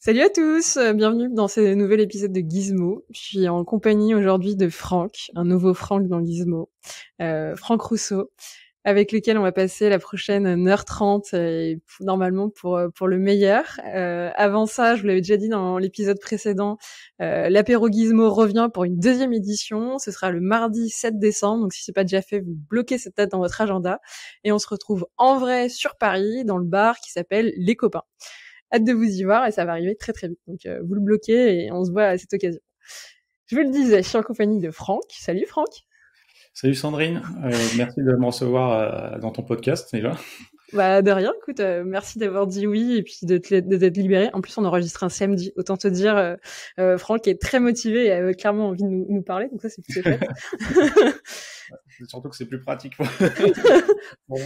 Salut à tous, bienvenue dans ce nouvel épisode de Gizmo. Je suis en compagnie aujourd'hui de Franck, un nouveau Franck dans Gizmo, Franck Rousseau, avec lequel on va passer la prochaine 1h30 et normalement pour le meilleur. Avant ça, je vous l'avais déjà dit dans l'épisode précédent, l'apéro Gizmo revient pour une deuxième édition. Ce sera le mardi 7 décembre, donc si c'est pas déjà fait, vous bloquez cette date dans votre agenda. Et on se retrouve en vrai sur Paris, dans le bar qui s'appelle Les Copains. Hâte de vous y voir et ça va arriver très très vite. Donc vous le bloquez et on se voit à cette occasion. Je vous le disais, je suis en compagnie de Franck. Salut Franck. Salut Sandrine, merci de me recevoir dans ton podcast déjà. Bah de rien, écoute, merci d'avoir dit oui et puis d'être libéré. En plus on enregistre un samedi, autant te dire, Franck est très motivé et a clairement envie de nous parler, donc ça c'est plutôt chouette. Surtout que c'est plus pratique. Bon,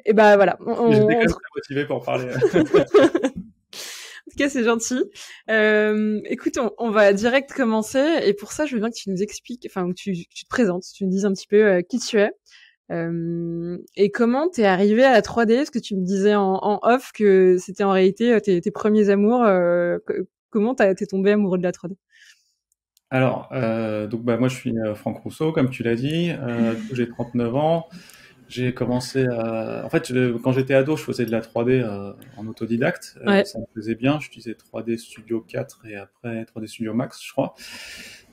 et bah voilà. J'étais quand même très motivé pour parler. En tout cas, c'est gentil. Écoute, on va direct commencer. Et pour ça, je veux bien que tu nous expliques, enfin, que tu te présentes, tu nous dises un petit peu qui tu es. Et comment t'es arrivé à la 3D? Parce que tu me disais en off que c'était en réalité tes premiers amours. Comment t'es tombé amoureux de la 3D? Alors, donc moi je suis Franck Rousseau, comme tu l'as dit. J'ai 39 ans. J'ai commencé en fait, quand j'étais ado, je faisais de la 3D en autodidacte. Ouais. Ça me plaisait bien. J'utilisais 3D Studio 4 et après 3D Studio Max, je crois.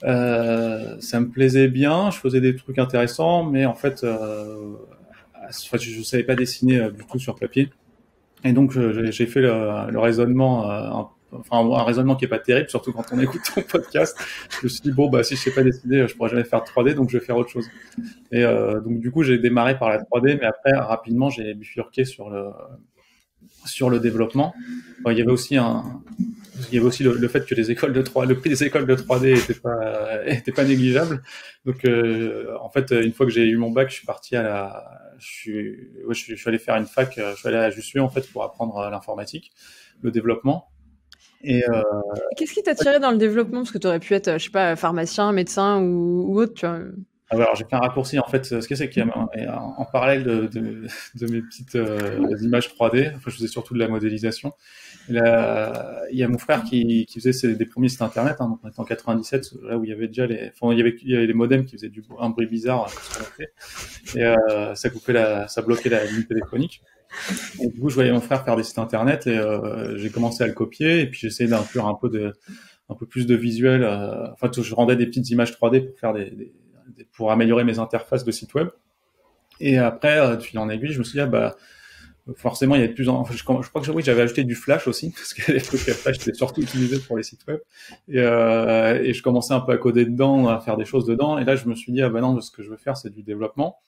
Ça me plaisait bien. Je faisais des trucs intéressants, mais en fait, je savais pas dessiner du tout sur papier. Et donc, j'ai fait le raisonnement, un raisonnement qui est pas terrible, surtout quand on écoute ton podcast. Je me suis dit, bon, bah, si je sais pas dessiner, je pourrais jamais faire de 3D, donc je vais faire autre chose. Et donc, du coup, j'ai démarré par la 3D, mais après, rapidement, j'ai bifurqué sur le développement. Bon, il y avait aussi le fait que le prix des écoles de 3D était pas négligeable. Donc, en fait, une fois que j'ai eu mon bac, je suis parti je suis allé faire une fac, je suis allé à Jussieu, en fait, pour apprendre l'informatique, le développement. Et, Qu'est-ce qui t'a tiré dans le développement? Parce que t'aurais pu être, je sais pas, pharmacien, médecin ou autre, tu vois. alors, j'ai fait un raccourci. En fait, ce que c'est qu'il y a en parallèle de mes petites images 3D, enfin, je faisais surtout de la modélisation. Il y a mon frère qui faisait des premiers sites internet, hein, donc on était en 97, là où il y avait déjà il y avait les modems qui faisaient un bruit bizarre sur la clé, et ça bloquait la ligne téléphonique. Et du coup, je voyais mon frère faire des sites internet et j'ai commencé à le copier, et puis j'essayais d'inclure un peu plus de visuel. Enfin, je rendais des petites images 3D pour faire pour améliorer mes interfaces de site web. Et après, de fil en aiguille, je me suis dit, forcément, il y a de plus en... Enfin, je crois que oui, j'avais ajouté du Flash aussi, parce que les trucs à Flash, c'était surtout utilisé pour les sites web. Et je commençais un peu à coder dedans, à faire des choses dedans. Et là, je me suis dit, ah bah non, ce que je veux faire, c'est du développement.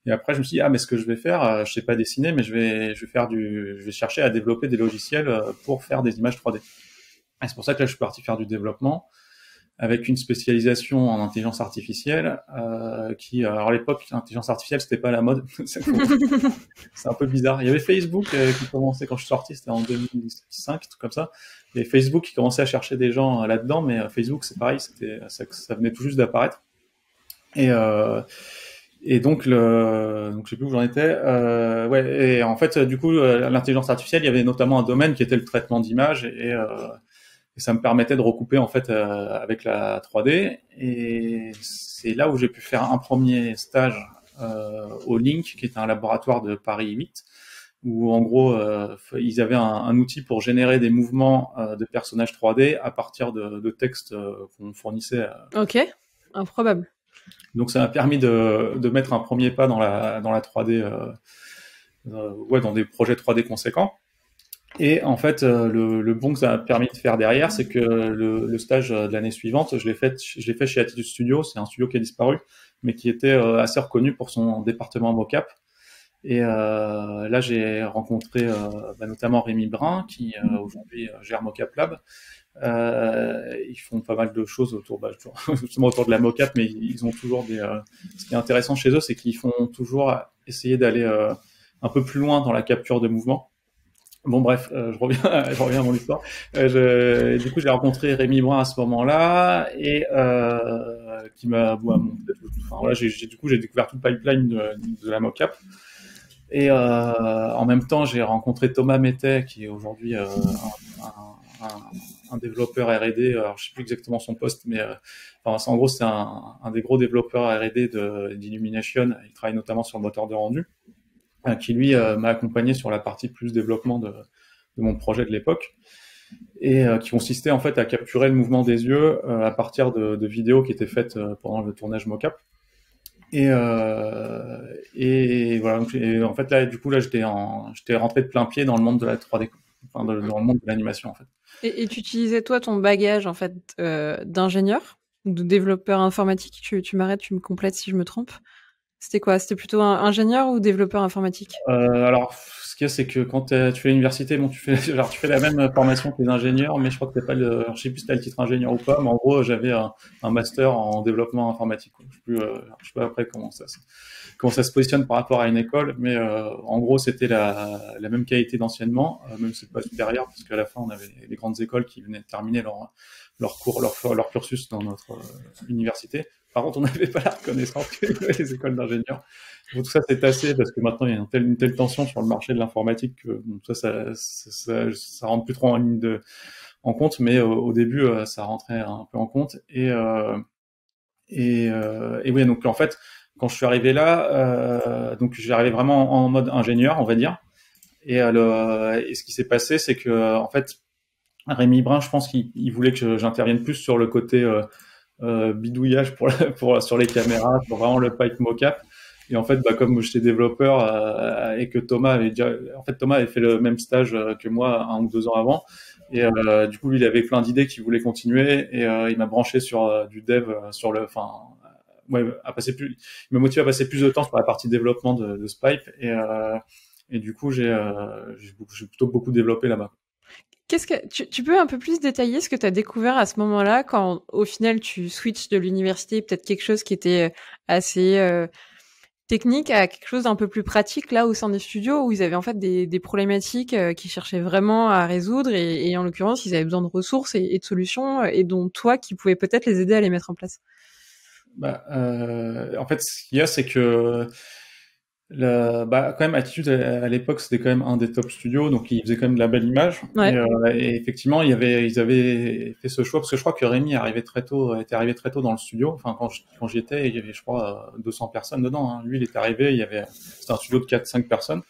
Et après, je me suis dit, mais ce que je vais faire, je sais pas dessiner, mais je vais chercher à développer des logiciels pour faire des images 3D. Et c'est pour ça que là, je suis parti faire du développement, avec une spécialisation en intelligence artificielle, alors à l'époque, l'intelligence artificielle, c'était pas la mode. C'est un peu bizarre. Il y avait Facebook qui commençait quand je suis sorti, c'était en 2005, tout comme ça. Et Facebook qui commençait à chercher des gens là-dedans, mais Facebook, c'est pareil, ça venait tout juste d'apparaître. Et donc je sais plus où j'en étais. Ouais. Et en fait, du coup, l'intelligence artificielle, il y avait notamment un domaine qui était le traitement d'images, et ça me permettait de recouper en fait avec la 3D. Et c'est là où j'ai pu faire un premier stage au Link, qui était un laboratoire de Paris 8, où en gros ils avaient un outil pour générer des mouvements de personnages 3D à partir de textes qu'on fournissait. Ok, improbable. Donc ça m'a permis de mettre un premier pas dans la 3D, dans des projets 3D conséquents. Et en fait, le bon que ça a permis de faire derrière, c'est que le stage de l'année suivante, je l'ai fait chez Attitude Studio. C'est un studio qui a disparu, mais qui était assez reconnu pour son département mocap. Et là, j'ai rencontré notamment Rémi Brun, qui aujourd'hui gère Mocap Lab. Ils font pas mal de choses justement autour de la mocap, mais ils ont toujours ce qui est intéressant chez eux, c'est qu'ils font toujours essayer d'aller un peu plus loin dans la capture de mouvement. Bon bref, je reviens à mon histoire. Du coup, j'ai rencontré Rémi Brun à ce moment-là, et qui m'a montré. Enfin voilà, j'ai découvert tout le pipeline de la mocap. Et en même temps, j'ai rencontré Thomas Mettet, qui est aujourd'hui un développeur R&D. Alors, je sais plus exactement son poste, mais enfin, en gros, c'est un des gros développeurs R&D d'Illumination. Il travaille notamment sur le moteur de rendu, qui lui m'a accompagné sur la partie plus développement de mon projet de l'époque, et qui consistait en fait à capturer le mouvement des yeux à partir de vidéos qui étaient faites pendant le tournage mocap. Et voilà. Et en fait là, du coup là, j'étais rentré de plein pied dans le monde de la 3D, enfin dans le monde de l'animation en fait. Et tu utilisais toi ton bagage en fait d'ingénieur, de développeur informatique. Tu m'arrêtes, tu me complètes si je me trompe. C'était quoi? C'était plutôt un ingénieur ou développeur informatique? Alors, ce qu'il y a, c'est que quand tu fais l'université, bon, tu fais la même formation que les ingénieurs, mais je crois que t'as pas alors, je sais plus si t'as le titre ingénieur ou pas, mais en gros, j'avais un master en développement informatique, quoi. Je sais pas après comment ça se positionne par rapport à une école, mais en gros, c'était la même qualité d'enseignement, même si c'est pas supérieur, parce qu'à la fin, on avait des grandes écoles qui venaient de terminer leur cours, leur cursus dans notre université. Par contre, on n'avait pas la reconnaissance que les écoles d'ingénieurs. Bon, tout ça s'est tassé parce que maintenant il y a une telle tension sur le marché de l'informatique que bon, ça rentre plus trop en compte, mais au début ça rentrait un peu en compte. Et oui, donc en fait, quand je suis arrivé là, donc j'arrivais vraiment en mode ingénieur, on va dire. Et ce qui s'est passé, c'est que en fait, Rémi Brun, je pense qu'il voulait que j'intervienne plus sur le côté bidouillage sur les caméras, sur vraiment le pipe mocap. Et en fait, bah, comme j'étais développeur et que Thomas avait fait le même stage que moi 1 ou 2 ans avant. Et du coup, lui, il avait plein d'idées qu'il voulait continuer et il m'a branché sur du dev, ouais, il m'a motivé à passer plus de temps sur la partie développement de Spipe et du coup, j'ai plutôt beaucoup développé là-bas. Qu'est-ce que tu peux un peu plus détailler ce que tu as découvert à ce moment-là quand au final tu switches de l'université, peut-être quelque chose qui était assez technique à quelque chose d'un peu plus pratique là au sein des studios où ils avaient en fait des problématiques qu'ils cherchaient vraiment à résoudre et en l'occurrence ils avaient besoin de ressources et de solutions et dont toi qui pouvais peut-être les aider à les mettre en place. Bah, en fait, ce qu'il y a, c'est que quand même, Attitude à l'époque, c'était quand même un des top studios, donc ils faisaient quand même de la belle image. Ouais. Et effectivement, ils avaient fait ce choix parce que je crois que Rémi était arrivé très tôt dans le studio. Enfin, quand j'y étais, il y avait, je crois, 200 personnes dedans, hein. Lui, il est arrivé, c'était un studio de 4-5 personnes.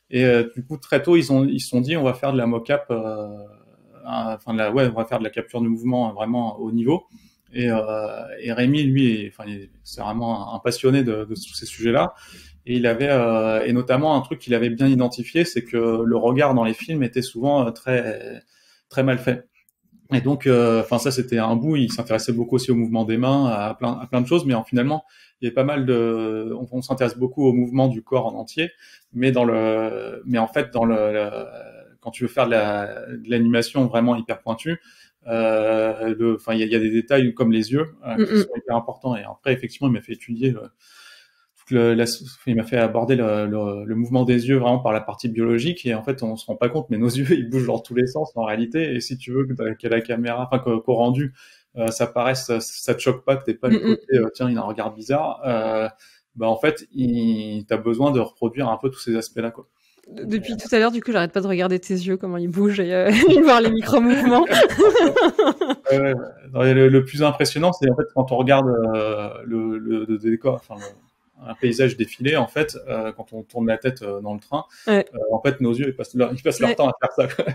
Et du coup, très tôt, ils se sont dit, on va faire de la mocap, on va faire de la capture de mouvement vraiment au niveau. Et Rémi, lui, c'est vraiment un passionné de tous ces sujets-là. Et et notamment un truc qu'il avait bien identifié, c'est que le regard dans les films était souvent très très mal fait. Et donc, ça c'était un bout. Il s'intéressait beaucoup aussi au mouvement des mains, à plein de choses, mais finalement, il y avait pas mal on s'intéresse beaucoup au mouvement du corps en entier, mais en fait, quand tu veux faire de l'animation vraiment hyper pointue, il y a des détails comme les yeux qui sont hyper importants. Et après, effectivement, il m'a fait étudier il m'a fait aborder le mouvement des yeux vraiment par la partie biologique et en fait on se rend pas compte mais nos yeux ils bougent dans tous les sens en réalité et si tu veux que la caméra qu'au rendu ça paraisse ça te choque pas que t'aies pas le côté tiens il a un regard bizarre bah en fait t'as besoin de reproduire un peu tous ces aspects là quoi. Depuis tout à l'heure, du coup, j'arrête pas de regarder tes yeux, comment ils bougent et voir les micro-mouvements. Le plus impressionnant, c'est en fait quand on regarde le décor, un paysage défilé, en fait, quand on tourne la tête dans le train, Ouais. en fait, nos yeux, ils passent leur temps à faire ça, quoi.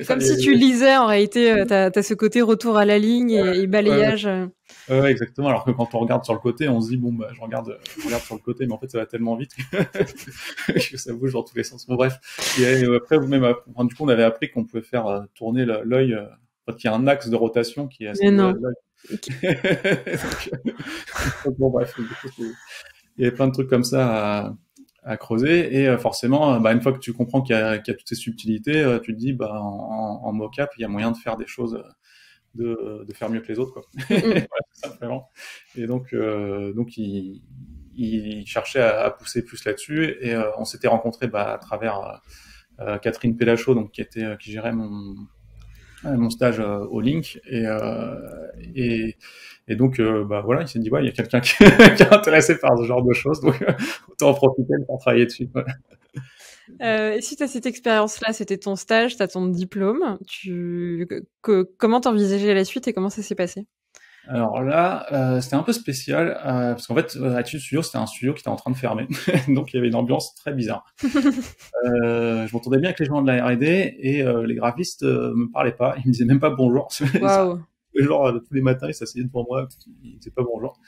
Comme si tu lisais, en réalité, t'as ce côté retour à la ligne et balayage. Ouais, exactement. Alors que quand on regarde sur le côté, on se dit, bon, bah, je regarde sur le côté, mais en fait, ça va tellement vite que ça bouge dans tous les sens. Bon, bref. Et après, du coup, on avait appris qu'on pouvait faire tourner l'œil, qu'il y a un axe de rotation qui est à ce Mais niveau-là non. de l'œil. Bon, bref, du coup, il y avait plein de trucs comme ça à creuser et forcément une fois que tu comprends qu'il y a toutes ces subtilités tu te dis en mocap il y a moyen de faire des choses de faire mieux que les autres quoi. Voilà, tout simplement. Et donc il cherchait à pousser plus là-dessus et on s'était rencontrés à travers Catherine Pélachaud donc qui gérait mon stage au Link et, et donc bah voilà, il s'est dit ouais, il y a quelqu'un qui, qui est intéressé par ce genre de choses, donc autant en profiter pour travailler dessus. Voilà. Et suite à cette expérience-là, c'était ton stage, t'as ton diplôme. Comment t'envisageais la suite et comment ça s'est passé? Alors là, c'était un peu spécial parce qu'en fait, Attitude Studio, c'était un studio qui était en train de fermer, donc il y avait une ambiance très bizarre. Je m'entendais bien avec les gens de la R&D et les graphistes me parlaient pas, ils me disaient même pas bonjour. Waouh. Genre tous les matins, ils s'asseyaient devant moi, ils disaient pas bonjour.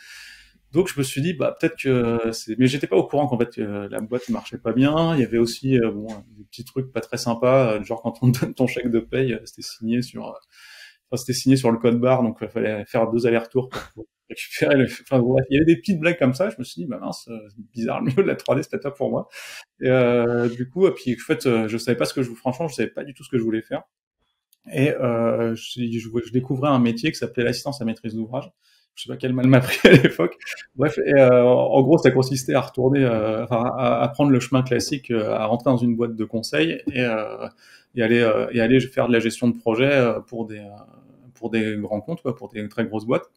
Donc je me suis dit bah peut-être que c'est, mais j'étais pas au courant qu'en fait la boîte marchait pas bien. Il y avait aussi bon des petits trucs pas très sympas, genre quand on te donne ton chèque de paye, c'était signé sur le code barre, donc il fallait faire 2 allers-retours pour récupérer le. Enfin bref, il y avait des petites blagues comme ça. Je me suis dit bah mince, c'est bizarre, le milieu de la 3D c'était pas pour moi. Et du coup, et puis en fait, je savais pas ce que franchement, je savais pas du tout ce que je voulais faire. Et je découvrais un métier qui s'appelait l'assistance à maîtrise d'ouvrage. Je sais pas quel mal m'a pris à l'époque. Bref, et en gros, ça consistait à retourner, enfin, à prendre le chemin classique, à rentrer dans une boîte de conseil et aller faire de la gestion de projet pour des grands comptes, quoi, pour des très grosses boîtes.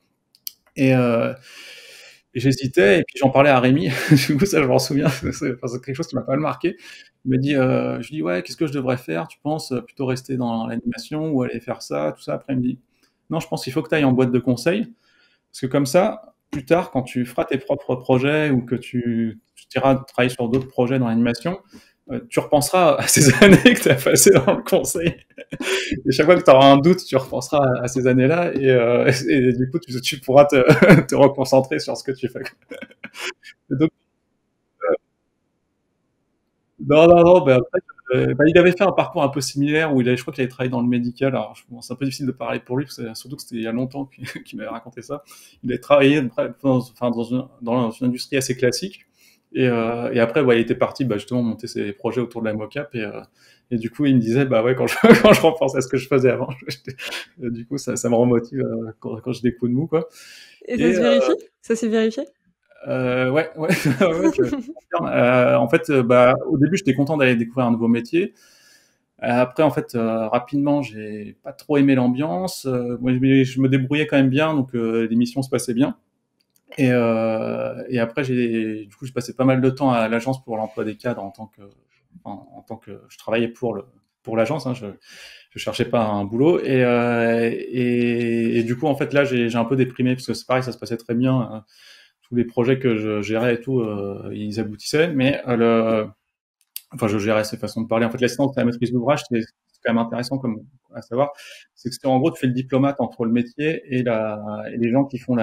Et, et j'hésitais, et puis j'en parlais à Rémi. Du coup, ça, je m'en souviens. C'est quelque chose qui m'a pas mal marqué. Il m'a dit, je lui dis, ouais, qu'est-ce que je devrais faire? Tu penses plutôt rester dans l'animation ou aller faire ça, tout ça? Après, il me dit, non, je pense qu'il faut que tu ailles en boîte de conseil. Parce que comme ça, plus tard, quand tu feras tes propres projets ou que tu iras travailler sur d'autres projets dans l'animation, tu repenseras à ces années que tu as passées dans le conseil. Et chaque fois que tu auras un doute, tu repenseras à ces années-là et du coup, tu pourras te reconcentrer sur ce que tu fais. Et donc, non, bah, après, bah, il avait fait un parcours un peu similaire où je crois qu'il avait travaillé dans le médical. Alors, bon, c'est un peu difficile de parler pour lui, parce que, surtout que c'était il y a longtemps qu'il m'avait raconté ça. Il avait travaillé dans une industrie assez classique. Et après, ouais, il était parti justement monter ses projets autour de la mocap. Et du coup, il me disait, bah ouais, quand je, quand je repense à ce que je faisais avant, du coup, ça me remotive quand j'ai des coups de mou, quoi. Et ça Et se vérifie? Ça s'est vérifié? ouais, ouais, ouais, je confirme. En fait, au début, j'étais content d'aller découvrir un nouveau métier. Après, en fait, rapidement, j'ai pas trop aimé l'ambiance. Moi, je me débrouillais quand même bien, donc les missions se passaient bien. Et après, du coup, j'ai passé pas mal de temps à l'agence pour l'emploi des cadres en tant que je travaillais pour l'agence. Hein, je cherchais pas un boulot et du coup, en fait, là, j'ai un peu déprimé parce que c'est pareil, ça se passait très bien. Tous les projets que je gérais et tout, ils aboutissaient, mais enfin, je gérais ces façons de parler. En fait, l'assistance à la maîtrise d'ouvrage, c'est quand même intéressant comme à savoir, c'est que en gros, tu fais le diplomate entre le métier et les gens qui font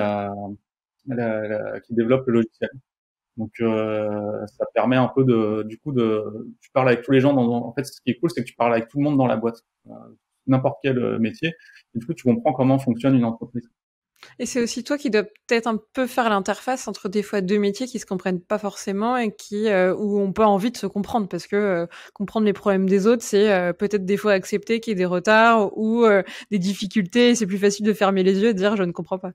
qui développent le logiciel. Donc, ça permet un peu du coup, tu parles avec tous les gens en fait, ce qui est cool, c'est que tu parles avec tout le monde dans la boîte, n'importe quel métier. Et du coup, tu comprends comment fonctionne une entreprise. Et c'est aussi toi qui dois peut-être un peu faire l'interface entre des fois deux métiers qui se comprennent pas forcément et où ont pas envie de se comprendre parce que comprendre les problèmes des autres, c'est peut-être des fois accepter qu'il y ait des retards ou des difficultés. C'est plus facile de fermer les yeux et de dire je ne comprends pas.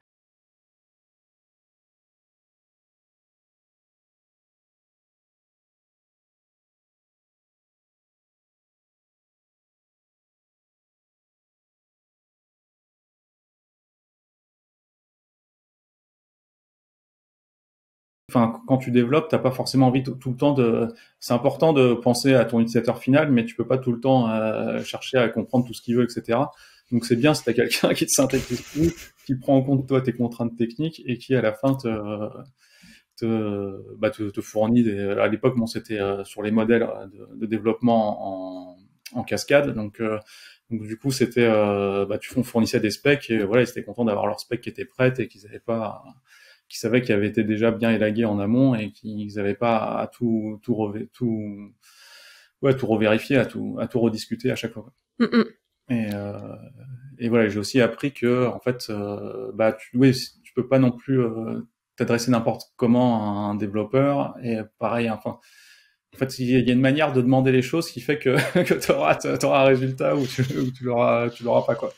Enfin, quand tu développes, t'as pas forcément envie tout le temps c'est important de penser à ton utilisateur final, mais tu peux pas tout le temps chercher à comprendre tout ce qu'il veut, etc. Donc c'est bien si t'as quelqu'un qui te synthétise tout, qui prend en compte toi tes contraintes techniques et qui à la fin te fournit à l'époque, bon, c'était sur les modèles de développement en cascade, donc du coup c'était tu fournissais des specs et voilà, ils étaient contents d'avoir leurs specs qui étaient prêtes et qu'ils avaient pas qui savaient qu'ils avaient été déjà bien élagués en amont et qu'ils n'avaient pas à tout revérifier, à tout rediscuter à chaque fois. Mm -mm. Et, voilà, j'ai aussi appris que en fait, oui, tu peux pas non plus t'adresser n'importe comment à un développeur. Et pareil, enfin, en fait, il y a une manière de demander les choses qui fait que que t'auras un résultat ou tu l'auras pas, quoi.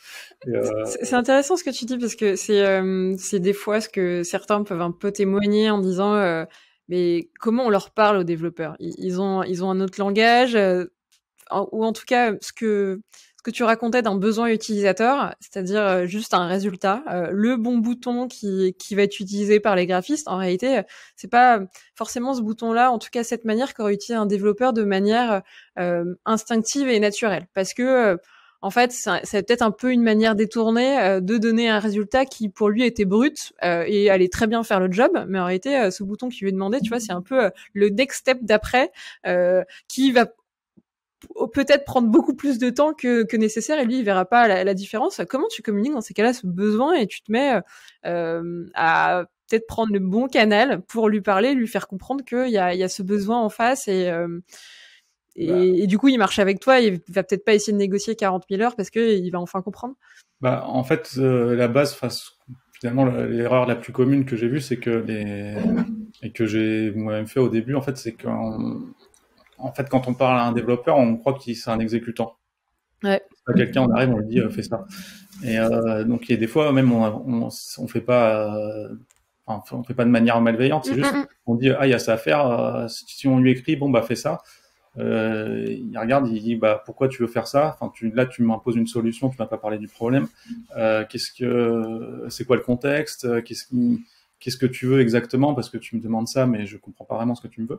C'est intéressant ce que tu dis parce que c'est des fois ce que certains peuvent un peu témoigner en disant mais comment on leur parle aux développeurs? Ils ont un autre langage ou en tout cas ce que tu racontais d'un besoin utilisateur, c'est-à-dire juste un résultat, le bon bouton qui va être utilisé par les graphistes, en réalité, c'est pas forcément ce bouton-là, en tout cas cette manière qu'aurait utilisé un développeur de manière instinctive et naturelle. Parce que en fait, c'est peut-être un peu une manière détournée de donner un résultat qui, pour lui, était brut et allait très bien faire le job. Mais en réalité, ce bouton qui lui est demandé, tu vois, c'est un peu le next step d'après qui va peut-être prendre beaucoup plus de temps que nécessaire et lui, il verra pas la différence. Comment tu communiques dans ces cas-là ce besoin et tu te mets à peut-être prendre le bon canal pour lui parler, lui faire comprendre qu'il y a ce besoin en face et du coup, il marche avec toi, il va peut-être pas essayer de négocier 40 000 heures parce qu'il va enfin comprendre. En fait, la base, finalement, l'erreur la plus commune que j'ai vue, c'est que et que j'ai moi-même fait au début, en fait, c'est en fait, quand on parle à un développeur, on croit qu'il c'est un exécutant. Ouais. Quelqu'un, on arrive, on lui dit, fais ça. Et donc, il y a des fois, même, on fait pas, on fait pas de manière malveillante, c'est juste, on dit, il y a ça à faire, si on lui écrit, bon, bah, fais ça. Il regarde, il dit pourquoi tu veux faire ça? Enfin, là tu m'imposes une solution, tu m'as pas parlé du problème. C'est quoi le contexte? Qu'est-ce que tu veux exactement? Parce que tu me demandes ça, mais je comprends pas vraiment ce que tu me veux.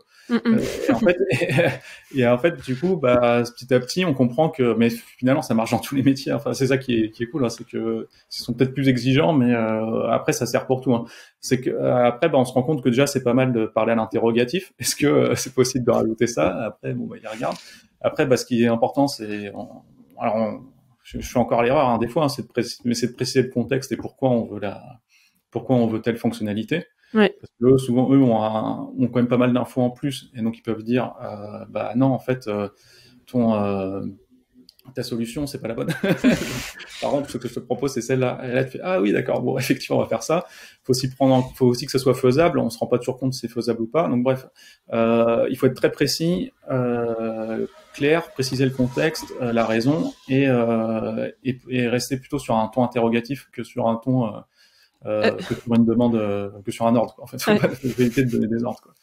Et en fait, du coup, petit à petit, on comprend que, mais finalement, ça marche dans tous les métiers. Enfin, c'est ça qui est cool, hein, c'est que ils sont peut-être plus exigeants, mais après, ça sert pour tout. Hein. C'est que après, on se rend compte que déjà, c'est pas mal de parler à l'interrogatif. Est-ce que c'est possible de rajouter ça? Après, il regarde. Après, ce qui est important, c'est, je fais encore l'erreur des fois, hein, c'est de préciser le contexte et pourquoi on veut telle fonctionnalité. Ouais. Parce que souvent, eux ont quand même pas mal d'infos en plus, et donc ils peuvent dire, non, en fait, ta solution, c'est pas la bonne. Par contre, ce que je te propose, c'est celle-là. Et là, tu fais, ah oui, d'accord, bon, effectivement, on va faire ça. Faut aussi que ce soit faisable. On se rend pas toujours compte si c'est faisable ou pas. Donc, bref, il faut être très précis, clair, préciser le contexte, la raison, et rester plutôt sur un ton interrogatif que sur un ton, que sur une demande, que sur un ordre, quoi. En fait, faut pas éviter de donner des ordres, quoi.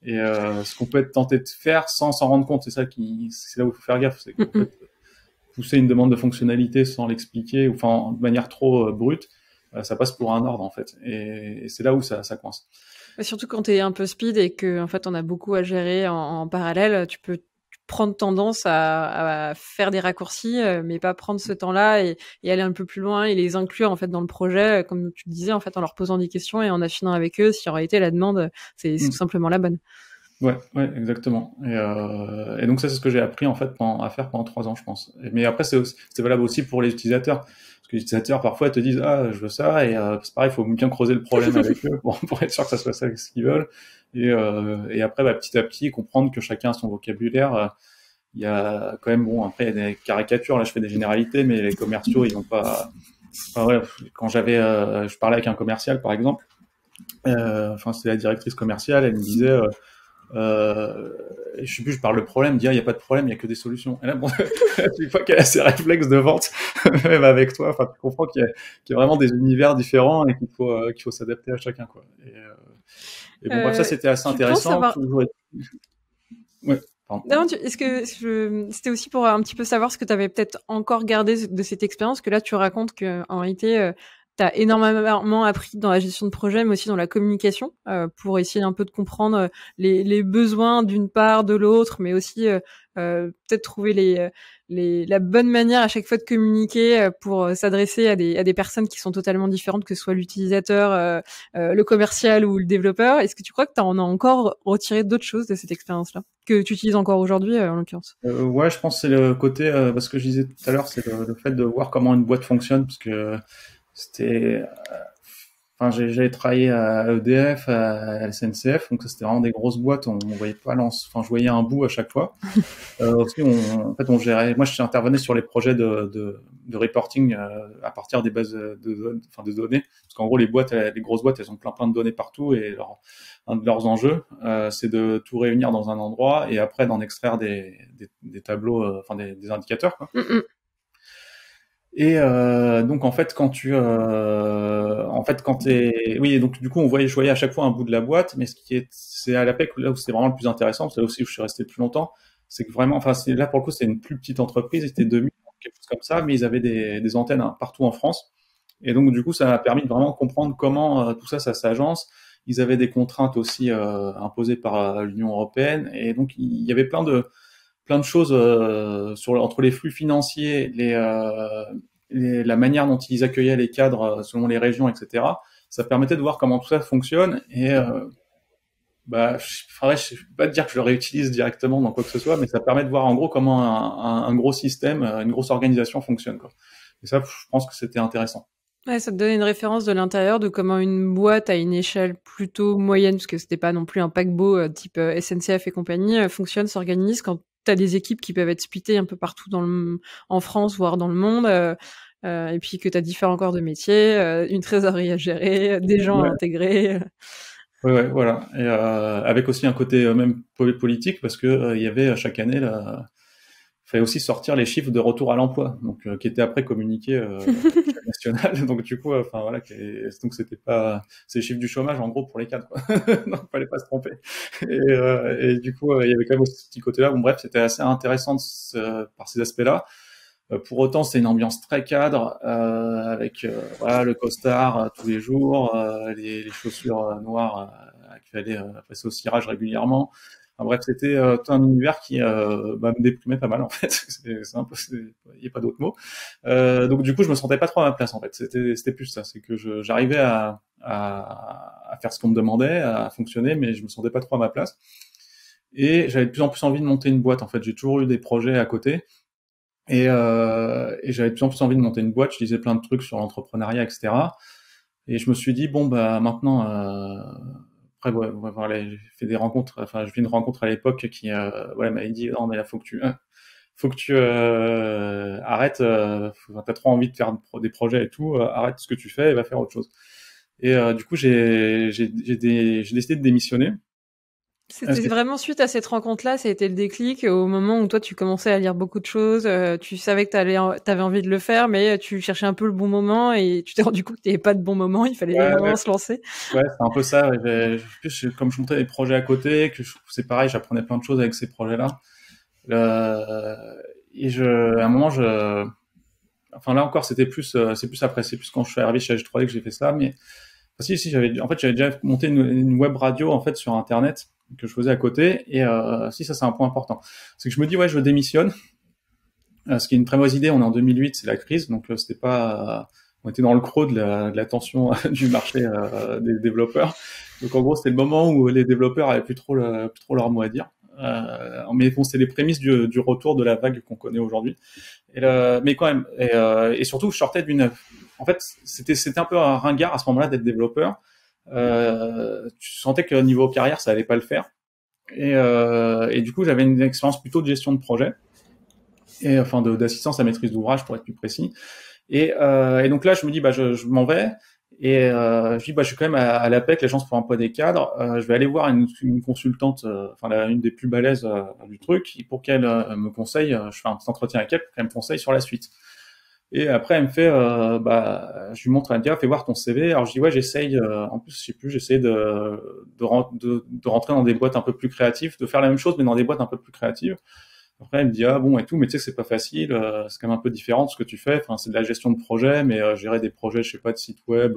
Et ce qu'on peut être tenté de faire sans s'en rendre compte, c'est là où il faut faire gaffe, c'est qu'en fait, pousser une demande de fonctionnalité sans l'expliquer, ou enfin de manière trop brute, ça passe pour un ordre en fait, et c'est là où ça coince. Surtout quand t'es un peu speed et que en fait on a beaucoup à gérer en parallèle, tu peux prendre tendance à faire des raccourcis, mais pas prendre ce temps-là et aller un peu plus loin et les inclure en fait dans le projet, comme tu disais en fait, en leur posant des questions et en affinant avec eux si en réalité la demande c'est tout simplement la bonne. Ouais, exactement. Et donc ça, c'est ce que j'ai appris en fait à faire pendant 3 ans, je pense. Mais après, c'est valable aussi pour les utilisateurs, parce que les utilisateurs parfois te disent je veux ça, et c'est pareil, il faut bien creuser le problème avec eux pour être sûr que ça soit ça ce qu'ils veulent. Et après, petit à petit, comprendre que chacun a son vocabulaire. Il y a quand même après il y a des caricatures. Là, je fais des généralités, mais les commerciaux, ils n'ont pas. Enfin, ouais, quand je parlais avec un commercial, par exemple. C'était la directrice commerciale, elle me disait. Je sais plus, je parle le problème, dire il n'y a pas de problème, il n'y a que des solutions. Et là, une fois qu'elle a ses réflexes de vente, même avec toi, tu comprends qu'il y a vraiment des univers différents et qu'il faut s'adapter à chacun, quoi. Et bon, bref, ça c'était assez intéressant. Ouais, non, est-ce que c'était aussi pour un petit peu savoir ce que tu avais peut-être encore gardé de cette expérience, que là tu racontes que en réalité tu as énormément appris dans la gestion de projet, mais aussi dans la communication, pour essayer un peu de comprendre les besoins d'une part, de l'autre, mais aussi peut-être trouver la bonne manière à chaque fois de communiquer pour s'adresser à des personnes qui sont totalement différentes, que ce soit l'utilisateur, le commercial ou le développeur. Est-ce que tu crois que tu en as encore retiré d'autres choses de cette expérience-là, que tu utilises encore aujourd'hui, en l'occurrence? Ouais, je pense que c'est le côté, ce que je disais tout à l'heure, c'est le fait de voir comment une boîte fonctionne, parce que c'était, j'avais travaillé à EDF, à la SNCF, donc c'était vraiment des grosses boîtes, on voyait pas je voyais un bout à chaque fois. Aussi, en fait, on gérait, moi, j'intervenais sur les projets de reporting, à partir des bases de données, parce qu'en gros, les grosses boîtes, elles ont plein de données partout, et un de leurs enjeux, c'est de tout réunir dans un endroit, et après d'en extraire des tableaux, des indicateurs, quoi. Et donc en fait quand oui, donc du coup je voyais à chaque fois un bout de la boîte, mais c'est à l'APEC là où c'est vraiment le plus intéressant, c'est là aussi où je suis resté le plus longtemps, c'est que vraiment, là pour le coup c'est une plus petite entreprise, c'était 2000, quelque chose comme ça, mais ils avaient des antennes partout en France. Et donc, du coup, ça m'a permis de vraiment comprendre comment tout ça, ça s'agence. Ils avaient des contraintes aussi imposées par l'Union européenne. Et donc, il y avait plein de choses entre les flux financiers, la manière dont ils accueillaient les cadres selon les régions, etc. Ça permettait de voir comment tout ça fonctionne. Et je peux pas te dire que je le réutilise directement dans quoi que ce soit, mais ça permet de voir en gros comment un gros système, une grosse organisation fonctionne, quoi. Et ça, je pense que c'était intéressant. Ouais, ça te donne une référence de l'intérieur de comment une boîte à une échelle plutôt moyenne, parce que c'était pas non plus un paquebot type SNCF et compagnie, fonctionne, s'organise quand t'as des équipes qui peuvent être splittées un peu partout en France, voire dans le monde, et puis que t'as différents corps de métier, une trésorerie à gérer, des gens à Ouais, intégrer. ouais, voilà. Et avec aussi un côté même politique, parce que il y avait chaque année il fallait aussi sortir les chiffres de retour à l'emploi, donc qui étaient après communiqués à l'échelle nationale. Donc du coup, enfin voilà, donc c'était pas, c'est les chiffres du chômage en gros pour les cadres, quoi. Donc fallait pas se tromper. Et du coup, il y avait quand même aussi ce petit côté-là. Bon bref, c'était assez intéressant par ces aspects-là. Pour autant, c'est une ambiance très cadre, avec voilà, le costard tous les jours, les chaussures noires qu'il fallait passer au cirage régulièrement. Enfin, bref, c'était tout un univers qui me déprimait pas mal en fait. C'est un peu, il n'y a pas d'autre mot. Donc du coup, je me sentais pas trop à ma place en fait. C'était plus ça, c'est que j'arrivais à faire ce qu'on me demandait, à fonctionner, mais je me sentais pas trop à ma place. Et j'avais de plus en plus envie de monter une boîte. En fait, j'ai toujours eu des projets à côté. Et j'avais de plus en plus envie de monter une boîte. Je lisais plein de trucs sur l'entrepreneuriat, etc. Et je me suis dit, bon, bah, maintenant, après, voilà, j'ai fait des rencontres, enfin, je vis une rencontre à l'époque qui, ouais, m'avait dit, non, mais là, faut que tu arrêtes, t'as trop envie de faire des projets et tout, arrête ce que tu fais et va faire autre chose. Et du coup, j'ai décidé de démissionner. C'était vraiment suite à cette rencontre-là, ça a été le déclic au moment où toi tu commençais à lire beaucoup de choses, tu savais que t'avais envie de le faire, mais tu cherchais un peu le bon moment et tu t'es rendu compte qu'il n'y avait pas de bon moment, il fallait Ouais, vraiment se lancer. ouais, c'est un peu ça. Ouais. Comme je montais des projets à côté, c'est pareil, j'apprenais plein de choses avec ces projets-là. À un moment, enfin là encore, c'est plus après, c'est plus quand je suis arrivé chez H3D que j'ai fait ça. Mais enfin, si, en fait, j'avais déjà monté une web radio en fait sur Internet que je faisais à côté. Et si, ça c'est un point important. C'est que je me dis ouais, je démissionne. Ce qui est une très mauvaise idée. On est en 2008, c'est la crise, donc c'était pas on était dans le creux de la tension du marché des développeurs. Donc en gros, c'était le moment où les développeurs avaient plus trop leur mot à dire. Mais bon, c'est les prémices du retour de la vague qu'on connaît aujourd'hui. Mais quand même, et surtout, je sortais en fait, c'était un peu un ringard à ce moment-là d'être développeur. Tu sentais que niveau carrière, ça allait pas le faire. Et du coup, j'avais une expérience plutôt de gestion de projet et enfin d'assistance à maîtrise d'ouvrage pour être plus précis. Et donc là, je me dis, bah, je m'en vais. Et je dis, bah, je suis quand même à l'APEC, l'agence pour l'emploi des cadres. Je vais aller voir une consultante, une des plus balèzes du truc, pour qu'elle me conseille. Je fais un petit entretien avec elle pour qu'elle me conseille sur la suite. Et après, elle me fait, je lui montre, elle me dit, ah, fais voir ton CV. Alors je dis, ouais, j'essaye. En plus, je sais plus, j'essaie de rentrer dans des boîtes un peu plus créatives, de faire la même chose, mais dans des boîtes un peu plus créatives. Après, elle me dit, ah bon, et tout, mais tu sais que c'est pas facile, c'est quand même un peu différent de ce que tu fais. Enfin, c'est de la gestion de projet, mais gérer des projets, je sais pas, de site web,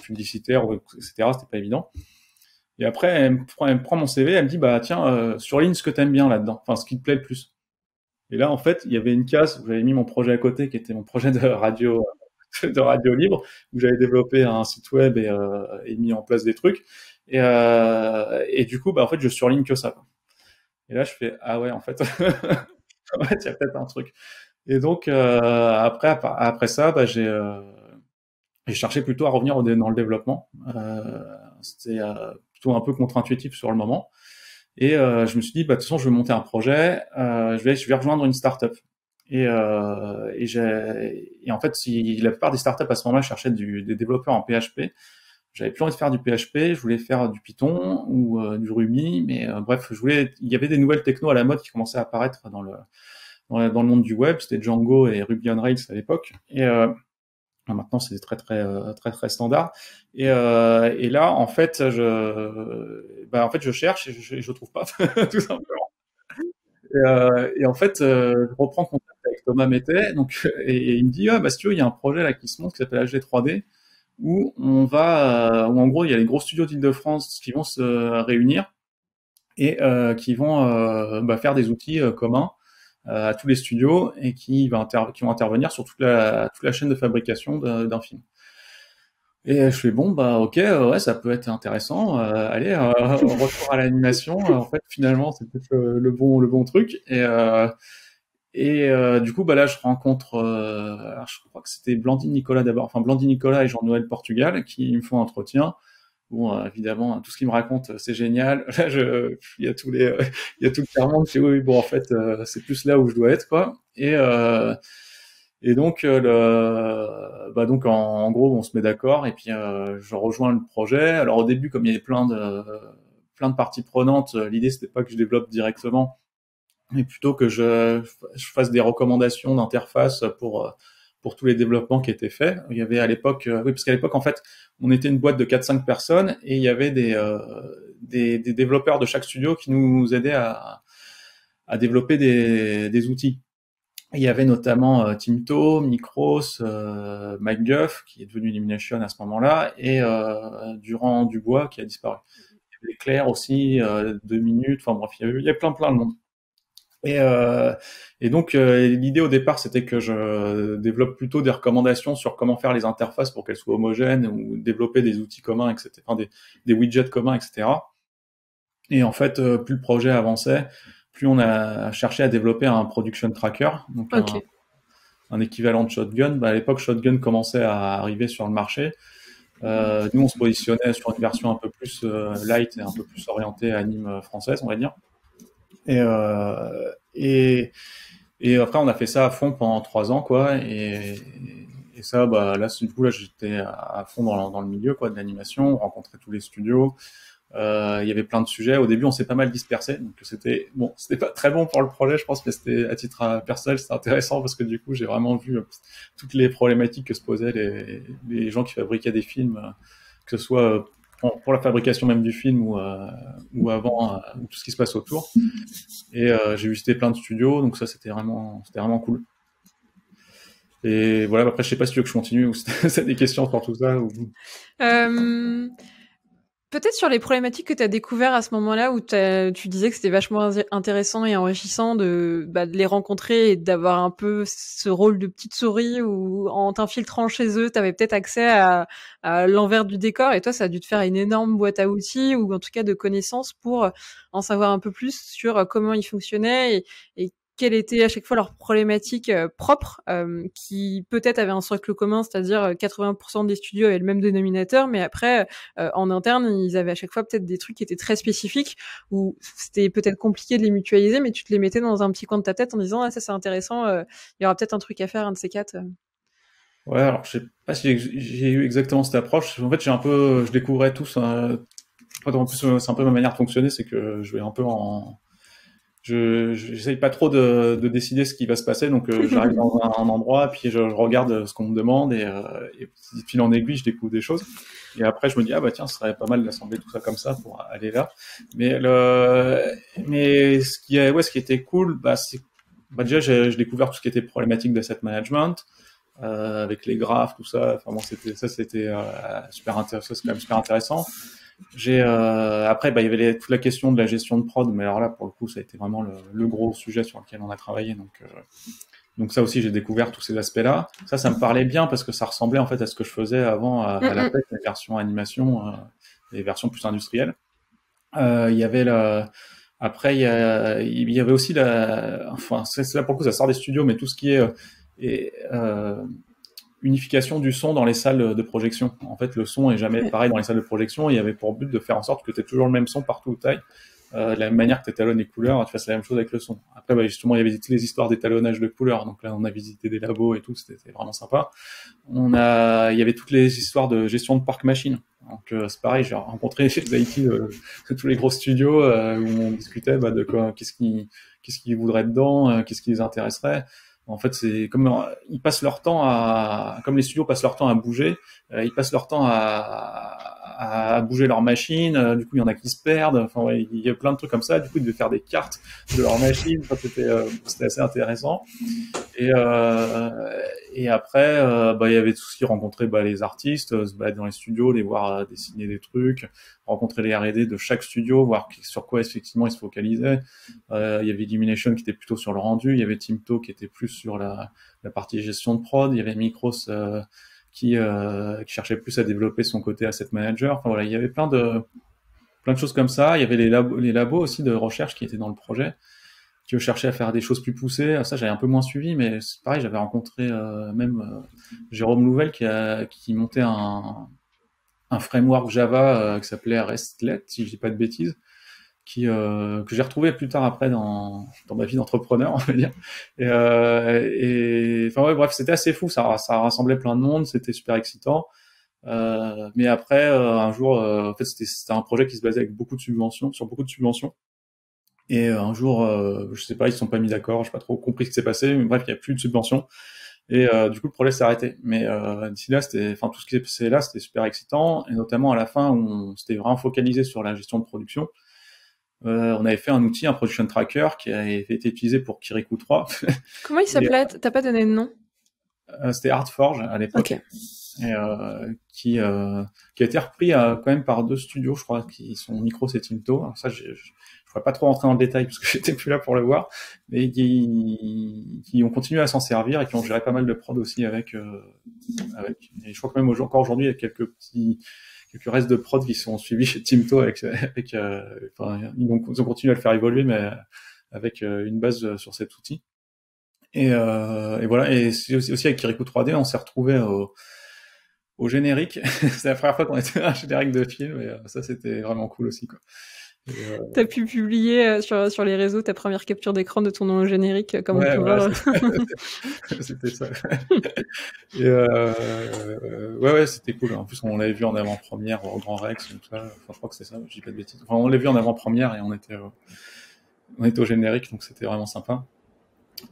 publicitaire, etc., c'était pas évident. Et après, elle me prend mon CV, elle me dit, bah tiens, surligne ce que t'aimes bien là-dedans, enfin, ce qui te plaît le plus. Et là, en fait, il y avait une case où j'avais mis mon projet à côté, qui était mon projet de radio libre, où j'avais développé un site web et mis en place des trucs. Et du coup, bah, en fait, je surligne que ça. Et là, je fais, ah ouais, en fait, en fait, il y a peut-être un truc. Et donc, après ça, bah, j'ai cherché plutôt à revenir dans le développement. C'était plutôt un peu contre-intuitif sur le moment. Et je me suis dit, bah, de toute façon, je vais monter un projet, je vais rejoindre une startup. Et en fait, si la plupart des startups à ce moment-là cherchaient des développeurs en PHP, j'avais plus envie de faire du PHP, je voulais faire du Python ou du Ruby, mais bref, il y avait des nouvelles technos à la mode qui commençaient à apparaître dans le monde du web. C'était Django et Ruby on Rails à l'époque. Et maintenant, c'est très standard. Et là, en fait, je cherche et je trouve pas, tout simplement. Et en fait, je reprends contact Thomas mettait. Donc, et il me dit, bah, si tu veux, il y a un projet là qui se monte qui s'appelle HD3D, où où en gros, il y a les gros studios d'Île-de-France qui vont se réunir et qui vont faire des outils communs à tous les studios et qui vont intervenir sur toute la chaîne de fabrication d'un film. Et je fais bon bah ok ouais ça peut être intéressant allez retour à l'animation en fait finalement c'est peut-être le bon truc et du coup bah là je rencontre alors, je crois que c'était Blandine Nicolas d'abord, enfin Blandine Nicolas et Jean-Noël Portugal qui me font un entretien. Bon évidemment tout ce qu'ils me racontent c'est génial. Là il y a il y a tout clairement je dis oui bon en fait c'est plus là où je dois être quoi. Et donc, donc en gros, on se met d'accord et puis je rejoins le projet. Alors au début, comme il y avait plein de parties prenantes, l'idée c'était pas que je développe directement, mais plutôt que je fasse des recommandations d'interface pour tous les développements qui étaient faits. Il y avait à l'époque, oui, parce qu'à l'époque en fait, on était une boîte de 4-5 personnes et il y avait des développeurs de chaque studio qui nous aidaient à développer des outils. Il y avait notamment Timto, Micros, MacGuff, qui est devenu Illumination à ce moment-là, et Durand Dubois, qui a disparu. Il y avait Claire aussi, 2 minutes, enfin bref, il y a plein de monde. Et donc l'idée au départ, c'était que je développe plutôt des recommandations sur comment faire les interfaces pour qu'elles soient homogènes, ou développer des outils communs, etc., enfin, des widgets communs, etc. Et en fait, plus le projet avançait, plus on a cherché à développer un production tracker, donc un équivalent de Shotgun. Bah, à l'époque, Shotgun commençait à arriver sur le marché. Nous, on se positionnait sur une version un peu plus light et un peu plus orientée anime française, on va dire. Et après, on a fait ça à fond pendant 3 ans, quoi. Et ça, bah là, du coup, là, j'étais à fond dans le milieu, quoi, de l'animation. On rencontrait tous les studios. Il y avait plein de sujets. Au début, on s'est pas mal dispersé, donc c'était pas très bon pour le projet, je pense, mais c'était à titre personnel, c'était intéressant parce que du coup, j'ai vraiment vu toutes les problématiques que se posaient les gens qui fabriquaient des films, que ce soit pour la fabrication même du film ou avant tout ce qui se passe autour. Et j'ai visité plein de studios, donc ça c'était vraiment cool. Et voilà, après je sais pas si tu veux que je continue ou si t'as des questions sur tout ça ou... Peut-être sur les problématiques que tu as découvert à ce moment-là où tu disais que c'était vachement intéressant et enrichissant de les rencontrer et d'avoir un peu ce rôle de petite souris où en t'infiltrant chez eux, tu avais peut-être accès à l'envers du décor et toi, ça a dû te faire une énorme boîte à outils ou en tout cas de connaissances pour en savoir un peu plus sur comment ils fonctionnaient et quelles étaient à chaque fois leurs problématiques propres qui peut-être avaient un socle commun, c'est-à-dire 80% des studios avaient le même dénominateur, mais après en interne ils avaient à chaque fois peut-être des trucs qui étaient très spécifiques où c'était peut-être compliqué de les mutualiser, mais tu te les mettais dans un petit coin de ta tête en disant ça c'est intéressant, il y aura peut-être un truc à faire, un de ces quatre. Ouais, alors je sais pas si j'ai eu exactement cette approche. En fait, je découvrais tout ça. En plus, c'est un peu ma manière de fonctionner, c'est que je vais un peu j'essaye pas trop de décider ce qui va se passer, donc j'arrive dans un endroit, puis je regarde ce qu'on me demande et de fil en aiguille, je découvre des choses. Et après, je me dis ah bah tiens, ce serait pas mal d'assembler tout ça comme ça pour aller là. Mais ce qui était cool, c'est déjà j'ai découvert tout ce qui était problématique d'asset management. Avec les graphes, tout ça. Enfin bon, c'était super intéressant. C'est quand même super intéressant. Après, il y avait toute la question de la gestion de prod, mais alors là, pour le coup, ça a été vraiment le gros sujet sur lequel on a travaillé. Donc ça aussi, j'ai découvert tous ces aspects-là. Ça me parlait bien parce que ça ressemblait en fait à ce que je faisais avant à la PEC, les versions animation, les versions plus industrielles. Il y avait après, il y avait aussi enfin, c'est là pour le coup, ça sort des studios, mais tout ce qui est unification du son dans les salles de projection. En fait, le son est jamais pareil dans les salles de projection. Il y avait pour but de faire en sorte que tu aies toujours le même son partout où tu ailles. De la même manière que tu étalonnes les couleurs, tu fasses la même chose avec le son. Après, justement, il y avait toutes les histoires d'étalonnage de couleurs. Donc là, on a visité des labos et tout, c'était vraiment sympa. Il y avait toutes les histoires de gestion de parc machine. Donc c'est pareil, j'ai rencontré chez IT tous les gros studios où on discutait de quoi, qu'est-ce qu'ils voudraient dedans, qu'est-ce qui les intéresserait. En fait, c'est comme ils passent leur temps comme les studios passent leur temps à bouger, ils passent leur temps à bouger leurs machines. Du coup, il y en a qui se perdent. Enfin, ouais, il y a plein de trucs comme ça. Du coup, ils devaient faire des cartes de leurs machines. Enfin, c'était assez intéressant. Et après, il y avait aussi rencontrer les artistes, se balader dans les studios, les voir dessiner des trucs, rencontrer les R&D de chaque studio, voir sur quoi effectivement ils se focalisaient. Il y avait Illumination qui était plutôt sur le rendu, il y avait Timto qui était plus sur la partie gestion de prod, il y avait Micros qui cherchait plus à développer son côté asset manager. Enfin voilà, il y avait plein de choses comme ça. Il y avait les labos aussi de recherche qui étaient dans le projet, qui cherchaient à faire des choses plus poussées. Ça, j'avais un peu moins suivi, mais c'est pareil, j'avais rencontré Jérôme Louvel qui montait un framework Java qui s'appelait RESTlet, si je dis pas de bêtises, que j'ai retrouvé plus tard après dans ma vie d'entrepreneur, on va dire. Et enfin ouais, bref, c'était assez fou. Ça rassemblait plein de monde, c'était super excitant. Mais après, un jour, en fait, c'était un projet qui se basait avec sur beaucoup de subventions. Et un jour, je sais pas, ils se sont pas mis d'accord, j'ai pas trop compris ce qui s'est passé, mais bref, il y a plus de subventions. Et du coup, le projet s'est arrêté. Mais d'ici là, tout ce qui s'est passé là, c'était super excitant, et notamment à la fin où on s'était vraiment focalisé sur la gestion de production. On avait fait un outil, un production tracker, qui avait été utilisé pour Kirikou 3. Comment il s'appelait? T'as pas donné de nom? C'était Artforge à l'époque. Ok. Et qui a été repris quand même par 2 studios, je crois, qui sont Micros et Timto. Alors ça, je pourrais pas trop rentrer dans le détail parce que j'étais plus là pour le voir, mais qui ont continué à s'en servir et qui ont géré pas mal de prod aussi avec. Et je crois que même encore aujourd'hui, il y a quelques restes de prod qui sont suivis chez Timto ils ont continué à le faire évoluer, mais avec une base sur cet outil. Et voilà. Et c'est aussi avec Kirikou 3D, on s'est retrouvé au générique. C'est la première fois qu'on était à un générique de film, et ça, c'était vraiment cool aussi, quoi. T'as pu publier sur les réseaux ta première capture d'écran de ton nom générique, comme on peut voir. C'était ça. Et ouais, c'était cool. En plus, on l'avait vu en avant-première au Grand Rex, tout ça. Enfin, je crois que c'est ça, je dis pas de bêtises. Enfin, on l'avait vu en avant-première et on était au générique, donc c'était vraiment sympa.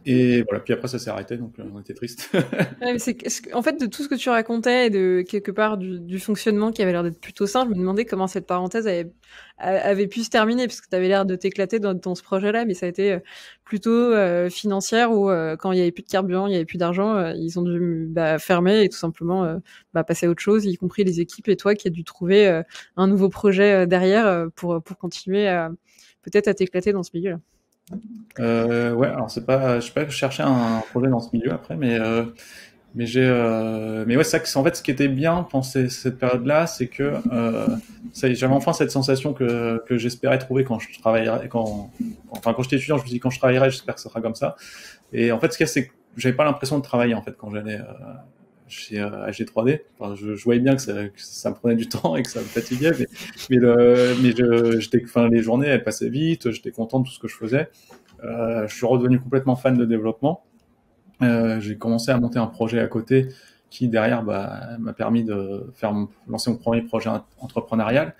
Et voilà, puis après ça s'est arrêté, donc on était triste. Ouais, en fait, de tout ce que tu racontais et de quelque part du fonctionnement qui avait l'air d'être plutôt simple, je me demandais comment cette parenthèse avait pu se terminer, parce que tu avais l'air de t'éclater dans ce projet-là, mais ça a été plutôt financière, où quand il y avait plus de carburant, il y avait plus d'argent, ils ont dû fermer et tout simplement passer à autre chose, y compris les équipes et toi qui as dû trouver un nouveau projet derrière pour continuer peut-être à t'éclater dans ce milieu-là. Ouais, alors je sais pas, je cherchais un projet dans ce milieu après, mais ouais, c'est ça que en fait ce qui était bien pendant cette période-là, c'est que j'avais enfin cette sensation que j'espérais trouver quand je travaillerais, quand j'étais étudiant, je me suis dit quand je travaillerai, j'espère que ça sera comme ça. Et en fait, ce qu'il y a, c'est que j'avais pas l'impression de travailler en fait quand j'allais chez AG3D. Enfin, je voyais bien que ça me prenait du temps et que ça me fatiguait, les journées elles passaient vite, j'étais content de tout ce que je faisais. Je suis redevenu complètement fan de développement. J'ai commencé à monter un projet à côté qui derrière m'a permis de lancer mon premier projet entrepreneurial.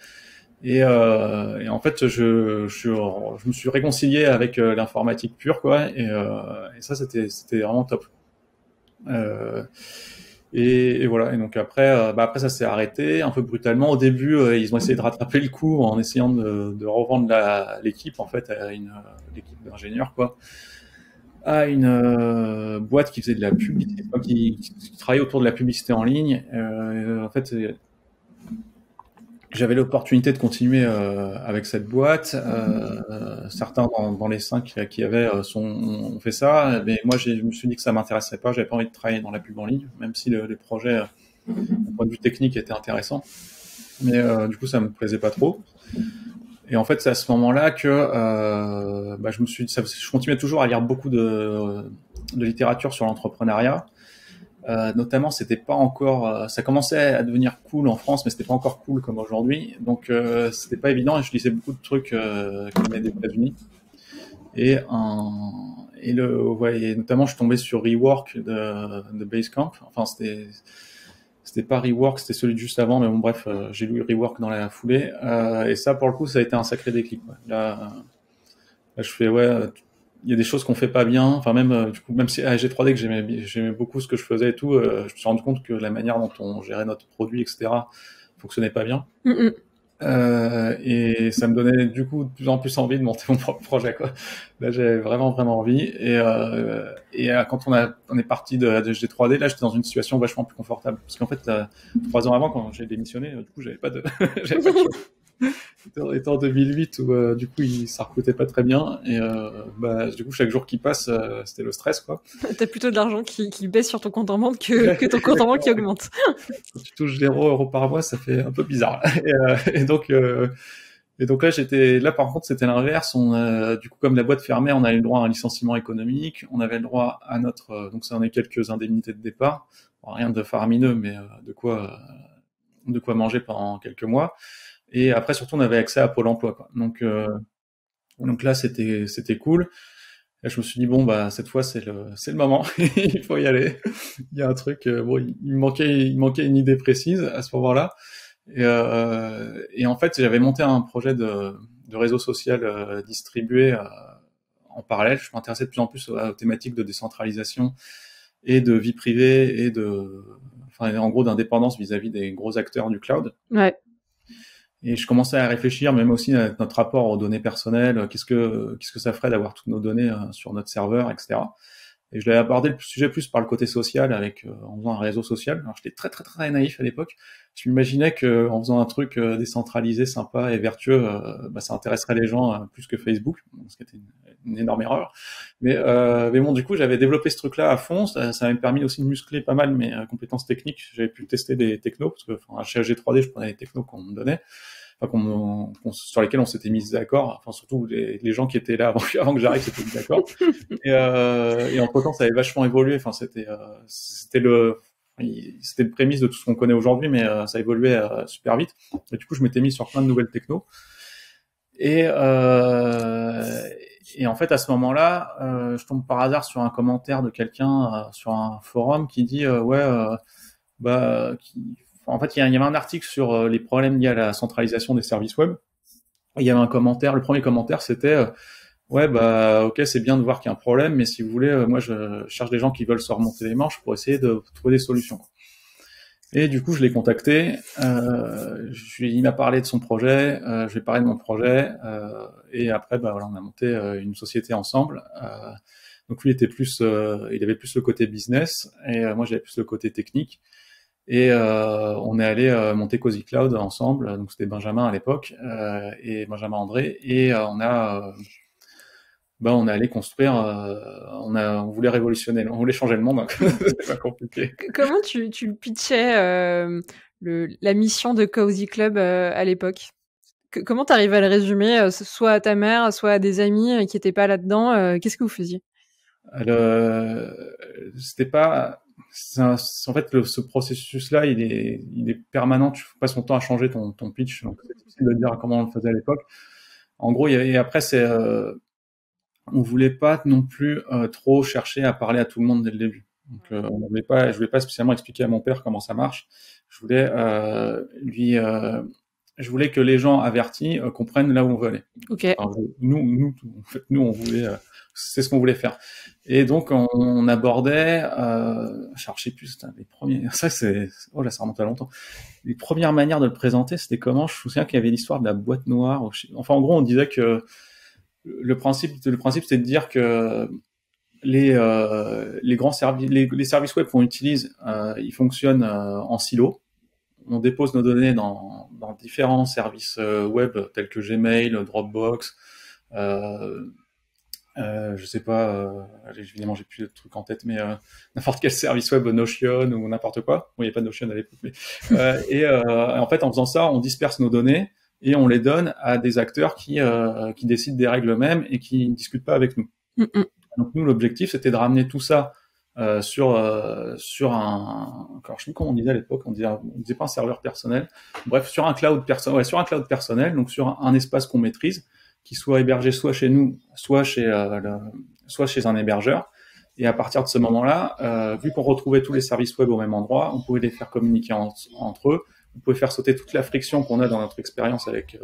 Et en fait, je me suis réconcilié avec l'informatique pure, quoi. Et ça, c'était vraiment top. Et voilà. Et donc après ça s'est arrêté un peu brutalement. Au début, ils ont essayé de rattraper le coup en essayant de revendre l'équipe en fait à l'équipe d'ingénieurs, quoi, à une boîte qui faisait de la publicité, qui travaillait autour de la publicité en ligne. En fait, j'avais l'opportunité de continuer avec cette boîte. Certains dans les 5 qui avaient ont fait ça, mais moi je me suis dit que ça m'intéressait pas. J'avais pas envie de travailler dans la pub en ligne, même si les projets, d'un point de vue technique, étaient intéressants. Mais du coup, ça me plaisait pas trop. Et en fait, c'est à ce moment-là que je continuais toujours à lire beaucoup de littérature sur l'entrepreneuriat. Notamment, c'était pas encore, ça commençait à devenir cool en France, mais c'était pas encore cool comme aujourd'hui. Donc, c'était pas évident, et je lisais beaucoup de trucs qui venaient des États-Unis. Et notamment, je suis tombé sur Rework de Basecamp. Enfin, c'était pas Rework, c'était celui de juste avant, mais bon, bref, j'ai lu Rework dans la foulée. Et ça, pour le coup, ça a été un sacré déclic. Ouais. Là, je fais, ouais, il y a des choses qu'on fait pas bien. Enfin, même, du coup, même si à AG3D, que j'aimais beaucoup ce que je faisais et tout, je me suis rendu compte que la manière dont on gérait notre produit, etc., fonctionnait pas bien. Mm-hmm. Et ça me donnait du coup de plus en plus envie de monter mon propre projet, quoi. Là, j'avais vraiment vraiment envie. Et quand on est parti de HD3D, là, j'étais dans une situation vachement plus confortable, parce qu'en fait, 3 ans avant, quand j'ai démissionné, du coup, j'avais pas de j'avais pas de choix. C'était en 2008 où du coup ça recrutait pas très bien, et du coup chaque jour qui passe, c'était le stress, quoi. T'as plutôt de l'argent qui baisse sur ton compte en banque que ton compte en banque qui augmente. Quand tu touches 0 € par mois, ça fait un peu bizarre. Et donc là, là par contre, c'était l'inverse. Du coup, comme la boîte fermait, on avait le droit à un licenciement économique, on avait le droit à donc ça en est quelques indemnités de départ. Bon, rien de faramineux, mais de quoi manger pendant quelques mois. Et après, surtout, on avait accès à Pôle emploi, quoi. Donc là, c'était cool. Et je me suis dit, bon, bah, cette fois, c'est le moment. Il faut y aller. Il y a un truc, bon, il me manquait une idée précise à ce moment-là. Et en fait, j'avais monté un projet de réseau social distribué en parallèle. Je m'intéressais de plus en plus aux thématiques de décentralisation et de vie privée enfin, en gros, d'indépendance vis-à-vis des gros acteurs du cloud. Ouais. Et je commençais à réfléchir, même aussi à notre rapport aux données personnelles. Qu'est-ce que ça ferait d'avoir toutes nos données sur notre serveur, etc. Et je l'avais abordé le sujet plus par le côté social, en faisant un réseau social. Alors j'étais très très très naïf à l'époque. Je m'imaginais que en faisant un truc décentralisé, sympa et vertueux, ça intéresserait les gens plus que Facebook, ce qui était une énorme erreur. Mais bon, du coup, j'avais développé ce truc-là à fond. Ça m'a permis aussi de muscler pas mal mes compétences techniques. J'avais pu tester des technos, parce que chez AG3D, je prenais les technos qu'on me donnait, sur lesquels on s'était mis d'accord. Enfin, surtout les gens qui étaient là avant que j'arrive s'étaient mis d'accord. Et entre-temps, ça avait vachement évolué. Enfin, c'était le prémisse de tout ce qu'on connaît aujourd'hui, mais ça évoluait super vite. Et du coup, je m'étais mis sur plein de nouvelles technos. Et en fait, à ce moment-là, je tombe par hasard sur un commentaire de quelqu'un sur un forum qui dit en fait, il y avait un article sur les problèmes liés à la centralisation des services web. Et il y avait un commentaire. Le premier commentaire, c'était ouais, ok, c'est bien de voir qu'il y a un problème, mais si vous voulez, moi, je cherche des gens qui veulent se remonter les manches pour essayer de trouver des solutions. Et du coup, je l'ai contacté. Il m'a parlé de son projet. Je lui ai parlé de mon projet. Et après, voilà, on a monté une société ensemble. Donc lui il avait plus le côté business, et moi j'avais plus le côté technique. Et on est allé monter Cozy Cloud ensemble. Donc c'était Benjamin à l'époque et Benjamin André. Et on est allé construire. On voulait révolutionner, on voulait changer le monde. Donc c'était pas compliqué. Comment tu pitchais la mission de Cozy Club à l'époque? Comment t'arrives à le résumer, soit à ta mère, soit à des amis qui étaient pas là-dedans? Qu'est-ce que vous faisiez? C'était pas. En fait, ce processus-là, il est permanent. Tu passes ton temps à changer ton pitch. Donc, c'est difficile de dire comment on le faisait à l'époque. En gros, et après, on voulait pas non plus trop chercher à parler à tout le monde dès le début. Donc, je voulais pas spécialement expliquer à mon père comment ça marche. Je voulais je voulais que les gens avertis comprennent là où on veut aller. Okay. Alors, nous, on voulait, c'est ce qu'on voulait faire. Et donc, on abordait, je sais plus, c'était les premiers, ça remonte à longtemps. Les premières manières de le présenter, c'était comment? Je me souviens qu'il y avait l'histoire de la boîte noire. Enfin, en gros, on disait que le principe, c'était de dire que les grands services, les services web qu'on utilise, ils fonctionnent en silo. On dépose nos données dans différents services web tels que Gmail, Dropbox, je sais pas, évidemment j'ai plus de trucs en tête, mais n'importe quel service web, Notion ou n'importe quoi. Bon, il n'y a pas de Notion à l'époque, mais en fait, en faisant ça, on disperse nos données et on les donne à des acteurs qui décident des règles eux-mêmes et qui ne discutent pas avec nous. Mm-mm. Donc nous, l'objectif, c'était de ramener tout ça sur un, alors je sais plus comment on disait à l'époque, on disait pas un serveur personnel, bref, sur un cloud personnel, donc sur un espace qu'on maîtrise, qui soit hébergé soit chez nous, soit chez un hébergeur. Et à partir de ce moment-là, vu qu'on retrouvait tous les services web au même endroit, on pouvait les faire communiquer entre eux, on pouvait faire sauter toute la friction qu'on a dans notre expérience avec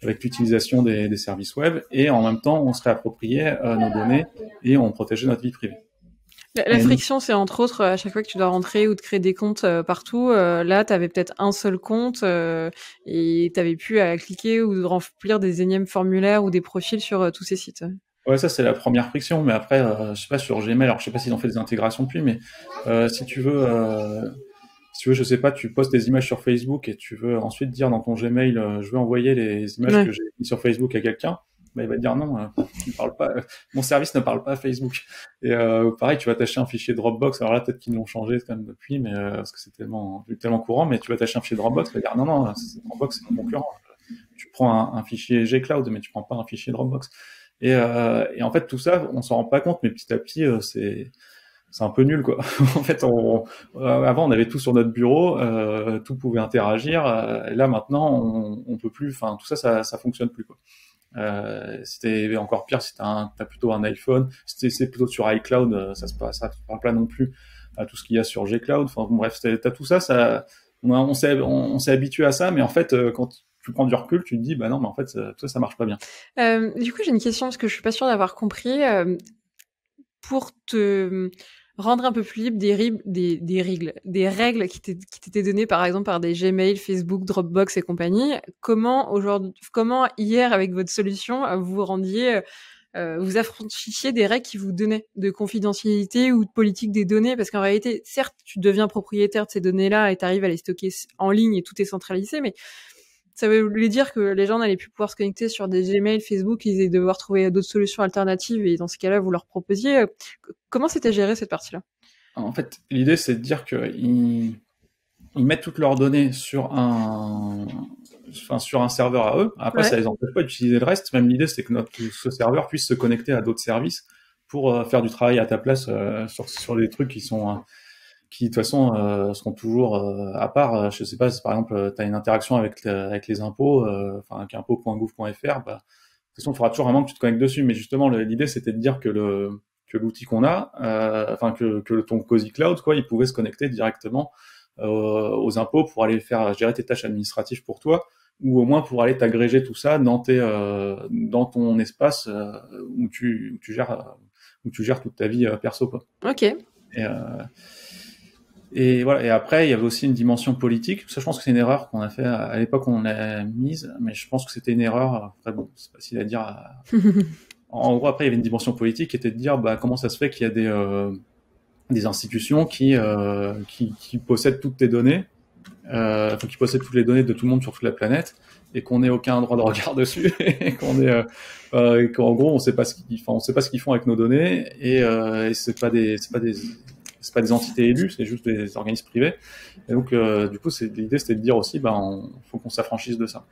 l'utilisation des services web, et en même temps, on se réappropriait nos données et on protégeait notre vie privée. La friction, c'est entre autres à chaque fois que tu dois rentrer ou te créer des comptes partout. Là, tu avais peut-être un seul compte et tu avais plus à cliquer ou de remplir des énièmes formulaires ou des profils sur tous ces sites. Ouais, ça c'est la première friction, mais après, je sais pas sur Gmail, alors je sais pas s'ils ont fait des intégrations depuis, mais si tu veux, je sais pas, tu postes des images sur Facebook et tu veux ensuite dire dans ton Gmail, je veux envoyer les images Ouais. que j'ai mis sur Facebook à quelqu'un, bah, il va te dire non, tu ne parles pas, mon service ne parle pas à Facebook. Et pareil, tu vas t'acheter un fichier Dropbox, alors là peut-être qu'ils l'ont changé quand même depuis, mais parce que c'est tellement courant, mais tu vas t'acheter un fichier Dropbox, il va dire non, non, Dropbox c'est mon concurrent. Tu prends un fichier Gcloud, mais tu prends pas un fichier Dropbox. Et en fait, tout ça, on s'en rend pas compte, mais petit à petit, c'est un peu nul, quoi. En fait, avant, on avait tout sur notre bureau, tout pouvait interagir. Et là, maintenant, on peut plus. Enfin, tout ça, ça fonctionne plus, quoi. C'était encore pire si t'as plutôt un iPhone. Si c'est plutôt sur iCloud, ça se parle pas non plus à tout ce qu'il y a sur Gcloud. Enfin, bon, bref, t'as tout ça. On s'est habitué à ça, mais en fait, quand tu prends du recul, tu te dis, bah non, mais en fait, tout ça marche pas bien. Du coup, j'ai une question parce que je suis pas sûre d'avoir compris. Pour te rendre un peu plus libre des règles qui t'étaient données, par exemple, par des Gmail, Facebook, Dropbox et compagnie, comment hier, avec votre solution, vous rendiez, vous affranchissiez des règles qui vous donnaient de confidentialité ou de politique des données, parce qu'en réalité, certes, tu deviens propriétaire de ces données-là et t'arrives à les stocker en ligne et tout est centralisé, mais ça voulait dire que les gens n'allaient plus pouvoir se connecter sur des Gmail, Facebook, ils allaient devoir trouver d'autres solutions alternatives et dans ce cas-là, vous leur proposiez. Comment c'était géré cette partie-là? En fait, l'idée, c'est de dire qu'ils mettent toutes leurs données sur sur un serveur à eux. Après, ça les empêche pas d'utiliser le reste. Même l'idée, c'est que ce serveur puisse se connecter à d'autres services pour faire du travail à ta place sur des trucs qui de toute façon seront toujours à part. Je sais pas, si par exemple, tu as une interaction avec les impôts, avec impôts.gouv.fr, bah, de toute façon, il faudra toujours vraiment que tu te connectes dessus. Mais justement, l'idée, c'était de dire que l'outil qu'on a, que ton Cozy Cloud, quoi, il pouvait se connecter directement aux impôts pour aller faire gérer tes tâches administratives pour toi, ou au moins pour aller t'agréger tout ça dans ton espace où tu gères toute ta vie perso, quoi. Ok. Et, et voilà. Et après, il y avait aussi une dimension politique. Ça, je pense que c'est une erreur qu'on a fait à l'époque, on l'a mise, mais je pense que c'était une erreur. Après, bon, c'est facile à dire. En gros, après, il y avait une dimension politique qui était de dire, bah, comment ça se fait qu'il y a des institutions qui possèdent toutes tes données, qui possèdent toutes les données de tout le monde sur toute la planète, et qu'on n'ait aucun droit de regard dessus, et qu'en gros, on sait pas ce qu'ils font avec nos données, et c'est pas des entités élues, c'est juste des organismes privés. Et donc, du coup, l'idée, c'était de dire aussi, faut qu'on s'affranchisse de ça.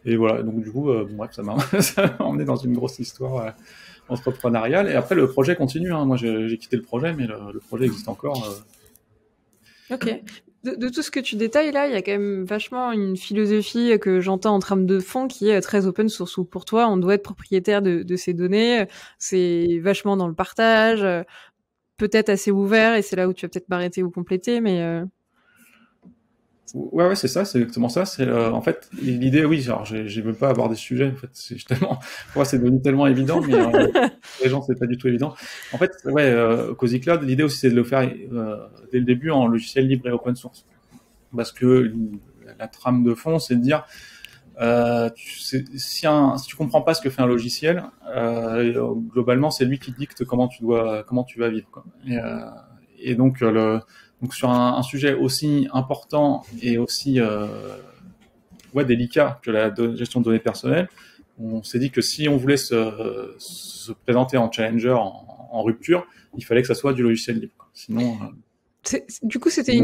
Et voilà, donc du coup, bref, ça m'a emmené dans une grosse histoire entrepreneuriale. Et après, le projet continue. Hein. Moi, j'ai quitté le projet, mais le projet existe encore. Ok. De tout ce que tu détailles là, il y a quand même vachement une philosophie que j'entends en trame de fond qui est très open source, où pour toi, on doit être propriétaire de ces données. C'est vachement dans le partage, peut-être assez ouvert, et c'est là où tu vas peut-être m'arrêter ou compléter, mais... Ouais, c'est ça, c'est exactement ça. En fait, l'idée, oui, genre, j'ai même pas à avoir des sujets, en fait. Pour moi, c'est devenu tellement évident, mais les gens, c'est pas du tout évident. En fait, ouais, Cozy Cloud, l'idée aussi, c'est de le faire dès le début en logiciel libre et open source. Parce que la trame de fond, c'est de dire, si tu comprends pas ce que fait un logiciel, globalement, c'est lui qui dicte comment tu vas vivre, quoi. Et donc, donc sur un sujet aussi important et aussi délicat que la gestion de données personnelles, on s'est dit que si on voulait se présenter en challenger, en rupture, il fallait que ça soit du logiciel libre. Sinon, du coup, c'était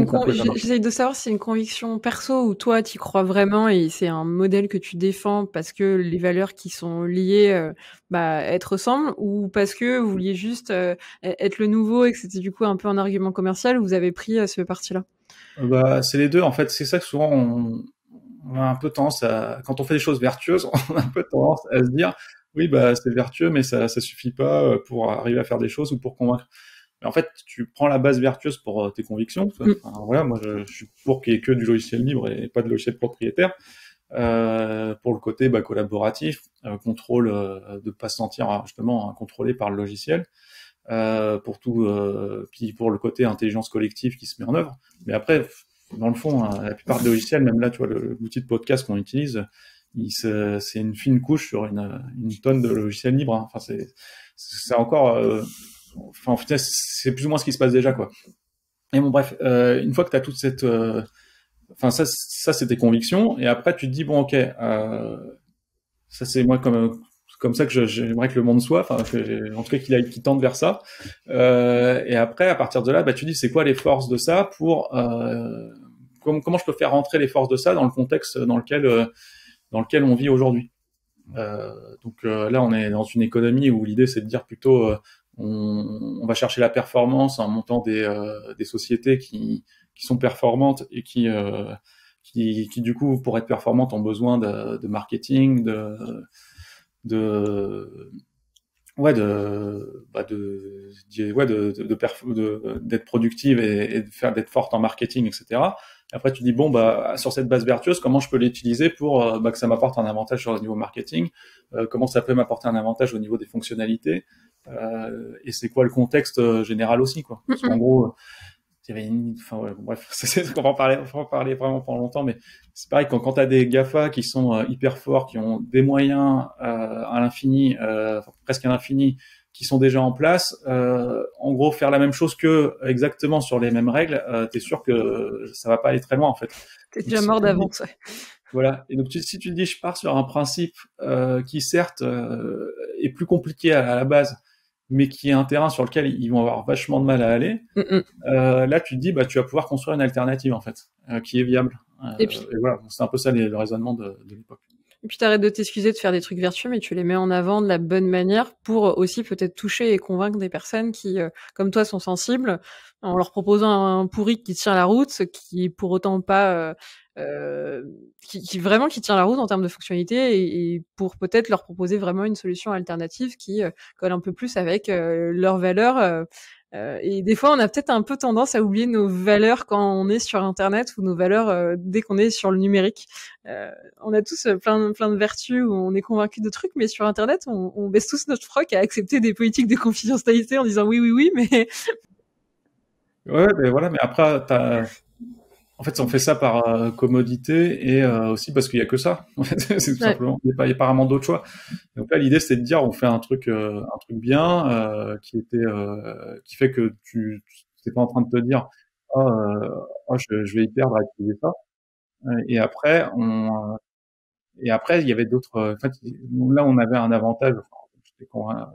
j'essaye de savoir si c'est une conviction perso ou toi, t'y crois vraiment et c'est un modèle que tu défends parce que les valeurs qui sont liées, elles te ressemblent, ou parce que vous vouliez juste être le nouveau et que c'était du coup un peu un argument commercial, ou vous avez pris ce parti-là? C'est les deux. En fait, c'est ça que souvent on a un peu tendance quand on fait des choses vertueuses, on a un peu tendance à se dire, oui, c'est vertueux, mais ça suffit pas pour arriver à faire des choses ou pour convaincre. Mais en fait, tu prends la base vertueuse pour tes convictions. Enfin, voilà, moi, je suis pour qu'il y ait que du logiciel libre et pas de logiciel propriétaire. Pour le côté collaboratif, contrôle, de pas se sentir justement contrôlé par le logiciel. pour tout, puis pour le côté intelligence collective qui se met en œuvre. Mais après, dans le fond, la plupart des logiciels, même là, tu vois, l'outil de podcast qu'on utilise, c'est une fine couche sur une tonne de logiciels libres. Hein. Enfin, c'est encore, enfin, en fait, c'est plus ou moins ce qui se passe déjà, quoi. Et bon, bref, une fois que tu as toute cette, enfin, ça, c'est tes convictions, et après, tu te dis, bon, ok, ça, c'est moi comme ça que j'aimerais que le monde soit, enfin, en tout cas, qu'il tende vers ça. Et après, à partir de là, bah, tu dis, c'est quoi les forces de ça pour, comment je peux faire rentrer les forces de ça dans le contexte dans lequel on vit aujourd'hui. Donc là, on est dans une économie où l'idée, c'est de dire plutôt, on va chercher la performance en montant des sociétés qui sont performantes et qui du coup, pour être performantes, ont besoin de marketing, d'être productive et d'être forte en marketing, etc. Après, tu dis, bon, bah, sur cette base vertueuse, comment je peux l'utiliser pour que ça m'apporte un avantage sur le niveau marketing, comment ça peut m'apporter un avantage au niveau des fonctionnalités, et c'est quoi le contexte général aussi, quoi. Parce qu'en gros, il y avait enfin, ouais, bon, bref, on va en parler vraiment pendant longtemps, mais c'est pareil, quand tu as des GAFA qui sont hyper forts, qui ont des moyens à l'infini, presque à l'infini, qui sont déjà en place, en gros, faire la même chose que exactement sur les mêmes règles, t'es sûr que ça va pas aller très loin, en fait. T'es déjà mort d'avance, ouais. Voilà. Et donc, si tu te dis, je pars sur un principe qui, certes, est plus compliqué à la base, mais qui est un terrain sur lequel ils vont avoir vachement de mal à aller, là, tu te dis, bah, tu vas pouvoir construire une alternative, en fait, qui est viable. Et voilà, c'est un peu ça le raisonnement de l'époque. Et puis t'arrêtes de t'excuser de faire des trucs vertueux, mais tu les mets en avant de la bonne manière pour aussi peut-être toucher et convaincre des personnes qui, comme toi, sont sensibles, en leur proposant un pourri qui tient la route, qui est pour autant pas, qui vraiment qui tient la route en termes de fonctionnalité, et pour peut-être leur proposer vraiment une solution alternative qui colle un peu plus avec leurs valeurs. Et des fois, on a peut-être un peu tendance à oublier nos valeurs quand on est sur Internet, ou nos valeurs dès qu'on est sur le numérique. On a tous plein de vertus où on est convaincu de trucs, mais sur Internet, on baisse tous notre froc à accepter des politiques de confidentialité en disant oui, mais... Ouais, mais voilà, mais après, en fait, on fait ça par commodité et aussi parce qu'il y a que ça. C'est tout simplement. Il y a pas vraiment d'autre choix. Donc là, l'idée, c'est de dire, on fait un truc bien qui fait que tu t'es pas en train de te dire, je vais y perdre à utiliser ça. Et après, il y avait d'autres. En fait, là, on avait un avantage. Enfin,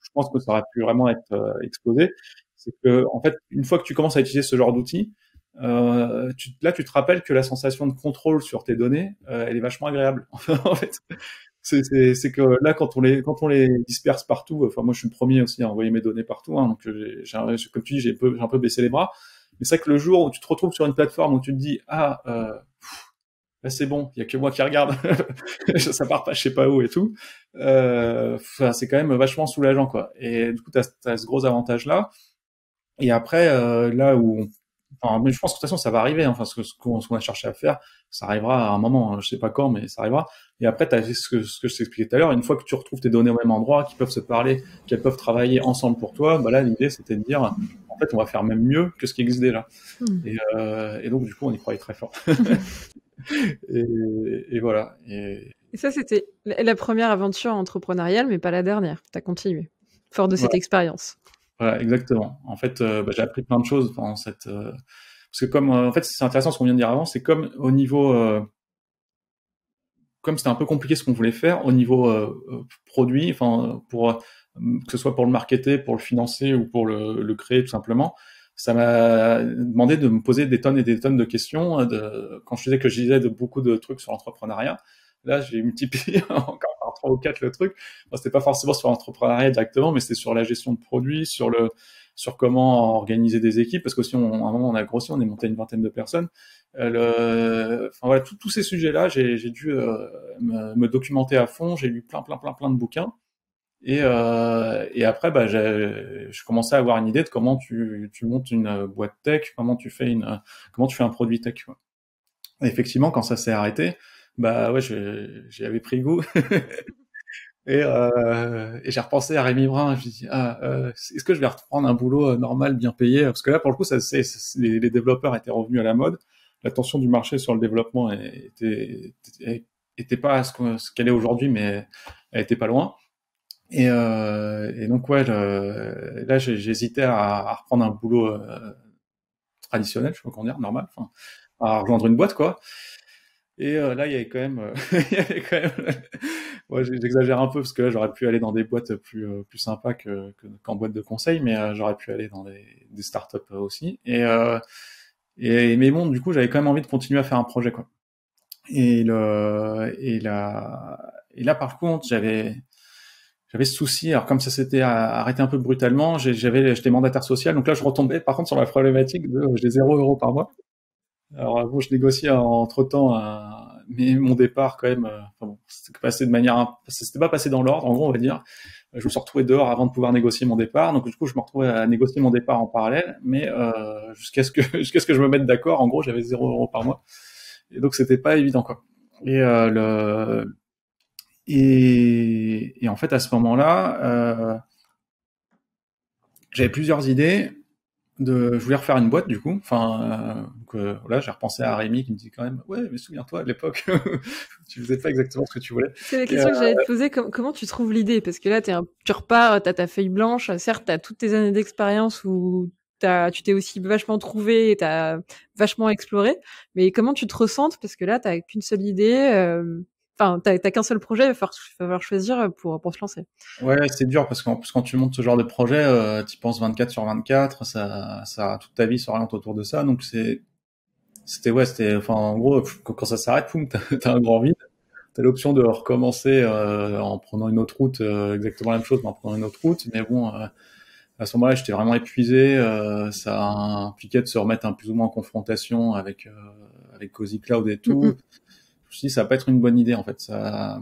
je pense que ça aurait pu vraiment être explosé. C'est que, en fait, une fois que tu commences à utiliser ce genre d'outils, là, tu te rappelles que la sensation de contrôle sur tes données, elle est vachement agréable. En fait, c'est que là, quand on les disperse partout, enfin, moi, je suis le premier aussi à envoyer mes données partout, hein, donc comme tu dis, j'ai un peu baissé les bras. Mais c'est vrai que le jour où tu te retrouves sur une plateforme où tu te dis, là, c'est bon, il y a que moi qui regarde, ça part pas, je sais pas où et tout. C'est quand même vachement soulageant, quoi. Et du coup, t'as ce gros avantage-là. Et après, là où enfin, mais je pense que de toute façon, ça va arriver. Hein. Enfin, ce qu'on a cherché à faire, ça arrivera à un moment. Hein. Je sais pas quand, mais ça arrivera. Et après, tu as ce que je t'expliquais tout à l'heure. Une fois que tu retrouves tes données au même endroit, qui peuvent se parler, qu'elles peuvent travailler ensemble pour toi, bah là, l'idée, c'était de dire, en fait, on va faire même mieux que ce qui existe déjà. Et donc, du coup, on y croyait très fort. et voilà. Et ça, c'était la première aventure entrepreneuriale, mais pas la dernière. Tu as continué, fort de cette expérience. Voilà, exactement. En fait, j'ai appris plein de choses pendant cette... Parce que comme, en fait, c'est intéressant ce qu'on vient de dire avant, c'est comme au niveau... comme c'était un peu compliqué ce qu'on voulait faire, au niveau produit, enfin, que ce soit pour le marketer, pour le financer ou pour le créer tout simplement, ça m'a demandé de me poser des tonnes et des tonnes de questions. Quand je disais que je disais de beaucoup de trucs sur l'entrepreneuriat, là, j'ai multiplié encore par 3 ou 4 le truc. Bon, c'était pas forcément sur l'entrepreneuriat directement, mais c'était sur la gestion de produits, sur comment organiser des équipes, parce qu'aussi, à un moment, on a grossi, on est monté à une vingtaine de personnes. Enfin voilà, tous ces sujets-là, j'ai dû me documenter à fond. J'ai lu plein de bouquins. Et après, je commençais à avoir une idée de comment tu montes une boîte tech, comment tu fais un produit tech. Quoi. Et effectivement, quand ça s'est arrêté, j'y avais pris goût. Et j'ai repensé à Rémi Brun. Je me dis, est-ce que je vais reprendre un boulot normal, bien payé? Parce que là, pour le coup, les développeurs étaient revenus à la mode. La tension du marché sur le développement était pas ce qu'elle est aujourd'hui, mais elle était pas loin. Et donc, ouais, là, j'hésitais à reprendre un boulot traditionnel, je sais pas comment dire, normal, enfin, à rejoindre une boîte, quoi. Et là, il y avait quand même, il y avait quand même, ouais, j'exagère un peu parce que là, j'aurais pu aller dans des boîtes plus sympas qu'en boîte de conseil, mais j'aurais pu aller dans des startups aussi. Mais bon, du coup, j'avais quand même envie de continuer à faire un projet, quoi. Et là, par contre, j'avais ce souci. Alors, comme ça s'était arrêté un peu brutalement, j'étais mandataire social. Donc là, je retombais, par contre, sur la problématique de, j'ai 0 € par mois. Alors bon, je négocie entre-temps mais mon départ quand même. Enfin bon, c'était pas passé dans l'ordre. En gros, on va dire, je me suis retrouvé dehors avant de pouvoir négocier mon départ. Donc du coup, je me retrouvais à négocier mon départ en parallèle, mais jusqu'à ce que jusqu'à ce que je me mette d'accord. En gros, j'avais 0 € par mois, et donc c'était pas évident, quoi. Et et en fait, à ce moment-là, j'avais plusieurs idées. Je voulais refaire une boîte, du coup. Enfin, voilà, j'ai repensé à Rémi qui me dit quand même, ouais, mais souviens-toi, à l'époque, tu faisais pas exactement ce que tu voulais. C'est la question que j'allais te poser. Comment tu trouves l'idée? Parce que là, tu repars, t'as ta feuille blanche. Certes, t'as toutes tes années d'expérience où tu t'es aussi vachement trouvé et t'as vachement exploré. Mais comment tu te ressentes? Parce que là, t'as qu'une seule idée. Enfin, t'as qu'un seul projet. Il va falloir choisir pour se lancer. Ouais, c'est dur parce qu'en plus, quand tu montes ce genre de projet, tu penses 24 sur 24, toute ta vie s'oriente autour de ça. Donc enfin, en gros, quand ça s'arrête, poum, t'as un grand vide. T'as l'option de recommencer en prenant une autre route, exactement la même chose, mais en prenant une autre route. Mais bon, à ce moment-là, j'étais vraiment épuisé. Ça impliquait de se remettre un plus ou moins en confrontation avec Cozy Cloud et tout. Mm-hmm. Je me suis dit, ça va pas être une bonne idée en fait. Ça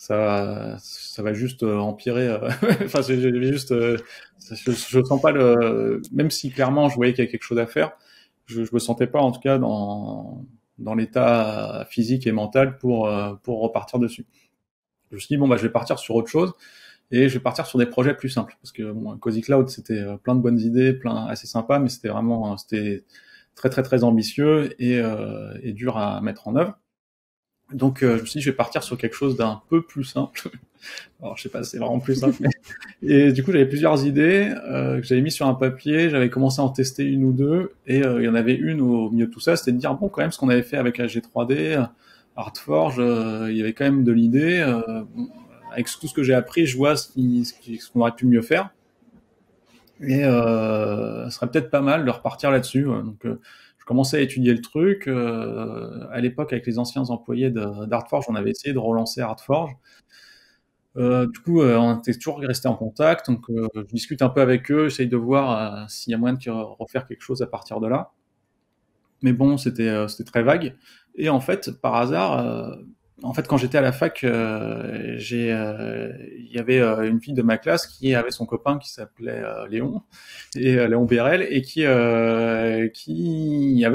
va juste empirer. Enfin, j'ai juste, je sens pas même si clairement je voyais qu'il y avait quelque chose à faire, je me sentais pas en tout cas dans l'état physique et mental pour repartir dessus. Je me suis dit bon bah je vais partir sur autre chose et je vais partir sur des projets plus simples parce que bon, Cozy Cloud c'était plein de bonnes idées, plein assez sympa, mais c'était très très très ambitieux et dur à mettre en œuvre. Donc je me suis dit je vais partir sur quelque chose d'un peu plus simple. Alors je sais pas, c'est vraiment plus simple. Et du coup j'avais plusieurs idées que j'avais mis sur un papier. J'avais commencé à en tester une ou deux, et il y en avait une au milieu de tout ça, c'était de dire bon quand même ce qu'on avait fait avec la G3D, Artforge, il y avait quand même de l'idée. Bon, avec tout ce que j'ai appris, je vois ce qu'on aurait pu mieux faire. Et ce serait peut-être pas mal de repartir là-dessus. Donc je commençais à étudier le truc. À l'époque, avec les anciens employés d'Artforge, on avait essayé de relancer Artforge. Du coup, on était toujours resté en contact, donc je discute un peu avec eux, j'essaye de voir s'il y a moyen de refaire quelque chose à partir de là. Mais bon, c'était très vague. Et en fait, par hasard, en fait, quand j'étais à la fac, il y avait une fille de ma classe qui avait son copain qui s'appelait Léon, et Léon Bérel, et qui avait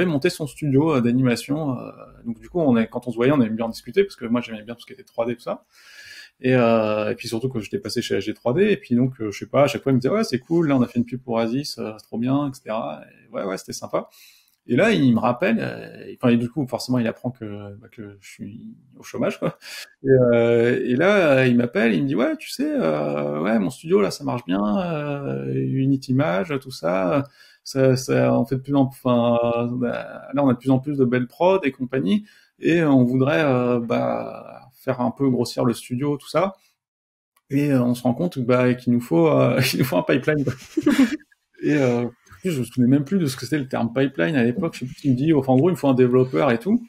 monté son studio d'animation. Donc du coup, quand on se voyait, on aimait bien en discuter parce que moi j'aimais bien tout ce qui était 3D tout ça. Et puis surtout que j'étais passé chez AG3D, et puis donc je sais pas, à chaque fois il me disait ouais c'est cool, là on a fait une pub pour Asis, c'est trop bien, etc. Et ouais c'était sympa. Et là il me rappelle, enfin et du coup forcément il apprend que je suis au chômage, quoi. Et là il m'appelle, il me dit ouais tu sais ouais mon studio là ça marche bien, Unity Image tout ça, on fait de plus en enfin là on a de plus en plus de belles prods et compagnie, et on voudrait faire un peu grossir le studio, tout ça. Et on se rend compte qu'il nous faut qu'il nous faut un pipeline, quoi. Et je me souvenais même plus de ce que c'était le terme pipeline à l'époque. Je sais plus qui me dit, enfin en gros il me faut un développeur et tout.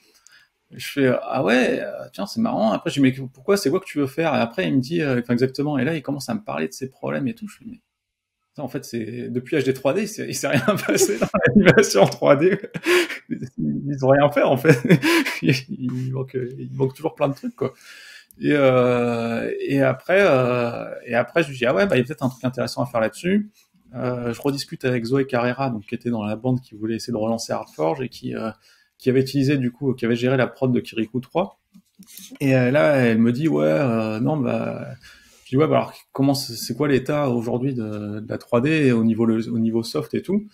Et je fais ah ouais tiens c'est marrant. Après je dis mais pourquoi, c'est quoi que tu veux faire? Et après il me dit enfin exactement. Et là il commence à me parler de ses problèmes et tout. Je fais mais en fait c'est depuis HD3D il s'est rien passé dans l'animation 3D. Ils ont rien fait en fait. il manque toujours plein de trucs, quoi. Et après je lui dis ah ouais il y a peut-être un truc intéressant à faire là-dessus. Je rediscute avec Zoé Carrera, donc qui était dans la bande, qui voulait essayer de relancer Artforge et qui avait utilisé du coup, qui avait géré la prod de Kirikou 3. Et là elle me dit ouais non Je dis ouais, bah alors comment c'est quoi l'état aujourd'hui de la 3D au niveau soft et tout.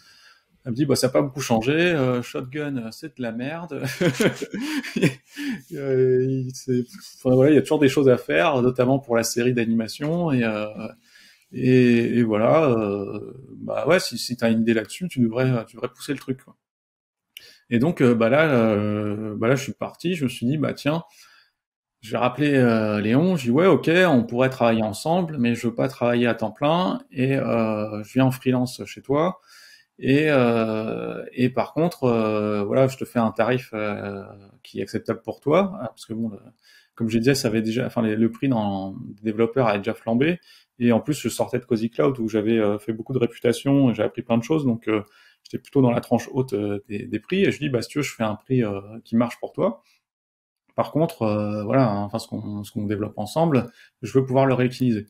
Elle me dit bah ça n'a pas beaucoup changé, Shotgun c'est de la merde. Enfin, voilà, il y a toujours des choses à faire, notamment pour la série d'animation et voilà. Bah ouais, si t'as une idée là-dessus, tu devrais pousser le truc, quoi. Et donc bah là je suis parti, je me suis dit bah tiens. Je vais rappeler Léon, je dis ouais ok, on pourrait travailler ensemble, mais je veux pas travailler à temps plein et je viens en freelance chez toi et par contre voilà je te fais un tarif qui est acceptable pour toi hein, parce que bon comme je disais ça avait déjà enfin le prix dans des développeurs avait déjà flambé et en plus je sortais de Cozy Cloud où j'avais fait beaucoup de réputation et j'avais appris plein de choses donc j'étais plutôt dans la tranche haute des prix et je dis bah si tu veux je fais un prix qui marche pour toi. Par contre, voilà, hein, enfin ce qu'on développe ensemble, je veux pouvoir le réutiliser.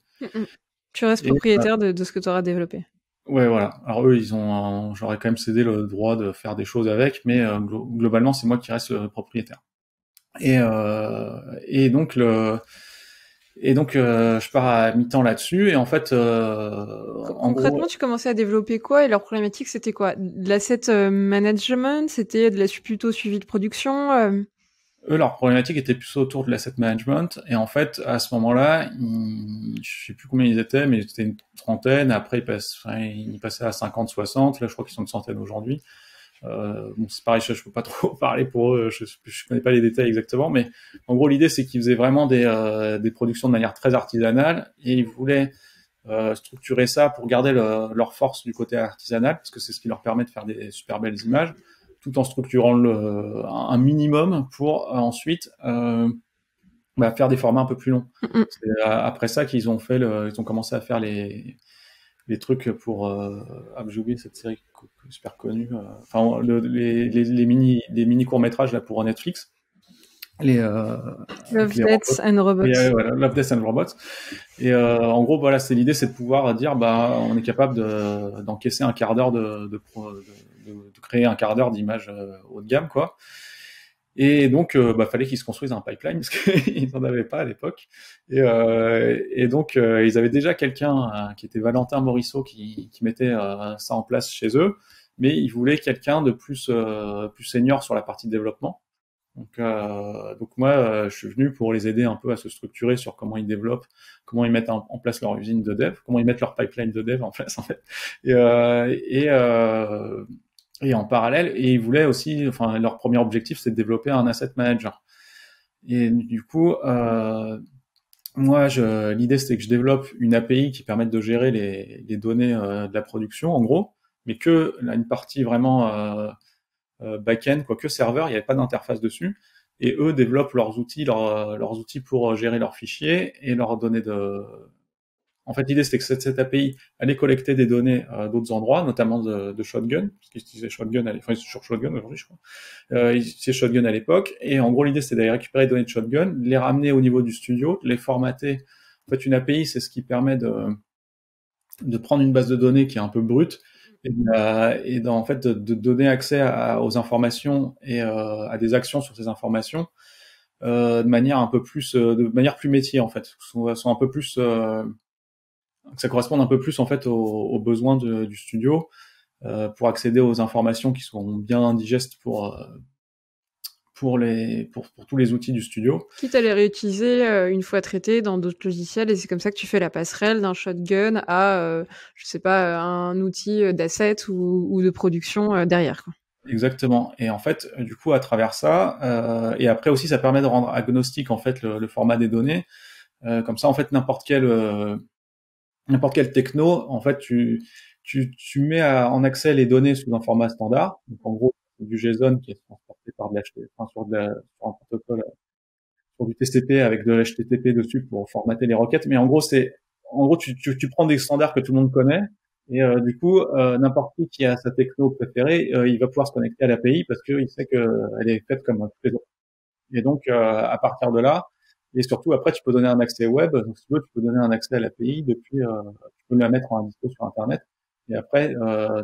Tu restes Et propriétaire de ce que tu auras développé. ouais, voilà. Alors eux, j'aurais quand même cédé le droit de faire des choses avec, mais globalement, c'est moi qui reste propriétaire. Et et donc le et donc je pars à mi-temps là-dessus et en fait, en gros, Concrètement, tu commençais à développer quoi et leur problématique, c'était quoi? De l'asset management? C'était de la plutôt suivi de production? eux, leur problématique était plus autour de l'asset management. Et en fait, à ce moment-là, je sais plus combien ils étaient, mais c'était une trentaine. Après, ils passaient à 50, 60. Là, je crois qu'ils sont une centaine aujourd'hui. Bon, c'est pareil, je peux pas trop parler pour eux. Je connais pas les détails exactement, mais en gros, l'idée, c'est qu'ils faisaient vraiment des productions de manière très artisanale et ils voulaient structurer ça pour garder leur force du côté artisanal, parce que c'est ce qui leur permet de faire des super belles images tout en structurant un minimum pour ensuite bah, faire des formats un peu plus longs. C'est après ça qu'ils ont ils ont commencé à faire les trucs pour j'ai oublié cette série super connue. Enfin les mini courts métrages là pour Netflix. Les Love, les Death robots. and Et, Robots. voilà, Love, Death and Robots. Et en gros, voilà, c'est l'idée, c'est de pouvoir dire, bah, on est capable d'encaisser un quart d'heure de créer un quart d'heure d'images haut de gamme, quoi. Et donc, bah, fallait qu'ils se construisent un pipeline parce qu'ils n'en avaient pas à l'époque. Et donc, ils avaient déjà quelqu'un qui était Valentin Morisseau qui mettait ça en place chez eux, mais ils voulaient quelqu'un de plus senior sur la partie de développement. Donc moi, je suis venu pour les aider un peu à se structurer sur comment ils développent, comment ils mettent en place leur usine de dev, comment ils mettent leur pipeline de dev en place en fait. Et, euh, et, euh, et en parallèle, et ils voulaient aussi, enfin leur premier objectif, c'est de développer un asset manager. Et du coup, moi, l'idée c'était que je développe une API qui permette de gérer les données de la production, en gros, mais que là, une partie vraiment back-end, quoique serveur, il n'y avait pas d'interface dessus. Et eux développent leurs outils pour gérer leurs fichiers et leurs données de. En fait, l'idée c'était que cette API allait collecter des données d'autres endroits, notamment de Shotgun, parce qu'ils utilisaient Shotgun, enfin ils sont sur Shotgun aujourd'hui, je crois. Ils utilisaient Shotgun à l'époque, et en gros l'idée c'était d'aller récupérer les données de Shotgun, les ramener au niveau du studio, les formater. En fait, une API c'est ce qui permet de prendre une base de données qui est un peu brute en fait de donner accès aux informations et à des actions sur ces informations de manière un peu plus de manière plus métier en fait sont un peu plus que ça corresponde un peu plus en fait aux besoins du studio pour accéder aux informations qui sont bien digestes pour tous les outils du studio. Quitte à les réutiliser une fois traités dans d'autres logiciels, et c'est comme ça que tu fais la passerelle d'un shotgun à, je sais pas, un outil d'asset ou de production derrière, quoi. Exactement. Et en fait, du coup, à travers ça, et après aussi, ça permet de rendre agnostique en fait le format des données. Comme ça, en fait, n'importe quel techno, en fait, tu mets en accès les données sous un format standard. Donc, en gros, c'est du JSON qui est transporté par de l'HTTP, enfin, sur un protocole, sur du TCP avec de l'HTTP dessus pour formater les requêtes. Mais en gros, tu prends des standards que tout le monde connaît. Et du coup, n'importe qui a sa techno préférée, il va pouvoir se connecter à l'API parce qu'il sait qu'elle est faite comme toutes les autres. Et donc, à partir de là, et surtout après, tu peux donner un accès web. Donc, si tu veux, tu peux donner un accès à l'API depuis, tu peux la mettre en dispo sur Internet. Et après,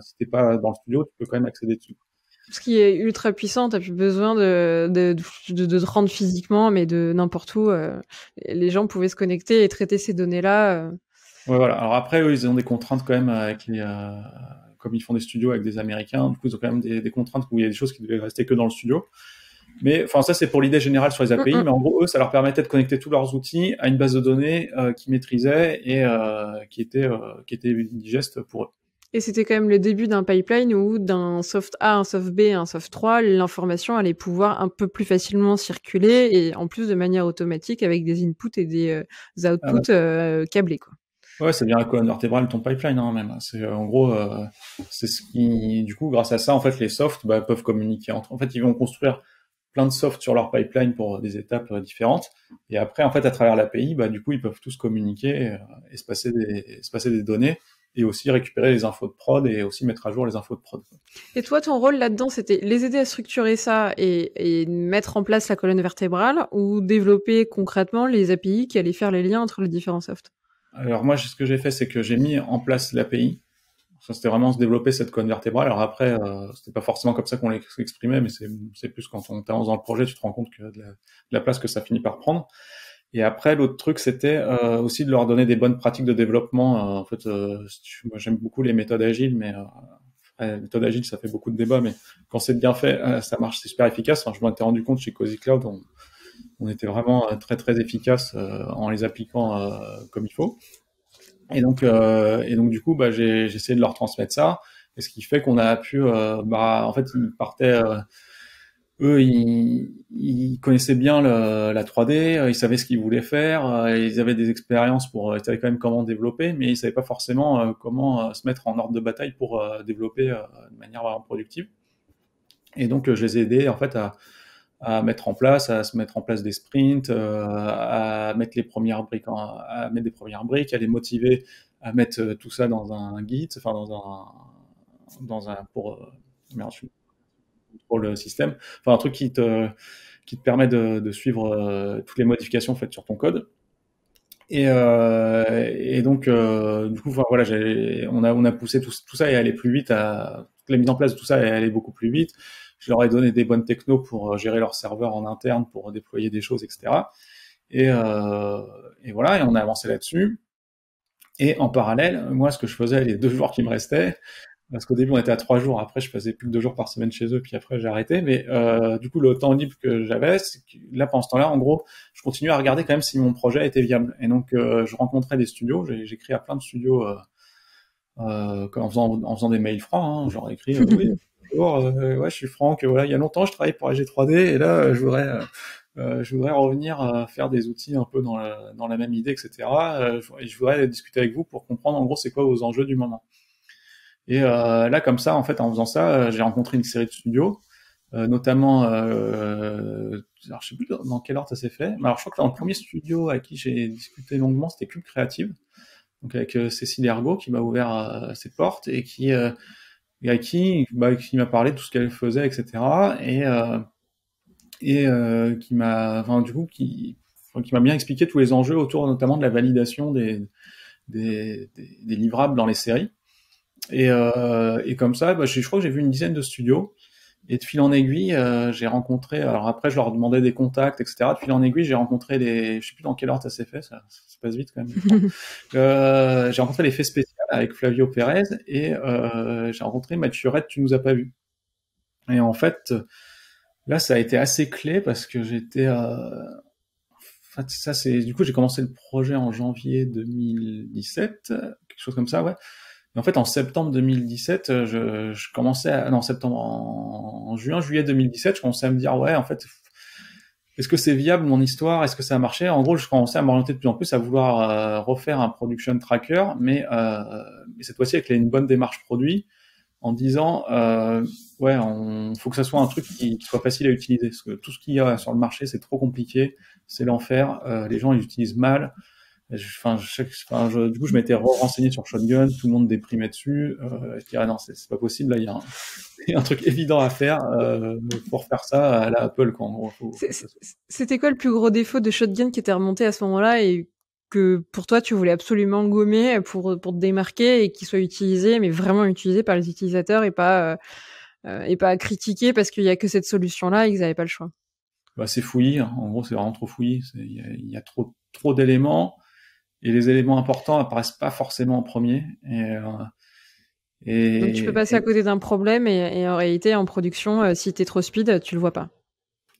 si t'es pas dans le studio, tu peux quand même accéder dessus. Ce qui est ultra puissant, t'as plus besoin de te rendre physiquement, mais de n'importe où. Les gens pouvaient se connecter et traiter ces données-là. Ouais, voilà. Alors après, eux, ils ont des contraintes quand même avec comme ils font des studios avec des Américains, du coup, ils ont quand même des contraintes où il y a des choses qui devaient rester que dans le studio. Mais enfin, ça, c'est pour l'idée générale sur les API. Mais en gros, eux, ça leur permettait de connecter tous leurs outils à une base de données qu'ils maîtrisaient et qui était digeste pour eux. Et c'était quand même le début d'un pipeline où d'un soft A, un soft B, un soft 3, l'information allait pouvoir un peu plus facilement circuler et en plus de manière automatique avec des inputs et des outputs câblés, quoi. Ouais, ça devient la colonne vertébrale de ton pipeline, hein, même. C'est en gros, c'est ce qui, du coup, grâce à ça, en fait, les softs peuvent communiquer entre. En fait, ils vont construire plein de softs sur leur pipeline pour des étapes différentes. Et après, en fait, à travers l'API, du coup, ils peuvent tous communiquer et se passer des données et aussi récupérer les infos de prod et aussi mettre à jour les infos de prod. Et toi, ton rôle là-dedans, c'était les aider à structurer ça et mettre en place la colonne vertébrale ou développer concrètement les API qui allaient faire les liens entre les différents softs? Alors moi, ce que j'ai fait, c'est que j'ai mis en place l'API. Ça, c'était vraiment se développer cette colonne vertébrale. Alors après, c'était pas forcément comme ça qu'on l'exprimait, mais c'est plus quand on t'avance dans le projet, tu te rends compte que de la place que ça finit par prendre. Et après, l'autre truc, c'était aussi de leur donner des bonnes pratiques de développement. En fait, moi, j'aime beaucoup les méthodes agiles, mais les méthodes agiles, ça fait beaucoup de débats, mais quand c'est bien fait, ça marche, c'est super efficace. Enfin, je m'étais rendu compte chez Cozy Cloud, on était vraiment très très efficace en les appliquant comme il faut. Et donc du coup, j'ai essayé de leur transmettre ça. Et ce qui fait qu'on a pu, en fait, ils partaient. Eux, ils connaissaient bien la 3D, ils savaient ce qu'ils voulaient faire, ils avaient des expériences ils savaient quand même comment développer, mais ils savaient pas forcément comment se mettre en ordre de bataille pour développer de manière vraiment productive. Et donc, je les ai aidés en fait à se mettre en place des sprints, à mettre les premières briques, à mettre des premières briques, à les motiver à mettre tout ça dans un Git, enfin dans un merde, pour le système, enfin un truc qui te permet de suivre toutes les modifications faites sur ton code. Et donc du coup, enfin, voilà, on a poussé tout ça et aller plus vite, toute la mise en place de tout ça et aller beaucoup plus vite. Je leur ai donné des bonnes technos pour gérer leur serveur en interne, pour déployer des choses, etc. Et voilà, et on a avancé là-dessus. Et en parallèle, moi, ce que je faisais les 2 jours qui me restaient, parce qu'au début on était à 3 jours, après je faisais plus que 2 jours par semaine chez eux, puis après j'ai arrêté. Mais du coup, le temps libre que j'avais, c'est que là, pendant ce temps-là, en gros, je continuais à regarder quand même si mon projet était viable. Et donc, je rencontrais des studios. J'ai écrit à plein de studios en faisant des mails francs. Hein, genre écrit oui, bonjour, ouais, je suis Franck. Voilà, il y a longtemps, je travaille pour AG3D et là, je voudrais revenir faire des outils un peu dans la même idée, etc. Et je voudrais discuter avec vous pour comprendre en gros c'est quoi vos enjeux du moment. Et là, comme ça, en fait, en faisant ça, j'ai rencontré une série de studios, notamment, alors je sais plus dans quel ordre ça s'est fait, mais alors je crois que dans le premier studio à qui j'ai discuté longuement, c'était Cube Creative, donc avec Cécile Ergo qui m'a ouvert ses portes et qui m'a parlé de tout ce qu'elle faisait, etc. Et qui m'a, enfin, du coup, qui m'a bien expliqué tous les enjeux autour notamment de la validation des livrables dans les séries. Et comme ça, je crois que j'ai vu une dizaine de studios. Et de fil en aiguille, j'ai rencontré. Alors après, je leur demandais des contacts, etc. De fil en aiguille, j'ai rencontré je sais plus dans quelle ordre ça s'est fait, ça se passe vite quand même. J'ai rencontré les faits spéciaux avec Flavio Pérez et j'ai rencontré Mathieu Red, tu nous as pas vu. Et en fait, là, ça a été assez clé parce que j'étais. En fait, ça c'est. Du coup, j'ai commencé le projet en janvier 2017, quelque chose comme ça, ouais. En fait, en septembre 2017, je commençais non, septembre, en juin, juillet 2017, je commençais à me dire, ouais, en fait, est-ce que c'est viable mon histoire? Est-ce que ça a marché? En gros, je commençais à m'orienter de plus en plus à vouloir refaire un production tracker, mais cette fois-ci avec une bonne démarche produit, en disant, ouais, faut que ça soit un truc qui soit facile à utiliser, parce que tout ce qu'il y a sur le marché, c'est trop compliqué, c'est l'enfer, les gens ils utilisent mal. Du coup, je m'étais renseigné sur Shotgun, tout le monde déprimait dessus. Je dirais non, c'est pas possible. Là, il y a un truc évident à faire pour faire ça à la Apple, quoi. En gros, C'était quoi le plus gros défaut de Shotgun qui était remonté à ce moment-là et que pour toi tu voulais absolument gommer pour te démarquer et qu'il soit utilisé, mais vraiment utilisé par les utilisateurs et pas et pas à critiquer parce qu'il y a que cette solution-là et qu'ils n'avaient pas le choix. Bah, c'est fouillis, hein. En gros, c'est vraiment trop fouillis. Il y a trop d'éléments et les éléments importants apparaissent pas forcément en premier. Donc tu peux passer à côté d'un problème et en réalité, en production, si t'es trop speed, tu le vois pas.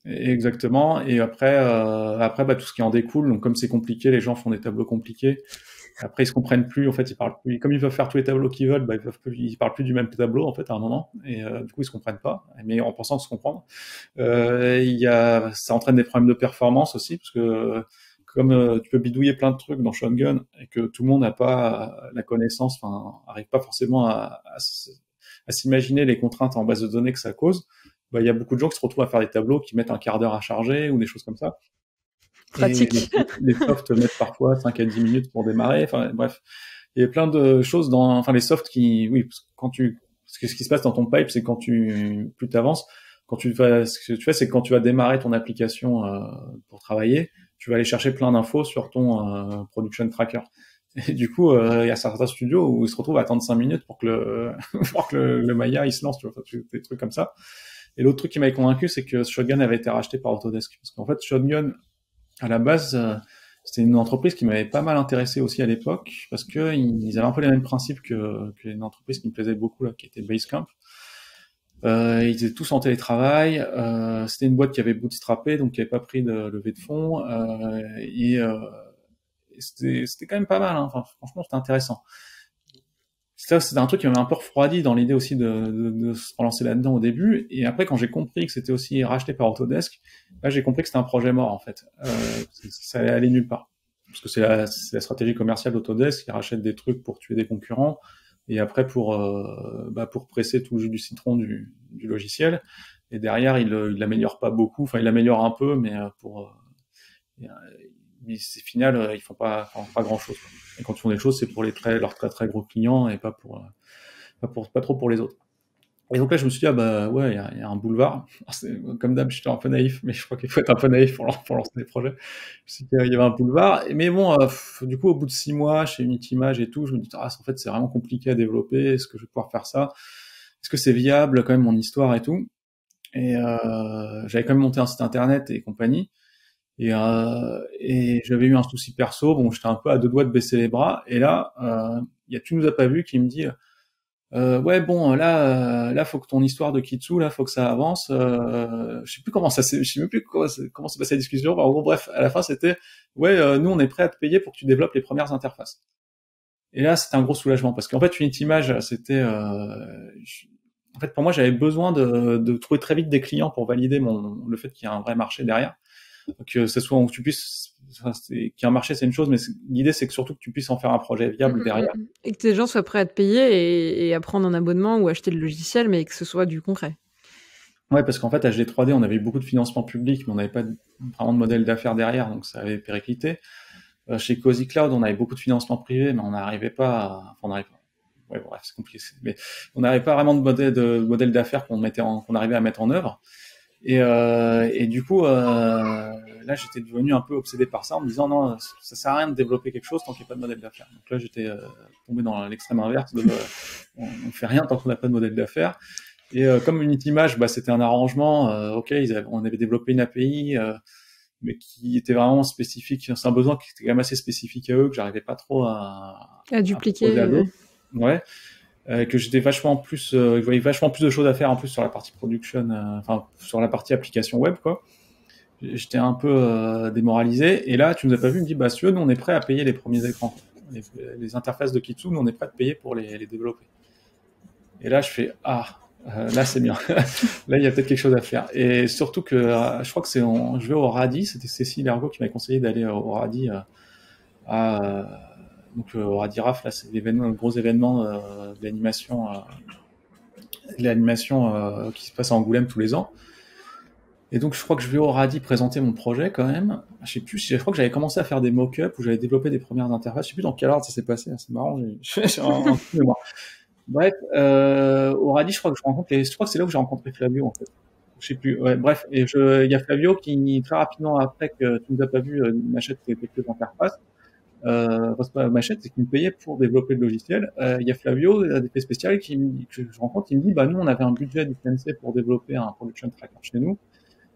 Exactement. Et après, bah, tout ce qui en découle. Donc, comme c'est compliqué, les gens font des tableaux compliqués. Après, ils se comprennent plus. En fait, ils parlent plus. Comme ils peuvent faire tous les tableaux qu'ils veulent, bah, ils parlent plus du même tableau, en fait, à un moment. Et du coup, ils se comprennent pas. Mais en pensant se comprendre, ça entraîne des problèmes de performance aussi, parce que comme tu peux bidouiller plein de trucs dans Shotgun et que tout le monde n'a pas la connaissance, enfin, arrive pas forcément à s'imaginer les contraintes en base de données que ça cause. Bah, il y a beaucoup de gens qui se retrouvent à faire des tableaux qui mettent un quart d'heure à charger ou des choses comme ça. Pratique. Et les softs mettent parfois 5 à 10 minutes pour démarrer. Enfin, bref. Il y a plein de choses les softs oui, parce que ce qui se passe dans ton pipe, c'est plus t'avances, ce que tu fais, c'est que quand tu vas démarrer ton application, pour travailler, tu vas aller chercher plein d'infos sur ton, production tracker. Et du coup, il y a certains studios où ils se retrouvent à attendre 5 minutes pour que le Maya, il se lance, tu vois, des trucs comme ça. Et l'autre truc qui m'avait convaincu, c'est que Shotgun avait été racheté par Autodesk. Parce qu'en fait, Shotgun, à la base, c'était une entreprise qui m'avait pas mal intéressé aussi à l'époque, parce que ils avaient un peu les mêmes principes qu'une entreprise qui me plaisait beaucoup, là, qui était Basecamp. Ils étaient tous en télétravail. C'était une boîte qui avait bootstrappé, donc qui avait pas pris de levée de fonds. Et c'était quand même pas mal, hein. Enfin, franchement, c'était intéressant. Ça, c'était un truc qui m'avait un peu refroidi dans l'idée aussi de se relancer là-dedans au début. Et après, quand j'ai compris que c'était aussi racheté par Autodesk, là, j'ai compris que c'était un projet mort, en fait. Ça allait aller nulle part. Parce que c'est la stratégie commerciale d'Autodesk qui rachète des trucs pour tuer des concurrents et après pour presser tout le jus du citron du logiciel. Et derrière, il l'améliore pas beaucoup. Enfin, il l'améliore un peu, mais mais c'est final, ils font pas grand chose. Et quand ils font des choses, c'est pour leurs très très gros clients et pas trop pour les autres. Et donc là, je me suis dit, ah bah ouais, il y a un boulevard. Comme d'hab, j'étais un peu naïf, mais je crois qu'il faut être un peu naïf pour lancer des projets. Je me suis dit qu'il y avait un boulevard. Mais bon, du coup, au bout de 6 mois, chez Unity Image et tout, je me dis, en fait, c'est vraiment compliqué à développer. Est-ce que je vais pouvoir faire ça? Est-ce que c'est viable, quand même, mon histoire et tout? Et j'avais quand même monté un site internet et compagnie. Et j'avais eu un souci perso. Bon, j'étais un peu à deux doigts de baisser les bras. Et là, il y a Tu nous as pas vu qui me dit, ouais, bon, là, faut que ton histoire de Kitsu, là, faut que ça avance. Je sais même plus comment s'est passée la discussion. En gros, bref, à la fin, c'était, ouais, nous, on est prêt à te payer pour que tu développes les premières interfaces. Et là, c'était un gros soulagement parce qu'en fait, Unity Image, c'était, en fait, pour moi, j'avais besoin de trouver très vite des clients pour valider le fait qu'il y a un vrai marché derrière. Que ce soit que tu puisses, qu'il y a un marché, c'est une chose, mais l'idée, c'est que surtout que tu puisses en faire un projet viable derrière. Et que tes gens soient prêts à te payer et à prendre un abonnement ou acheter le logiciel, mais que ce soit du concret. Ouais, parce qu'en fait, à HD3D, on avait eu beaucoup de financement public, mais on n'avait pas vraiment de modèle d'affaires derrière, donc ça avait périclité. Chez Cozy Cloud, on avait beaucoup de financement privé, mais on n'arrivait pas ouais, bref, c'est compliqué. Mais on n'avait pas vraiment de modèle d'affaires qu'on arrivait à mettre en œuvre. Et du coup, là, j'étais devenu un peu obsédé par ça en me disant non, ça sert à rien de développer quelque chose tant qu'il n'y a pas de modèle d'affaires. Donc là, j'étais tombé dans l'extrême inverse on fait rien tant qu'on n'a pas de modèle d'affaires. Et comme Unity Image, c'était un arrangement. Ok, on avait développé une API, mais qui était vraiment spécifique. C'est un besoin qui était quand même assez spécifique à eux que j'arrivais pas trop à dupliquer. À ouais. Que j'étais je voyais vachement plus de choses à faire en plus sur la partie production, sur la partie application web, quoi. J'étais un peu démoralisé. Et là, Tu nous as pas vu, il me dit, si tu veux, nous on est prêt à payer les premiers écrans, les interfaces de Kitsu, nous on est prêt à payer pour les développer. Et là, je fais là c'est bien. Là, il y a peut-être quelque chose à faire. Et surtout que je crois que je vais au RADI. C'était Cécile Ergo qui m'avait conseillé d'aller au RADI donc au RADIRAF, là, c'est le gros événement de l'animation qui se passe à Angoulême tous les ans. Et donc je crois que je vais au RADI présenter mon projet quand même. Je crois que j'avais commencé à faire des mock-ups où j'avais développé des premières interfaces. Je sais plus dans quel ordre ça s'est passé. C'est marrant. J'ai un coup de mémoire. Bref, au RADI, je crois que c'est là où j'ai rencontré Flavio en fait. Je sais plus. Ouais, bref, et il y a Flavio qui très rapidement après que Tu nous as pas vu m'achète quelques interfaces. Machette, c'est qu'il me payait pour développer le logiciel. Il y a Flavio, d'effets spéciaux, que je rencontre, il me dit, bah, nous, on avait un budget du CNC pour développer un production tracker chez nous.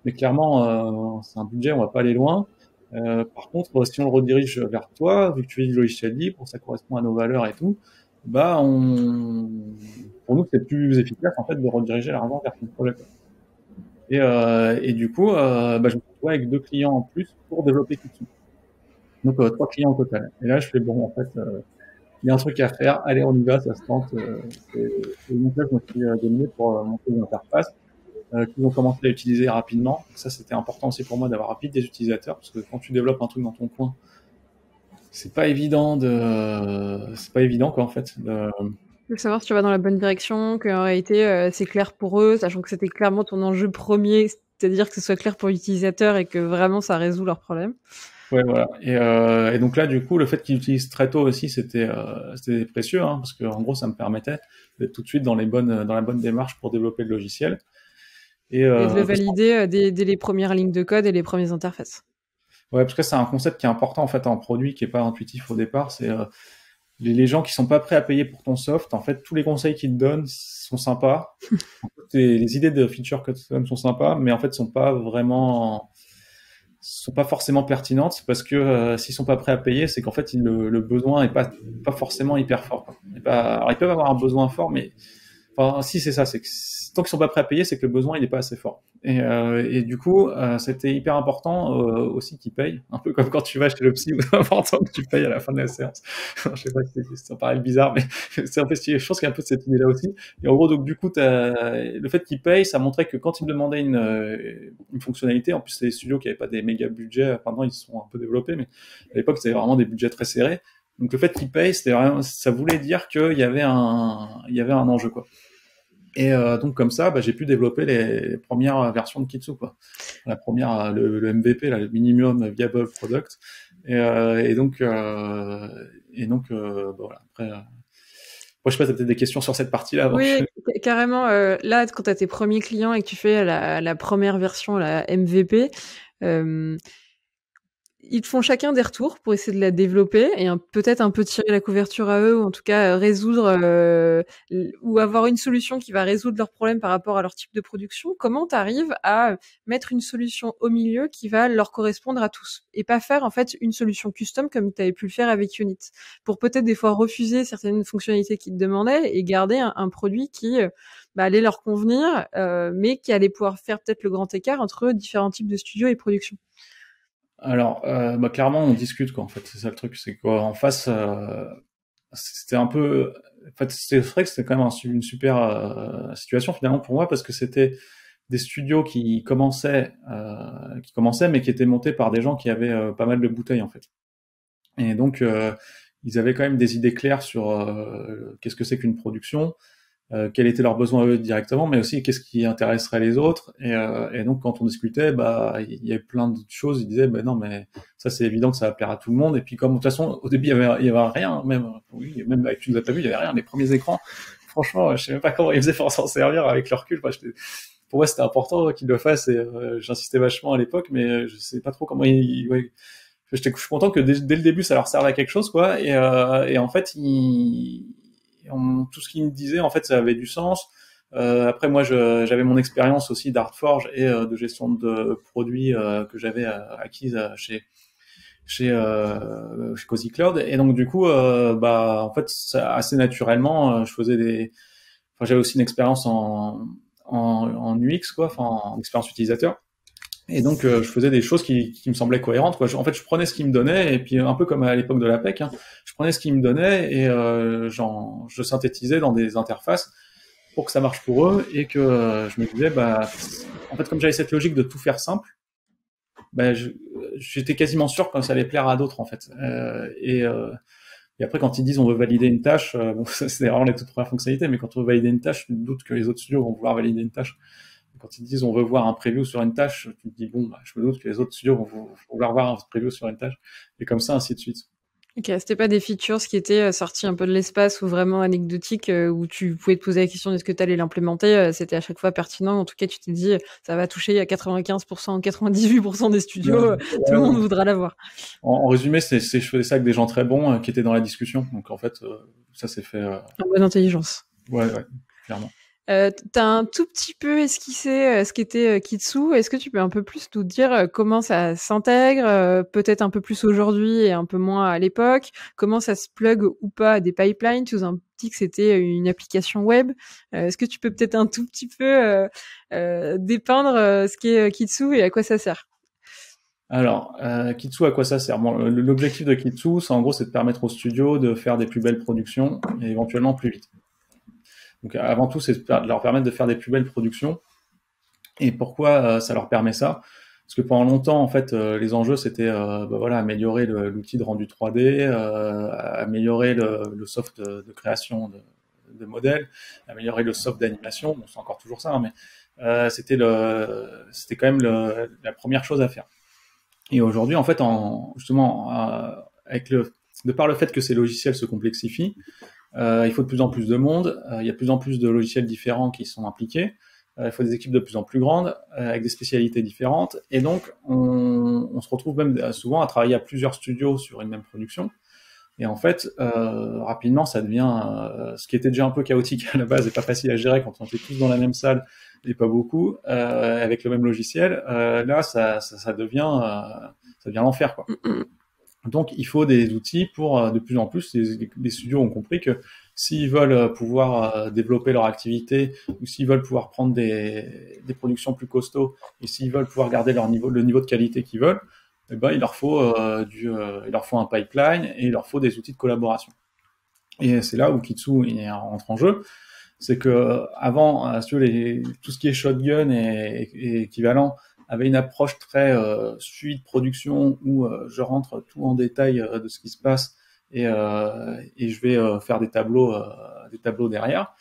Mais clairement, c'est un budget, on va pas aller loin. Par contre, si on le redirige vers toi, vu que tu es du logiciel libre, ça correspond à nos valeurs et tout, bah, pour nous, c'est plus efficace, en fait, de rediriger l'argent vers ton projet. Et du coup, bah, je me retrouve avec 2 clients en plus pour développer Kitsu. Donc, 3 clients au total. Et là, je fais, bon, en fait, il y a un truc à faire, allez, on y va, ça se tente. Et donc là, je me suis donné pour monter une interface qu'ils ont commencé à utiliser rapidement. Ça, c'était important aussi pour moi d'avoir vite des utilisateurs, parce que quand tu développes un truc dans ton coin, c'est pas évident quoi, en fait. De savoir si tu vas dans la bonne direction, qu'en réalité, c'est clair pour eux, sachant que c'était clairement ton enjeu premier, c'est-à-dire que ce soit clair pour l'utilisateur et que vraiment ça résout leurs problèmes. Ouais, voilà. Et donc là, du coup, le fait qu'ils utilisent très tôt aussi, c'était précieux, hein, parce que en gros, ça me permettait d'être tout de suite dans la bonne démarche pour développer le logiciel. Et de le valider dès les premières lignes de code et les premières interfaces. Ouais, parce que c'est un concept qui est important en fait en produit, qui est pas intuitif au départ. C'est les gens qui sont pas prêts à payer pour ton soft. En fait, tous les conseils qu'ils te donnent sont sympas. En fait, les idées de features que tu donnes sont sympas, mais en fait, sont pas forcément pertinentes, parce que s'ils sont pas prêts à payer, c'est qu'en fait, le besoin est pas forcément hyper fort, quoi. Alors, ils peuvent avoir un besoin fort, mais enfin, si, c'est ça, c'est que tant qu'ils sont pas prêts à payer, c'est que le besoin il est pas assez fort. Et du coup, c'était hyper important aussi qu'ils payent, un peu comme quand tu vas chez le psy, c'est important que tu payes à la fin de la séance. Je sais pas si ça paraît bizarre, mais c'est un peu, je pense qu'il y a un peu de cette idée-là aussi. Et en gros, donc du coup, le fait qu'ils payent, ça montrait que quand ils me demandaient une fonctionnalité, en plus c'est des studios qui n'avaient pas des méga budgets, maintenant ils se sont un peu développés, mais à l'époque c'était vraiment des budgets très serrés. Donc le fait qu'ils payent, ça voulait dire qu'il y avait un enjeu, quoi. Et donc comme ça, bah, j'ai pu développer les premières versions de Kitsu, quoi. La première, le MVP, là, le minimum viable product. Et donc bah, voilà. Après, moi, je sais pas, t'as peut-être des questions sur cette partie-là avant. Oui, carrément. Là, quand tu as tes premiers clients et que tu fais la première version, la MVP, ils te font chacun des retours pour essayer de la développer et peut-être un peu tirer la couverture à eux, ou en tout cas résoudre ou avoir une solution qui va résoudre leurs problèmes par rapport à leur type de production. Comment tu arrives à mettre une solution au milieu qui va leur correspondre à tous et pas faire en fait une solution custom comme tu avais pu le faire avec Unit, pour peut-être des fois refuser certaines fonctionnalités qu'ils te demandaient et garder un produit qui allait leur convenir, mais qui allait pouvoir faire peut-être le grand écart entre différents types de studios et productions. Alors, bah, clairement, on discute, quoi, en fait. C'est ça le truc, c'est qu'en face, c'était un peu, en fait, c'est vrai que c'était quand même une super situation finalement pour moi, parce que c'était des studios qui commençaient, mais qui étaient montés par des gens qui avaient pas mal de bouteilles, en fait. Et donc, ils avaient quand même des idées claires sur qu'est-ce que c'est qu'une production, quels étaient leurs besoins eux directement, mais aussi qu'est-ce qui intéresserait les autres. Et donc quand on discutait, bah il y avait plein de choses. Ils disaient, bah non, mais ça c'est évident que ça va plaire à tout le monde. Et puis comme de toute façon au début il y avait rien, même avec tu nous as pas vu, il y avait rien. Les premiers écrans, franchement, je sais même pas comment ils faisaient pour s'en servir avec leur recul. Pour moi c'était important qu'ils le fassent, et j'insistais vachement à l'époque, mais je sais pas trop comment ouais. Je suis content que dès le début ça leur serve à quelque chose, quoi. Et en fait tout ce qu'ils me disaient, en fait, ça avait du sens. Après, moi, j'avais mon expérience aussi d'Artforge et de gestion de produits que j'avais acquise chez Cozy Cloud. Et donc, du coup, bah, en fait, assez naturellement, j'avais aussi une expérience en UX, quoi, enfin, en expérience utilisateur. Et donc, je faisais des choses qui me semblaient cohérentes, quoi. En fait, je prenais ce qu'ils me donnaient, et puis un peu comme à l'époque de l'APEC, hein, je prenais ce qu'ils me donnaient et je synthétisais dans des interfaces pour que ça marche pour eux, et que je me disais, bah, en fait, comme j'avais cette logique de tout faire simple, bah, j'étais quasiment sûr que ça allait plaire à d'autres, en fait. Et après, quand ils disent on veut valider une tâche, bon, c'est vraiment les toutes premières fonctionnalités, mais quand on veut valider une tâche, tu te doutes que les autres studios vont vouloir valider une tâche. Quand ils disent on veut voir un preview sur une tâche, tu te dis bon, bah, je me doute que les autres studios vont vouloir voir un preview sur une tâche, et comme ça, ainsi de suite. Ok, c'était pas des features qui étaient sortis un peu de l'espace ou vraiment anecdotiques où tu pouvais te poser la question de ce que tu allais l'implémenter. C'était à chaque fois pertinent. En tout cas, tu t'es dit ça va toucher à 95%, 98% des studios. Tout le monde voudra l'avoir. En résumé, je faisais ça avec des gens très bons qui étaient dans la discussion. Donc en fait, ça s'est fait. En bonne intelligence. Ouais, clairement. T'as un tout petit peu esquissé ce qu'était Kitsu. Est-ce que tu peux un peu plus nous dire comment ça s'intègre, peut-être un peu plus aujourd'hui et un peu moins à l'époque, comment ça se plug ou pas à des pipelines? Tu nous as dit que c'était une application web. Est-ce que tu peux peut-être un tout petit peu dépeindre ce qu'est Kitsu et à quoi ça sert? Alors, Kitsu, à quoi ça sert? Bon, l'objectif de Kitsu, c'est en gros, c'est de permettre aux studios de faire des plus belles productions et éventuellement plus vite. Donc, avant tout, c'est de leur permettre de faire des plus belles productions. Et pourquoi ça leur permet ça? Parce que pendant longtemps, en fait, les enjeux, c'était voilà, améliorer l'outil de rendu 3D, améliorer le soft de création de modèles, améliorer le soft d'animation. Bon, c'est encore toujours ça, hein, mais c'était quand même la première chose à faire. Et aujourd'hui, en fait, justement, de par le fait que ces logiciels se complexifient, il faut de plus en plus de monde, il y a de plus en plus de logiciels différents qui sont impliqués, il faut des équipes de plus en plus grandes, avec des spécialités différentes, et donc on se retrouve même souvent à travailler à plusieurs studios sur une même production. Et en fait, rapidement, ça devient ce qui était déjà un peu chaotique à la base et pas facile à gérer quand on était tous dans la même salle et pas beaucoup avec le même logiciel. Là, ça devient l'enfer, quoi. Donc, il faut des outils pour de plus en plus. Les studios ont compris que s'ils veulent pouvoir développer leur activité ou s'ils veulent pouvoir prendre des productions plus costauds et s'ils veulent pouvoir garder le niveau de qualité qu'ils veulent, eh ben, il leur faut un pipeline et il leur faut des outils de collaboration. Et c'est là où Kitsu rentre en jeu. C'est que avant, tout ce qui est shotgun et équivalent avait une approche très suivi de production où je rentre tout en détail de ce qui se passe et je vais faire des tableaux derrière.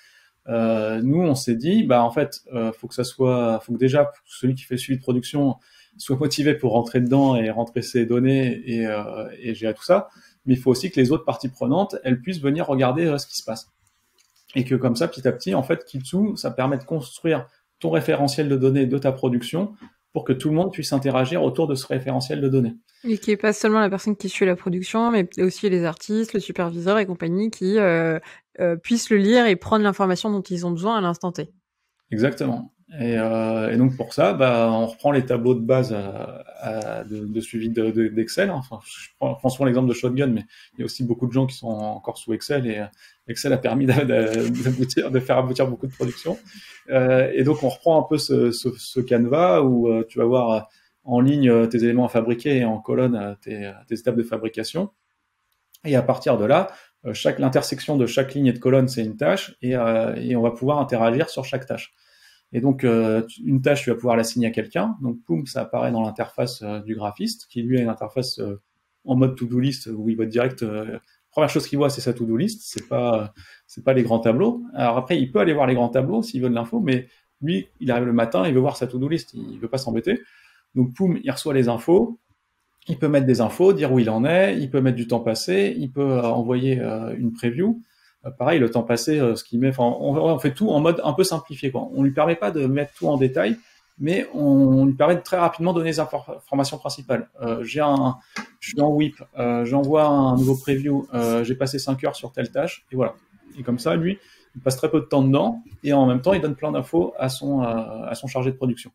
Nous, on s'est dit, bah en fait, faut que déjà celui qui fait le suivi de production soit motivé pour rentrer dedans et rentrer ses données et gérer tout ça. Mais il faut aussi que les autres parties prenantes, elles puissent venir regarder ce qui se passe. Et que comme ça, petit à petit, en fait, Kitsu, ça permet de construire ton référentiel de données de ta production pour que tout le monde puisse interagir autour de ce référentiel de données. Et qui est pas seulement la personne qui suit la production, mais aussi les artistes, le superviseur et compagnie qui puissent le lire et prendre l'information dont ils ont besoin à l'instant T. Exactement. Et donc pour ça, on reprend les tableaux de base de suivi d'Excel. Enfin, je prends souvent l'exemple de Shotgun, mais il y a aussi beaucoup de gens qui sont encore sous Excel et Excel a permis de faire aboutir beaucoup de production. Et donc on reprend un peu ce canevas où tu vas voir en ligne tes éléments à fabriquer et en colonne tes étapes de fabrication. Et à partir de là, l'intersection de chaque ligne et de colonne, c'est une tâche et on va pouvoir interagir sur chaque tâche. Et donc, une tâche, tu vas pouvoir l'assigner à quelqu'un. Donc, poum, ça apparaît dans l'interface du graphiste, qui lui a une interface en mode to-do list où il voit direct. Première chose qu'il voit, c'est sa to-do list. C'est pas les grands tableaux. Alors après, il peut aller voir les grands tableaux s'il veut de l'info, mais lui, il arrive le matin, il veut voir sa to-do list, il veut pas s'embêter. Donc, poum, il reçoit les infos. Il peut mettre des infos, dire où il en est. Il peut mettre du temps passé. Il peut envoyer une preview. Pareil, le temps passé, ce qu'il met, enfin, on fait tout en mode un peu simplifié, quoi. On lui permet pas de mettre tout en détail, mais on lui permet de très rapidement donner les informations principales. Je suis en WIP, j'envoie un nouveau preview, j'ai passé 5 heures sur telle tâche, et voilà. Et comme ça, lui, il passe très peu de temps dedans, et en même temps, il donne plein d'infos à son chargé de production.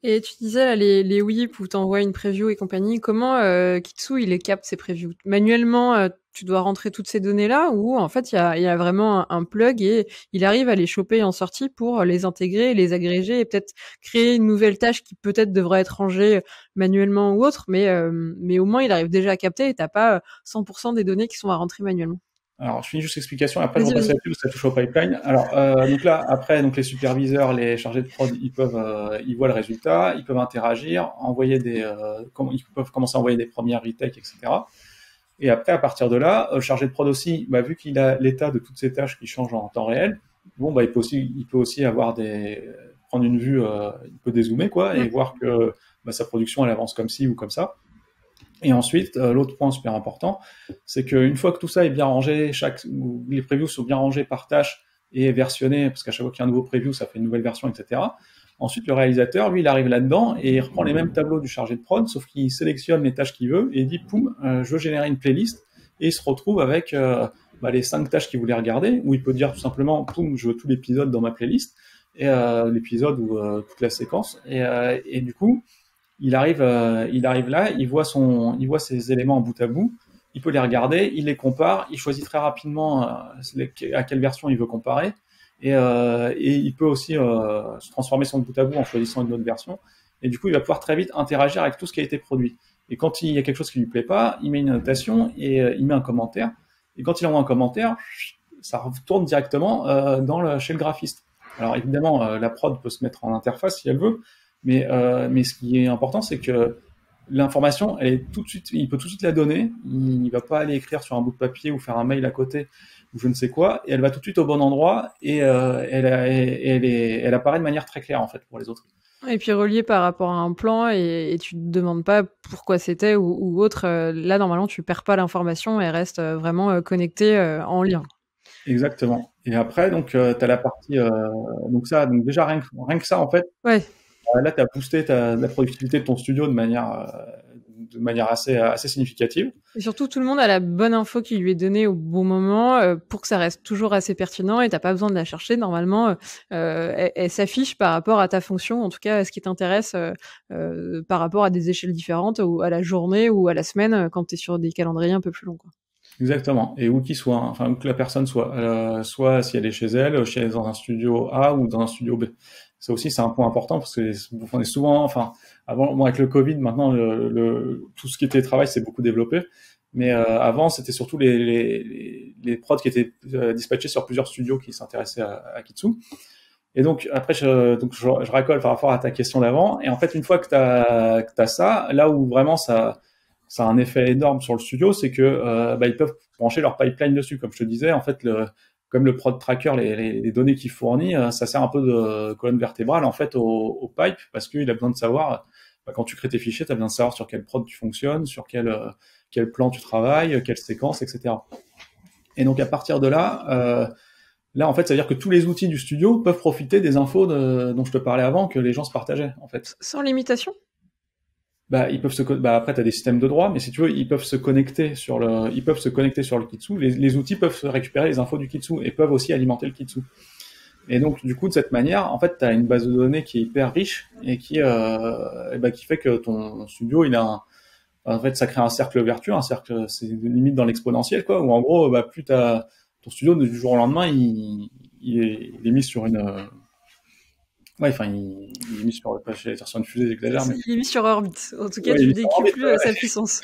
Et tu disais là, les WIP où tu envoies une preview et compagnie, comment Kitsu il les capte ces previews? Manuellement, tu dois rentrer toutes ces données-là ou en fait il y a vraiment un plug et il arrive à les choper en sortie pour les intégrer, les agréger et peut-être créer une nouvelle tâche qui peut-être devrait être rangée manuellement ou autre, mais au moins il arrive déjà à capter et t'as pas 100% des données qui sont à rentrer manuellement. Alors, je finis juste l'explication, après je repasse là-dessus, parce que ça touche au pipeline. Alors, donc là, après, donc les superviseurs, les chargés de prod, ils voient le résultat, ils peuvent interagir, ils peuvent commencer à envoyer des premières retakes, etc. Et après, à partir de là, le chargé de prod aussi, vu qu'il a l'état de toutes ces tâches qui changent en temps réel, bon, il peut aussi prendre une vue, il peut dézoomer, quoi, et voir que sa production, elle avance comme ci ou comme ça. Et ensuite, l'autre point super important, c'est qu'une fois que tout ça est bien rangé, les previews sont bien rangés par tâche et versionnés, parce qu'à chaque fois qu'il y a un nouveau preview, ça fait une nouvelle version, etc. Ensuite, le réalisateur, lui, il arrive là-dedans et il reprend les mêmes tableaux du chargé de prod, sauf qu'il sélectionne les tâches qu'il veut et il dit, poum, je veux générer une playlist, et il se retrouve avec les 5 tâches qu'il voulait regarder, où il peut dire tout simplement, poum, je veux tout l'épisode dans ma playlist, et l'épisode ou toute la séquence, et du coup, il arrive là, il voit ses éléments en bout à bout, il peut les regarder, il les compare, il choisit très rapidement à quelle version il veut comparer, et il peut aussi se transformer son bout à bout en choisissant une autre version, et du coup il va pouvoir très vite interagir avec tout ce qui a été produit. Et quand il y a quelque chose qui lui plaît pas, il met une notation et il met un commentaire, et quand il envoie un commentaire, ça retourne directement chez le graphiste. Alors évidemment, la prod peut se mettre en interface si elle veut, mais ce qui est important, c'est que l'information, elle est tout de suite, il peut tout de suite la donner. Il ne va pas aller écrire sur un bout de papier ou faire un mail à côté ou je ne sais quoi, et elle va tout de suite au bon endroit et elle apparaît de manière très claire en fait pour les autres. Et puis relié par rapport à un plan et tu te demandes pas pourquoi c'était ou autre. Là, normalement, tu perds pas l'information, elle reste vraiment connectée en lien. Exactement. Et après, donc, tu as la partie, donc déjà rien que ça, en fait, Ouais. là, tu as boosté la productivité de ton studio de manière assez significative. Et surtout, tout le monde a la bonne info qui lui est donnée au bon moment pour que ça reste toujours assez pertinent et t'as pas besoin de la chercher. Normalement, elle s'affiche par rapport à ta fonction, en tout cas à ce qui t'intéresse par rapport à des échelles différentes ou à la journée ou à la semaine quand tu es sur des calendriers un peu plus longs, quoi. Exactement. Et où qu'il soit, hein, enfin, où que la personne soit, soit si elle est chez elle, dans un studio A ou dans un studio B. Ça aussi, c'est un point important parce que on est souvent, enfin, avant, bon, avec le Covid, maintenant, tout ce qui était travail s'est beaucoup développé. Mais avant, c'était surtout les prods qui étaient dispatchés sur plusieurs studios qui s'intéressaient à Kitsu. Et donc, après, je racole par rapport à ta question d'avant. Et en fait, une fois que t'as ça, là où vraiment ça a un effet énorme sur le studio, c'est que ils peuvent brancher leur pipeline dessus. Comme je te disais, en fait, comme le prod tracker, les données qu'il fournit, ça sert un peu de colonne vertébrale en fait au pipe, parce qu'il a besoin de savoir, quand tu crées tes fichiers, tu as besoin de savoir sur quel prod tu fonctionnes, sur quel plan tu travailles, quelle séquence, etc. Et donc à partir de là, en fait, ça veut dire que tous les outils du studio peuvent profiter des infos dont je te parlais avant, que les gens se partageaient, en fait. Sans limitation? Ils peuvent après, tu as des systèmes de droit, mais si tu veux, ils peuvent se connecter sur le Kitsu. Les outils peuvent récupérer les infos du Kitsu et peuvent aussi alimenter le Kitsu. Et donc, du coup, de cette manière, en fait, tu as une base de données qui est hyper riche et qui fait que ton studio, en fait, ça crée un cercle vertueux, c'est limite dans l'exponentiel, quoi, où en gros, plus ton studio, du jour au lendemain, il est mis sur ouais, enfin, il est mis sur, pas sur une fusée, j'exagère, mais Il est mis sur orbite. En tout cas, ouais, il est tu mis sur orbite, décuples sa puissance.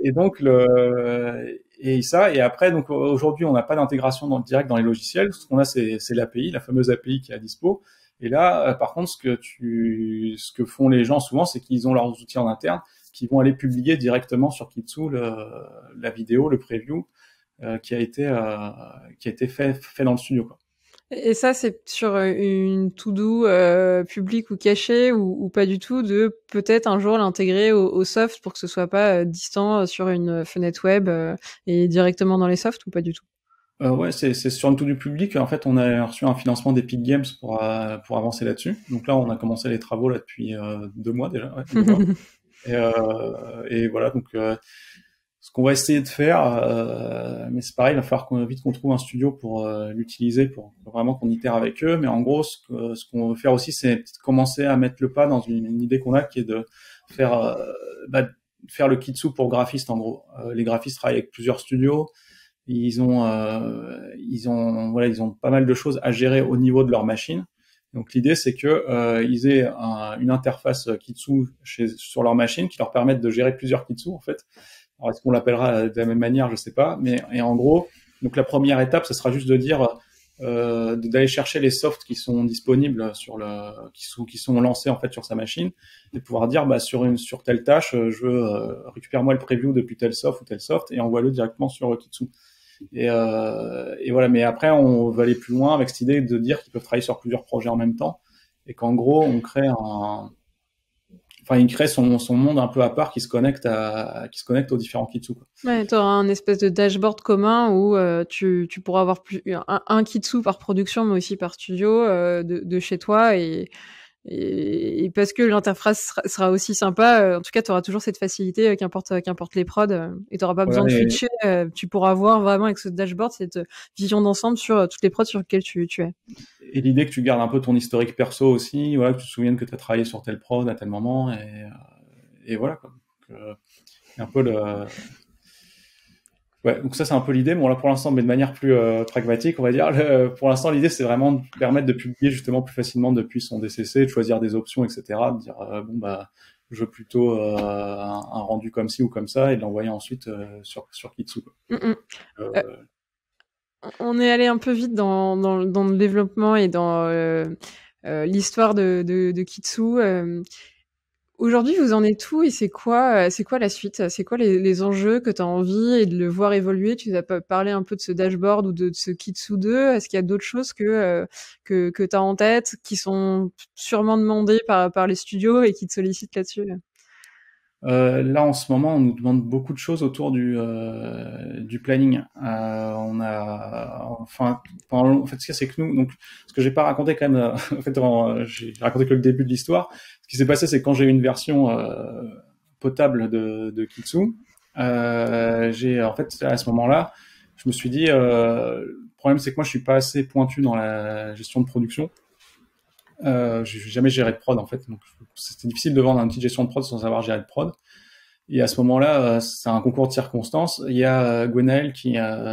et donc et après, donc aujourd'hui, on n'a pas d'intégration direct dans les logiciels. Ce qu'on a, c'est l'API, la fameuse API qui est à dispo. Et là, par contre, ce que font les gens souvent, c'est qu'ils ont leurs outils en interne qui vont aller publier directement sur Kitsu la vidéo, le preview qui a été fait dans le studio, quoi. Et ça, c'est sur une to-do publique ou cachée ou pas du tout, de peut-être un jour l'intégrer au soft pour que ce soit pas distant sur une fenêtre web et directement dans les softs ou pas du tout? Ouais, c'est sur une tout du public. En fait, on a reçu un financement d'Epic Games pour avancer là-dessus. Donc là, on a commencé les travaux là depuis 2 mois déjà. Ouais, 2 mois. Et voilà, donc ce qu'on va essayer de faire, mais c'est pareil, il va falloir vite qu'on trouve un studio pour l'utiliser, pour vraiment qu'on itère avec eux. Mais en gros, ce qu'on veut faire aussi, c'est commencer à mettre le pas dans une idée qu'on a, qui est de faire faire le Kitsu pour graphistes. En gros, les graphistes travaillent avec plusieurs studios. Ils ont pas mal de choses à gérer au niveau de leur machine. Donc l'idée, c'est que ils aient une interface Kitsu sur leur machine qui leur permette de gérer plusieurs Kitsu, en fait. Alors est-ce qu'on l'appellera de la même manière, je sais pas, et en gros, donc la première étape, ce sera juste de dire d'aller chercher les softs qui sont disponibles qui sont lancés en fait sur sa machine, et de pouvoir dire sur telle tâche, je veux récupère-moi le preview depuis tel soft ou tel soft et envoie-le directement sur Kitsu. Et voilà, mais après on va aller plus loin avec cette idée de dire qu'ils peuvent travailler sur plusieurs projets en même temps, et qu'en gros on crée enfin, il crée son monde un peu à part qui se connecte aux différents Kitsu, quoi. Ouais, t'auras un espèce de dashboard commun où tu pourras avoir un Kitsu par production, mais aussi par studio de chez toi et parce que l'interface sera aussi sympa, en tout cas, tu auras toujours cette facilité, qu'importe les prods, et tu n'auras pas besoin Voilà, de et, switcher. Tu pourras voir vraiment avec ce dashboard cette vision d'ensemble sur toutes les prods sur lesquelles tu es. et l'idée que tu gardes un peu ton historique perso aussi, voilà, que tu te souviennes que tu as travaillé sur tel prod à tel moment, et voilà, quoi. Donc, un peu ouais, donc ça c'est un peu l'idée. Bon là pour l'instant, mais de manière plus pragmatique, on va dire. Pour l'instant, l'idée c'est vraiment de permettre de publier justement plus facilement depuis son DCC, de choisir des options, etc. De dire bon bah je veux plutôt un rendu comme ci ou comme ça, et de l'envoyer ensuite sur Kitsu, quoi. Euh, on est allé un peu vite dans le développement et dans l'histoire de Kitsu. Aujourd'hui, vous en êtes où et c'est quoi la suite? C'est quoi les enjeux que tu as envie et de le voir évoluer? Tu nous as parlé un peu de ce dashboard ou de ce Kitsu 2. Est-ce qu'il y a d'autres choses que tu as en tête qui sont sûrement demandées par les studios et qui te sollicitent là-dessus? Là, en ce moment, on nous demande beaucoup de choses autour du planning. En fait, ce qu'il y a, c'est que nous, donc, ce que j'ai pas raconté quand même, en fait, j'ai raconté que le début de l'histoire. Ce qui s'est passé, c'est que quand j'ai eu une version potable de Kitsu, en fait, à ce moment-là, je me suis dit, le problème, c'est que moi, je suis pas assez pointu dans la gestion de production. J'ai jamais géré de prod en fait, donc c'était difficile de vendre un outil de gestion de prod sans savoir gérer de prod. Et à ce moment-là, c'est un concours de circonstances. Il y a Gwenaël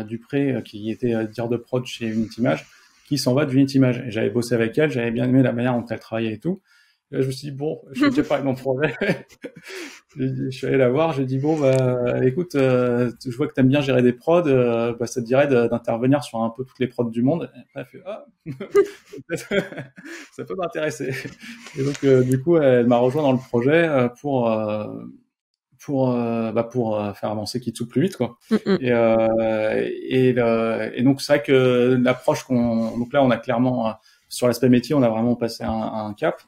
Dupré, qui était dire de prod chez Unitymage, qui s'en va de Unitymage. Et j'avais bossé avec elle, j'avais bien aimé la manière dont elle travaillait et tout. Et là, je me suis dit, bon, je vais déjà parler de mon projet. Je suis allé la voir, j'ai dit, bon, bah, écoute, je vois que t'aimes bien gérer des prods, bah, ça te dirait d'intervenir sur un peu toutes les prods du monde. Et après, elle fait, ah, ça peut m'intéresser. Et donc, du coup, elle m'a rejoint dans le projet pour faire avancer Kitsu plus vite, quoi. Et donc c'est vrai que l'approche donc là on a clairement sur l'aspect métier on a vraiment passé un cap,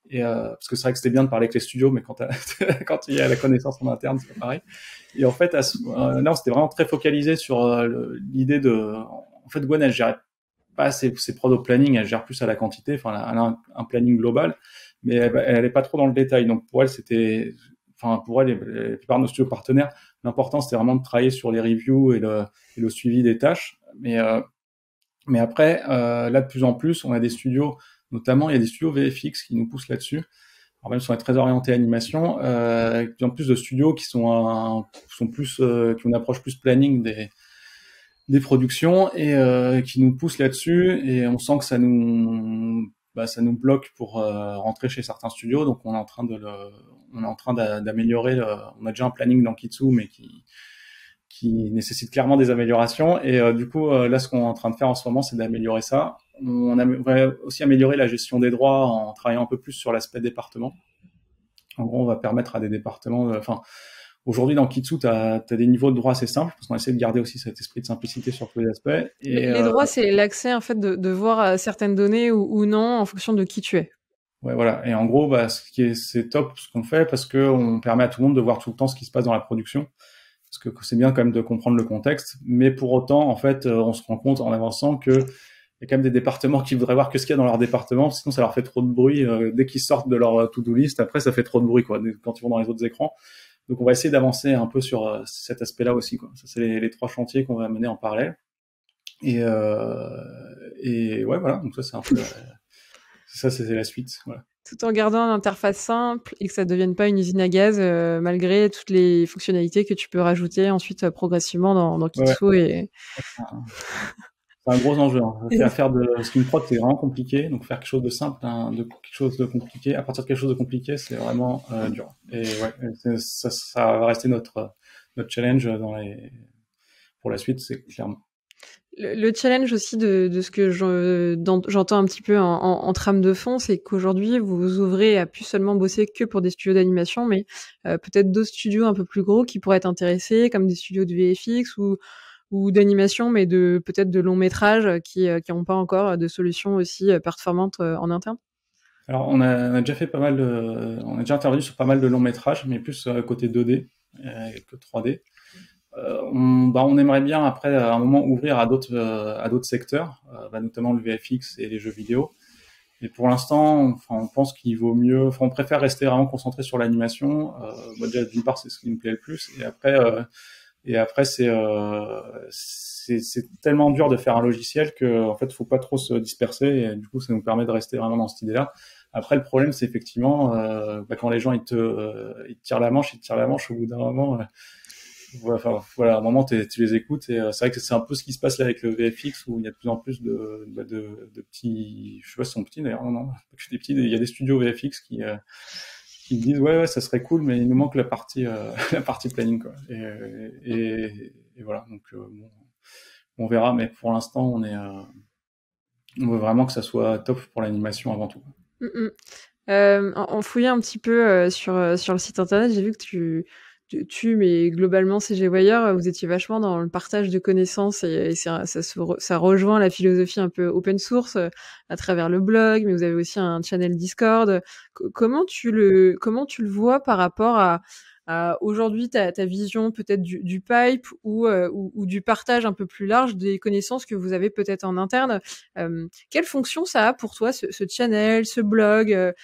et parce que c'est vrai que c'était bien de parler avec les studios, mais quand quand il y a la connaissance en interne c'est pas pareil. Et en fait là on s'était vraiment très focalisé sur l'idée en fait Gwen elle gère pas ses prods au planning, elle gère plus à la quantité, enfin elle a un planning global, mais elle est pas trop dans le détail. Donc pour elle pour elle, la plupart de nos studios partenaires, l'important c'était vraiment de travailler sur les reviews et le suivi des tâches. Mais après, là de plus en plus, on a des studios, notamment il y a des studios VFX qui nous poussent là-dessus. Alors même si on est très orienté animation, de plus en plus de studios qui sont plus, qui ont une approche plus planning des productions, et qui nous poussent là-dessus, et on sent que ça nous bloque pour rentrer chez certains studios. Donc on est en train d'améliorer. On a déjà un planning dans Kitsu, mais qui nécessite clairement des améliorations. Et du coup, là, ce qu'on est en train de faire en ce moment, c'est d'améliorer ça. On va aussi améliorer la gestion des droits en travaillant un peu plus sur l'aspect département. En gros, on va permettre à des départements, aujourd'hui, dans Kitsu, tu as des niveaux de droits assez simples, parce qu'on essaie de garder aussi cet esprit de simplicité sur tous les aspects. Et, les droits, c'est l'accès en fait de voir certaines données ou non en fonction de qui tu es. Ouais, voilà. Et en gros, bah, c'est top ce qu'on fait, parce que on permet à tout le monde de voir tout le temps ce qui se passe dans la production. Parce que c'est bien quand même de comprendre le contexte. Mais pour autant, en fait, on se rend compte en avançant que il y a quand même des départements qui voudraient voir que ce qu'il y a dans leur département, sinon ça leur fait trop de bruit. Dès qu'ils sortent de leur to-do list, après ça fait trop de bruit, quoi, quand ils vont dans les autres écrans. Donc on va essayer d'avancer un peu sur cet aspect-là aussi, quoi. Ça, c'est les 3 chantiers qu'on va mener en parallèle. Et ouais, voilà. Donc ça, c'est un peu c'est la suite. Voilà. Tout en gardant une interface simple et que ça ne devienne pas une usine à gaz, malgré toutes les fonctionnalités que tu peux rajouter ensuite progressivement dans Kitsu. Ouais. Et C'est un gros enjeu, hein. Faire de Skin Prod, c'est vraiment compliqué. Donc faire quelque chose de simple, de quelque chose de compliqué, à partir de quelque chose de compliqué, c'est vraiment dur. Et ouais, ça va rester notre challenge pour la suite, c'est clairement. Le challenge aussi de ce que j'entends un petit peu en trame de fond, c'est qu'aujourd'hui, vous vous ouvrez à plus seulement bosser que pour des studios d'animation, mais peut-être d'autres studios un peu plus gros qui pourraient être intéressés, comme des studios de VFX ou d'animation, mais peut-être de long métrage qui n'ont pas encore de solution aussi performante en interne. Alors, on a déjà fait pas mal on a déjà intervenu sur pas mal de longs métrages, mais plus côté 2D que 3D. On aimerait bien après à un moment ouvrir à d'autres secteurs, notamment le VFX et les jeux vidéo. Et pour l'instant, enfin, on pense qu'il vaut mieux, enfin, on préfère rester vraiment concentré sur l'animation. Déjà d'une part, c'est ce qui nous plaît le plus, et après c'est tellement dur de faire un logiciel que en fait, faut pas trop se disperser. Et du coup, ça nous permet de rester vraiment dans cette idée-là. Après, le problème, c'est effectivement quand les gens ils te tirent la manche, ils te tirent la manche au bout d'un moment. Voilà, à un moment, tu les écoutes et c'est vrai que c'est un peu ce qui se passe là avec le VFX où il y a de plus en plus de petits, je sais pas si sont petits d'ailleurs, non, des petits, il y a des studios VFX qui disent ouais, ça serait cool, mais il nous manque la partie, la partie planning, quoi. Et voilà, donc bon, on verra, mais pour l'instant, on veut vraiment que ça soit top pour l'animation avant tout. Mm, mm. En fouillant un petit peu sur le site internet, j'ai vu que mais globalement CG Wire, vous étiez vachement dans le partage de connaissances et ça rejoint la philosophie un peu open source à travers le blog, mais vous avez aussi un channel Discord. Comment tu le vois par rapport à aujourd'hui ta vision peut-être du pipe ou du partage un peu plus large des connaissances que vous avez peut-être en interne. Quelle fonction ça a pour toi ce channel, ce blog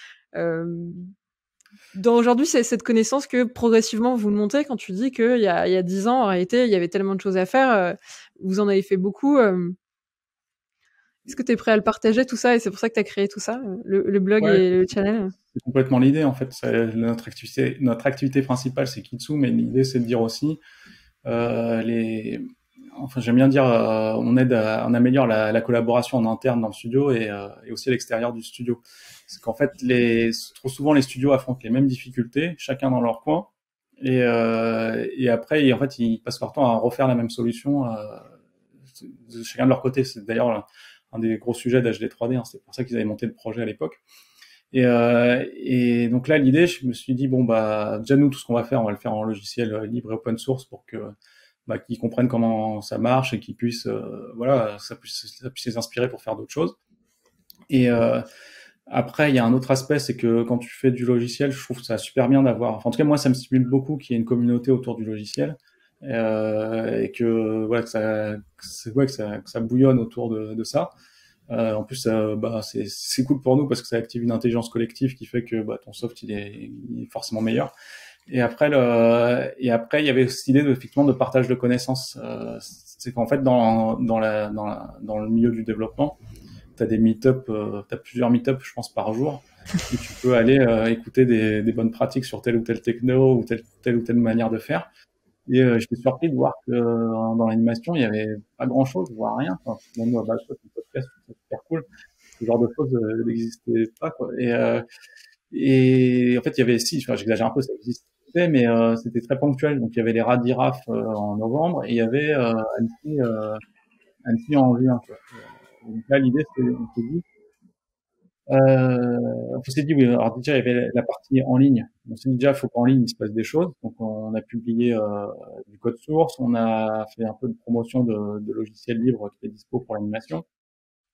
dans aujourd'hui, c'est cette connaissance que progressivement vous le montez quand tu dis qu'il y a 10 ans, en réalité, il y avait tellement de choses à faire, vous en avez fait beaucoup. Est-ce que tu es prêt à le partager tout ça et c'est pour ça que tu as créé tout ça, le blog Ouais, et le channel? c'est complètement l'idée en fait. Notre activité principale, c'est Kitsu, mais l'idée, c'est de dire aussi les enfin j'aime bien dire on améliore la collaboration en interne dans le studio et aussi à l'extérieur du studio. C'est qu'en fait trop souvent les studios affrontent les mêmes difficultés, chacun dans leur coin, et après en fait ils passent leur temps à refaire la même solution chacun de leur côté. C'est d'ailleurs un des gros sujets d'HD 3D, hein, c'est pour ça qu'ils avaient monté le projet à l'époque. Et donc là, l'idée, je me suis dit, bon, bah, déjà, nous, tout ce qu'on va faire, on va le faire en logiciel libre et open source pour que, qu'ils comprennent comment ça marche et qu'ils puissent, voilà, ça puisse les inspirer pour faire d'autres choses. Et après, il y a un autre aspect, c'est que quand tu fais du logiciel, je trouve ça super bien d'avoir, enfin, en tout cas, moi, ça me stimule beaucoup qu'il y ait une communauté autour du logiciel. Et que, ouais, que ça bouillonne autour de ça. En plus, c'est cool pour nous parce que ça active une intelligence collective qui fait que ton soft il est forcément meilleur. Et après, il y avait cette idée effectivement de partage de connaissances. C'est qu'en fait, dans le milieu du développement, t'as des meet-up, t'as plusieurs meet-up, je pense, par jour, où tu peux aller écouter des bonnes pratiques sur telle ou telle techno ou telle ou telle manière de faire. Et j'étais surpris de voir que dans l'animation, il y avait pas grand-chose, voire rien. Enfin, même toi, ton podcast, c'est super cool. Ce genre de choses n'existait pas, quoi. Et en fait, il y avait enfin, j'exagère un peu, ça existait, mais c'était très ponctuel. Donc il y avait les Radiraf en novembre et il y avait Annecy en juin, quoi. Donc là, l'idée, c'est on s'est dit, oui, alors déjà, il y avait la partie en ligne. On s'est dit déjà, il faut qu'en ligne, il se passe des choses. Donc, on a publié du code source, on a fait un peu de promotion de logiciels libres qui étaient dispo pour l'animation.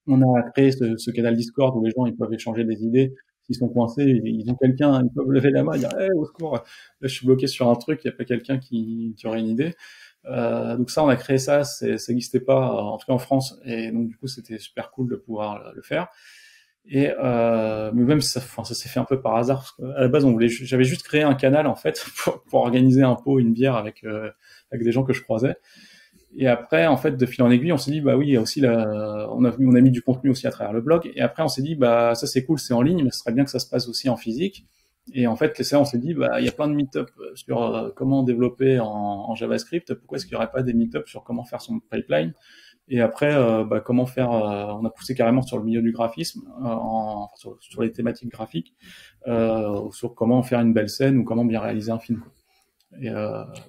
On a créé ce canal Discord où les gens ils peuvent échanger des idées. S'ils sont coincés, ils ont quelqu'un, ils peuvent lever la main et dire hey, au secours, là, je suis bloqué sur un truc, il n'y a pas quelqu'un qui aurait une idée. Donc ça, on a créé ça, ça n'existait pas, en tout cas en France, et donc du coup, c'était super cool de pouvoir le faire. Et mais même ça, enfin, ça s'est fait un peu par hasard. Parce qu'à la base, j'avais juste créé un canal en fait pour organiser un pot, une bière avec des gens que je croisais. Et après, en fait, de fil en aiguille, on s'est dit bah oui, il y a aussi on a mis du contenu aussi à travers le blog. Et après, on s'est dit bah ça c'est cool, c'est en ligne, mais ce serait bien que ça se passe aussi en physique. Et en fait, ça, on s'est dit bah il y a plein de meet-up sur comment développer en JavaScript. Pourquoi est-ce qu'il y aurait pas des meet-up sur comment faire son pipeline? Et après, comment faire on a poussé carrément sur le milieu du graphisme, sur les thématiques graphiques, sur comment faire une belle scène ou comment bien réaliser un film, quoi. Et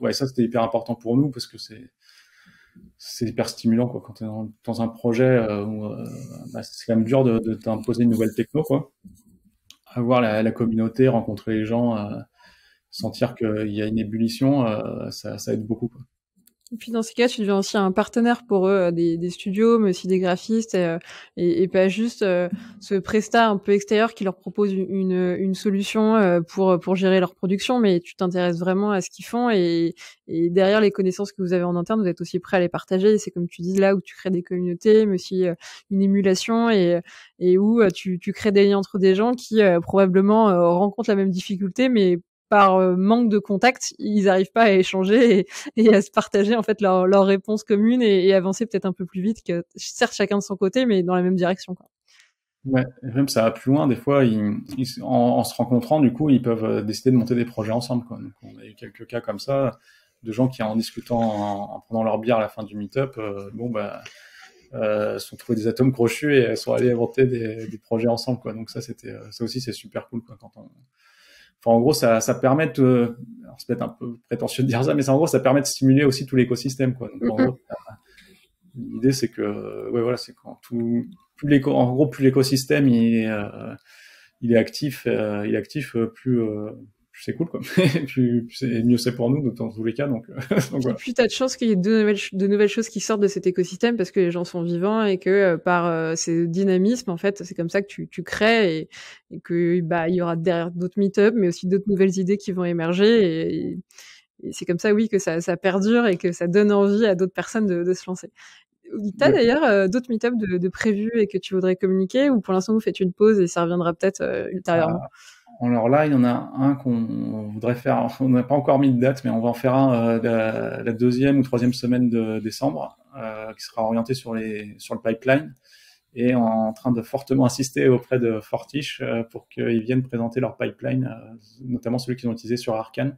ouais, ça c'était hyper important pour nous parce que c'est hyper stimulant, quoi, quand tu es dans un projet où c'est quand même dur de t'imposer une nouvelle techno, quoi. Avoir la communauté, rencontrer les gens, sentir qu'il y a une ébullition, ça aide beaucoup, quoi. Et puis dans ces cas, tu deviens aussi un partenaire pour eux, des studios, mais aussi des graphistes, et pas juste ce prestat un peu extérieur qui leur propose une solution pour gérer leur production, mais tu t'intéresses vraiment à ce qu'ils font, et derrière les connaissances que vous avez en interne, vous êtes aussi prêt à les partager. Et c'est comme tu dis là où tu crées des communautés, mais aussi une émulation, et où tu crées des liens entre des gens qui probablement rencontrent la même difficulté, mais par manque de contact, ils n'arrivent pas à échanger et à se partager en fait leurs réponses communes, et avancer peut-être un peu plus vite, que certes chacun de son côté, mais dans la même direction, quoi. Ouais, et même ça va plus loin. Des fois, en se rencontrant, du coup, ils peuvent décider de monter des projets ensemble, quoi. Donc, on a eu quelques cas comme ça, de gens qui, en discutant, en prenant leur bière à la fin du meet-up, se sont trouvés des atomes crochus et sont allés inventer des projets ensemble, quoi. Donc ça, ça aussi, c'est super cool, quoi. Enfin, en gros, ça permet alors c'est peut-être un peu prétentieux de dire ça, mais en gros, ça permet de stimuler aussi tout l'écosystème, quoi. Donc, en gros, l'idée, c'est que, ouais, voilà, c'est quand en gros, plus l'écosystème il est actif, plus c'est cool, quoi. Mieux c'est pour nous dans tous les cas. Donc, donc Puis voilà. plus t'as de chances qu'il y ait de nouvelles choses qui sortent de cet écosystème, parce que les gens sont vivants, et que par ces dynamismes, en fait, c'est comme ça que tu crées, et que il y aura derrière d'autres meet-up, mais aussi d'autres nouvelles idées qui vont émerger, et c'est comme ça, oui, que ça perdure et que ça donne envie à d'autres personnes de se lancer. T'as Ouais. d'ailleurs d'autres meet-up de prévus et que tu voudrais communiquer, ou pour l'instant vous faites une pause et ça reviendra peut-être ultérieurement? Alors là, il y en a un qu'on voudrait faire. On n'a pas encore mis de date, mais on va en faire un la deuxième ou troisième semaine de décembre, qui sera orienté sur le pipeline, et en train de fortement insister auprès de Fortiche pour qu'ils viennent présenter leur pipeline, notamment celui qu'ils ont utilisé sur Arcane.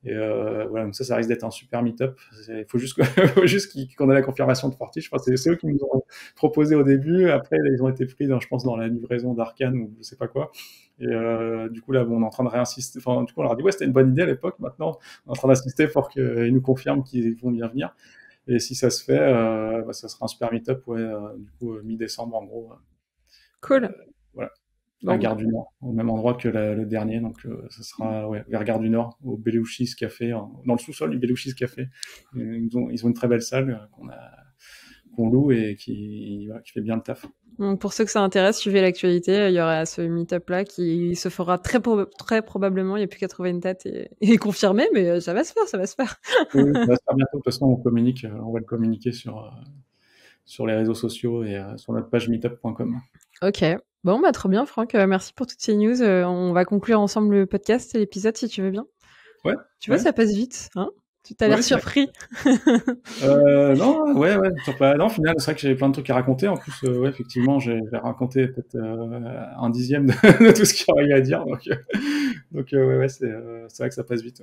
Et voilà, donc ça risque d'être un super meet-up. Il faut juste, faut juste qu'on ait la confirmation de Fortiche. Enfin, c'est eux qui nous ont proposé au début. Après, ils ont été pris, je pense, dans la livraison d'Arcane ou je sais pas quoi. Et du coup, là, bon, on est en train de réinsister. Enfin, du coup, on leur a dit, ouais, c'était une bonne idée à l'époque. Maintenant, on est en train d'insister pour qu'ils nous confirment qu'ils vont bien venir. Et si ça se fait, ça sera un super meet-up, ouais, du coup, mi-décembre, en gros. Cool. Voilà, à Bon, Gare du Nord, au même endroit que le dernier. Donc, ça sera vers Gare du Nord, au Belouchis Café, dans le sous-sol du Belouchis Café. Ils ont une très belle salle qu'on loue et qui fait bien le taf. donc pour ceux que ça intéresse, suivez l'actualité. Il y aura ce meet-up là qui se fera très probablement. Il n'y a plus qu'à trouver une date et confirmer, mais ça va se faire, ça va se faire. Oui, ça va se faire bientôt. De toute façon, on va le communiquer sur les réseaux sociaux et sur notre page meetup.com. Ok. Bon, bah trop bien, Franck. Merci pour toutes ces news. On va conclure ensemble le podcast et l'épisode, si tu veux bien. Ouais, Tu vois, ouais, ça passe vite, hein? Tu t'as l'air ouais, surpris. non, ouais, ouais, non, au final, c'est vrai que j'avais plein de trucs à raconter. En plus, ouais, effectivement, j'ai raconté peut-être un dixième de, de tout ce qu'il y aurait eu à dire. Ouais, ouais, c'est vrai que ça passe vite.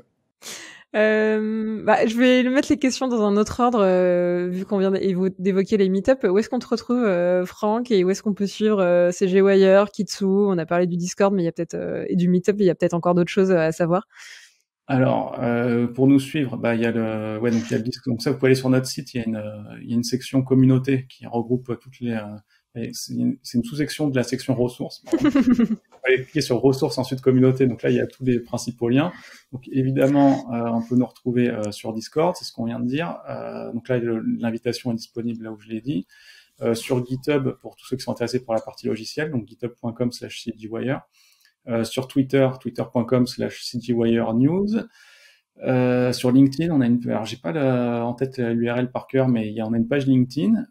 Je vais mettre les questions dans un autre ordre, vu qu'on vient d'évoquer les meet-up. Où est-ce qu'on te retrouve, Franck, et où est-ce qu'on peut suivre CG Wire, Kitsu? On a parlé du Discord, mais il y a peut-être et du meet-up, il y a peut-être encore d'autres choses à savoir. Alors, pour nous suivre, il y a donc il y a le disque. Donc ça, vous pouvez aller sur notre site. Il y a une section communauté qui regroupe toutes les. Et c'est une sous-section de la section ressources. Vous allez cliquer sur ressources, ensuite communauté. Donc là, il y a tous les principaux liens. Donc évidemment, on peut nous retrouver sur Discord, c'est ce qu'on vient de dire. Donc là, l'invitation est disponible là où je l'ai dit. Sur GitHub pour tous ceux qui sont intéressés pour la partie logicielle, donc github.com/cgwire. Sur Twitter, twitter.com/cgwirenews. Sur LinkedIn, alors j'ai pas en tête l'URL par cœur, mais on a une page LinkedIn,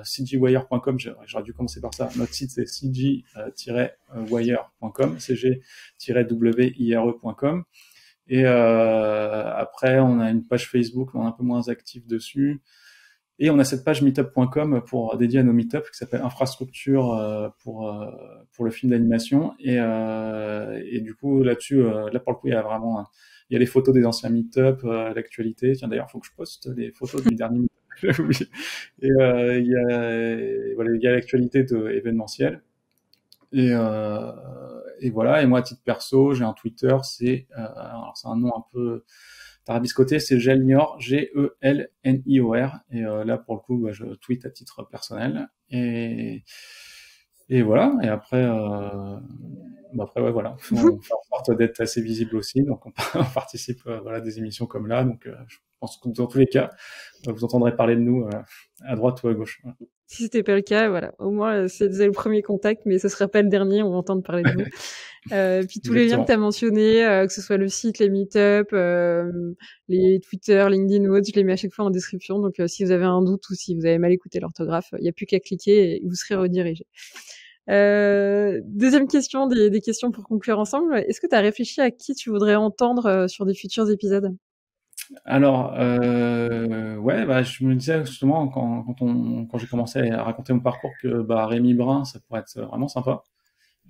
cgwire.com, j'aurais dû commencer par ça. Notre site c'est cg-wire.com, cg-wire.com. Et après, on a une page Facebook, on est un peu moins actif dessus. Et on a cette page meetup.com dédiée à nos meetups qui s'appelle infrastructure pour le film d'animation. Et du coup, là-dessus, là pour le coup, il y a les photos des anciens meetups, l'actualité. Tiens, d'ailleurs, il faut que je poste les photos du dernier meetup. Oui. Et il y a l'actualité événementielle. Et voilà. Et moi, à titre perso, j'ai un Twitter. Alors c'est un nom un peu tarabiscoté, c'est Gelnior, G-E-L-N-I-O-R. Et là, pour le coup, je tweete à titre personnel. Et voilà. Et après, Bah après, ouais, voilà, on fait en sorte d'être assez visible aussi, donc on participe voilà, à des émissions comme là, donc je pense que dans tous les cas, vous entendrez parler de nous à droite ou à gauche. Voilà. Si c'était pas le cas, voilà. Au moins, c'est le premier contact, mais ce sera pas le dernier. On va entendre parler de vous. Puis tous les liens que tu Exactement. as mentionnés, que ce soit le site, les meet-up, les Twitter, LinkedIn ou autres, je les mets à chaque fois en description. Donc, si vous avez un doute ou si vous avez mal écouté l'orthographe, il n'y a plus qu'à cliquer et vous serez redirigé. Deuxième question, des questions pour conclure ensemble. Est-ce que tu as réfléchi à qui tu voudrais entendre sur des futurs épisodes? Alors, ouais, bah, je me disais justement quand j'ai commencé à raconter mon parcours que bah, Rémi Brun, ça pourrait être vraiment sympa.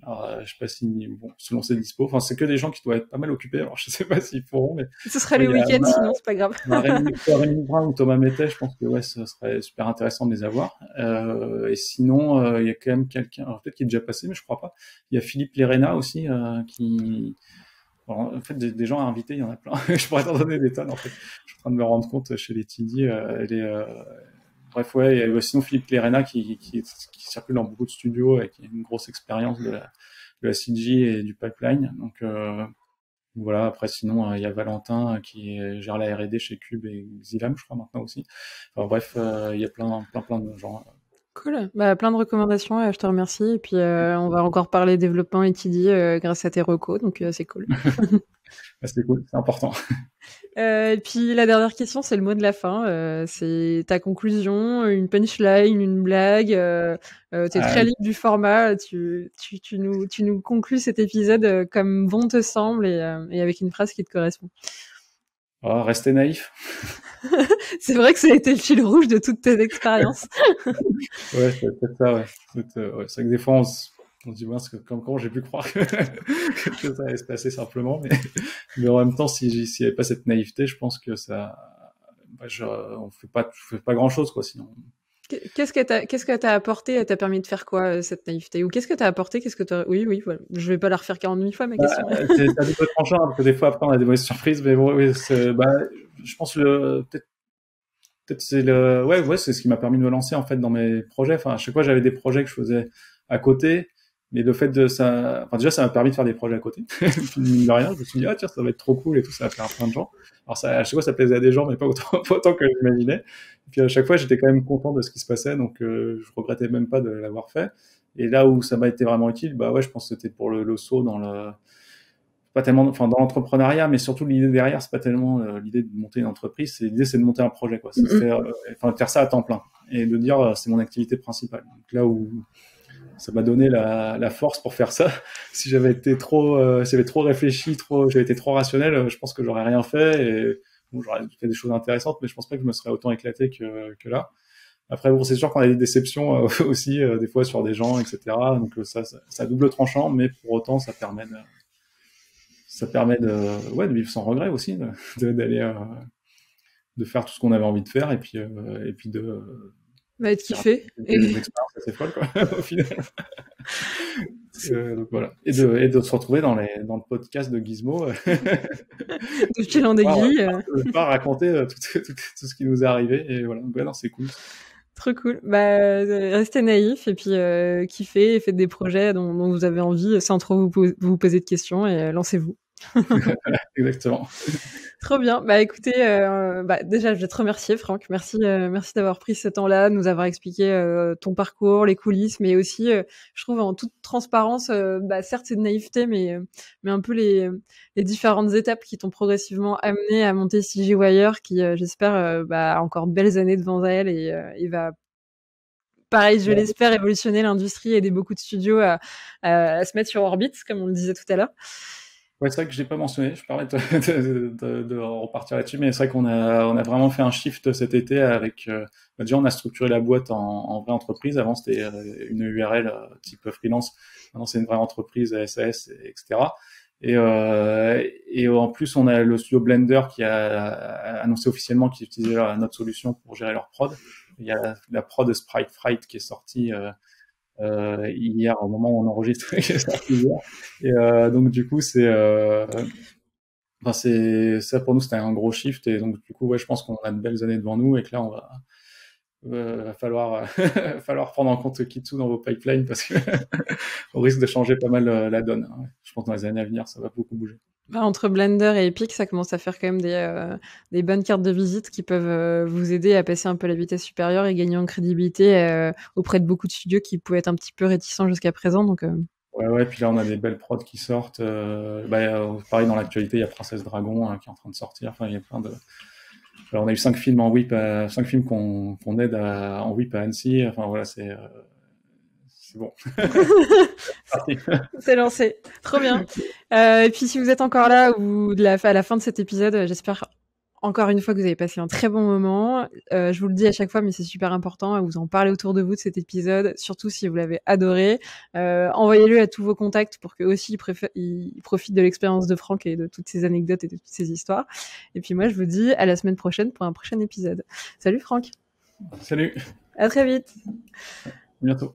Alors, je sais pas si, bon, selon ses dispos, enfin, c'est que des gens qui doivent être pas mal occupés, alors je sais pas s'ils pourront, mais Ce sera ouais, le il y a week-end, sinon c'est pas grave. Rémi Brun ou Thomas Mettet, je pense que ouais, ce serait super intéressant de les avoir. Et sinon, il y a quand même quelqu'un, alors peut-être qu'il est déjà passé, mais je crois pas. Il y a Philippe Lérena aussi, qui, bon, en fait, des gens à inviter, il y en a plein. Je pourrais t'en donner des tonnes, en fait. Je suis en train de me rendre compte chez les TD, bref, ouais, il y a sinon Philippe Lérena qui circule dans beaucoup de studios et qui a une grosse expérience de la CG et du pipeline. Donc, voilà, après sinon il y a Valentin qui gère la R&D chez Cube et Xilam, je crois maintenant aussi. Enfin, bref, il y a plein de gens. Cool. Bah, plein de recommandations, je te remercie. Et puis, on va encore parler développement et TD grâce à tes recos, donc c'est cool. C'est cool, c'est important. Et puis, la dernière question, c'est le mot de la fin. C'est ta conclusion, une punchline, une blague. T'es très libre du format. Tu nous conclus cet épisode comme bon te semble et avec une phrase qui te correspond. Oh, restez naïf. C'est vrai que ça a été le fil rouge de toutes tes expériences. Ouais, c'est peut-être ça, ouais. Ouais. C'est vrai que des fois, on se dit, mince, comme quand j'ai pu croire que ça allait se passer simplement, mais en même temps, s'il n'y avait pas cette naïveté, je pense que ça, bah, on fait pas grand-chose, quoi, sinon. Qu'est-ce que t'as apporté? T'a permis de faire quoi, cette naïveté? Ou qu'est-ce que t'as apporté? Oui, voilà. Je vais pas la refaire 40 000 fois, ma question. C'est à double tranchant, hein, parce que des fois, après, on a des mauvaises surprises, mais bon, oui, bah, je pense peut-être ouais, c'est ce qui m'a permis de me lancer, en fait, dans mes projets. Enfin, à chaque fois, j'avais des projets que je faisais à côté, mais le fait de ça, enfin, déjà, ça m'a permis de faire des projets à côté. Puis, mine de rien, je me suis dit, ah, tiens, ça va être trop cool et tout, ça va plaire à plein de gens. Alors, ça, à chaque fois, ça plaisait à des gens, mais pas autant, pas autant que j'imaginais. Et puis, à chaque fois, j'étais quand même content de ce qui se passait, donc, je regrettais même pas de l'avoir fait. Et là où ça m'a été vraiment utile, bah ouais, je pense que c'était pour le saut dans pas tellement, enfin, dans l'entrepreneuriat, mais surtout l'idée derrière, c'est pas tellement l'idée de monter une entreprise, l'idée, c'est de monter un projet, quoi. C'est de faire ça à temps plein et de dire, c'est mon activité principale. Donc là où ça m'a donné la force pour faire ça. Si j'avais été si j'avais trop réfléchi, j'avais été trop rationnel, je pense que j'aurais rien fait et bon, j'aurais fait des choses intéressantes, mais je pense pas que je me serais autant éclaté que là. Après, bon, c'est sûr qu'on a des déceptions aussi, des fois sur des gens, etc. Donc ça double tranchant, mais pour autant, ça permet ouais, de vivre sans regret aussi, d'aller de faire tout ce qu'on avait envie de faire et puis de Va être faire kiffé. des expériences assez folles, quoi, au final. Donc voilà. Et de se retrouver dans le podcast de Gizmo. De fil en aiguille. De pas raconter tout ce qui nous est arrivé. Et voilà. Ouais, non, c'est cool. Trop cool. Bah, restez naïf et puis kiffez et faites des projets dont vous avez envie sans trop vous poser de questions et lancez-vous. Exactement. Trop bien. Bah écoutez, déjà je vais te remercier Franck. Merci d'avoir pris ce temps-là, de nous avoir expliqué ton parcours, les coulisses, mais aussi je trouve en toute transparence, certes c'est de naïveté, mais un peu les différentes étapes qui t'ont progressivement amené à monter CG Wire, qui j'espère a encore de belles années devant elle et va pareil, je l'espère, révolutionner l'industrie, aider beaucoup de studios à se mettre sur orbite, comme on le disait tout à l'heure. Ouais, c'est vrai que je l'ai pas mentionné. Je parlais de repartir là-dessus, mais c'est vrai qu'on a vraiment fait un shift cet été avec. Déjà, on a structuré la boîte en vraie entreprise. Avant, c'était une URL type freelance. Maintenant, c'est une vraie entreprise SAS, etc. Et en plus, on a le studio Blender qui a annoncé officiellement qu'ils utilisaient notre solution pour gérer leur prod. Il y a la prod Sprite Fright qui est sortie hier au moment où on enregistre qui est sorti hier. Et donc du coup c'est ça pour nous, c'était un gros shift, et donc du coup ouais, je pense qu'on a de belles années devant nous et que là va falloir, falloir prendre en compte Kitsu dans vos pipelines parce que on risque de changer pas mal la donne. Hein. Je pense que dans les années à venir, ça va beaucoup bouger. Bah, entre Blender et Epic, ça commence à faire quand même des bonnes cartes de visite qui peuvent vous aider à passer un peu à la vitesse supérieure et gagner en crédibilité auprès de beaucoup de studios qui pouvaient être un petit peu réticents jusqu'à présent. Donc, Ouais, puis là on a des belles prods qui sortent. Pareil dans l'actualité, il y a Princesse Dragon qui est en train de sortir. Enfin, il y a plein de. Alors, on a eu 5 films en whip, 5 films qu'on aide en whip à Annecy. Enfin voilà, c'est bon. C'est lancé. Trop bien. Et puis si vous êtes encore là ou à la fin de cet épisode, j'espère encore une fois que vous avez passé un très bon moment. Je vous le dis à chaque fois, mais c'est super important. Vous en parlez autour de vous de cet épisode, surtout si vous l'avez adoré. Envoyez-le à tous vos contacts pour qu'eux aussi ils profitent de l'expérience de Franck et de toutes ces anecdotes et de toutes ces histoires. Et puis moi, je vous dis à la semaine prochaine pour un prochain épisode. Salut Franck. Salut. À très vite. À bientôt.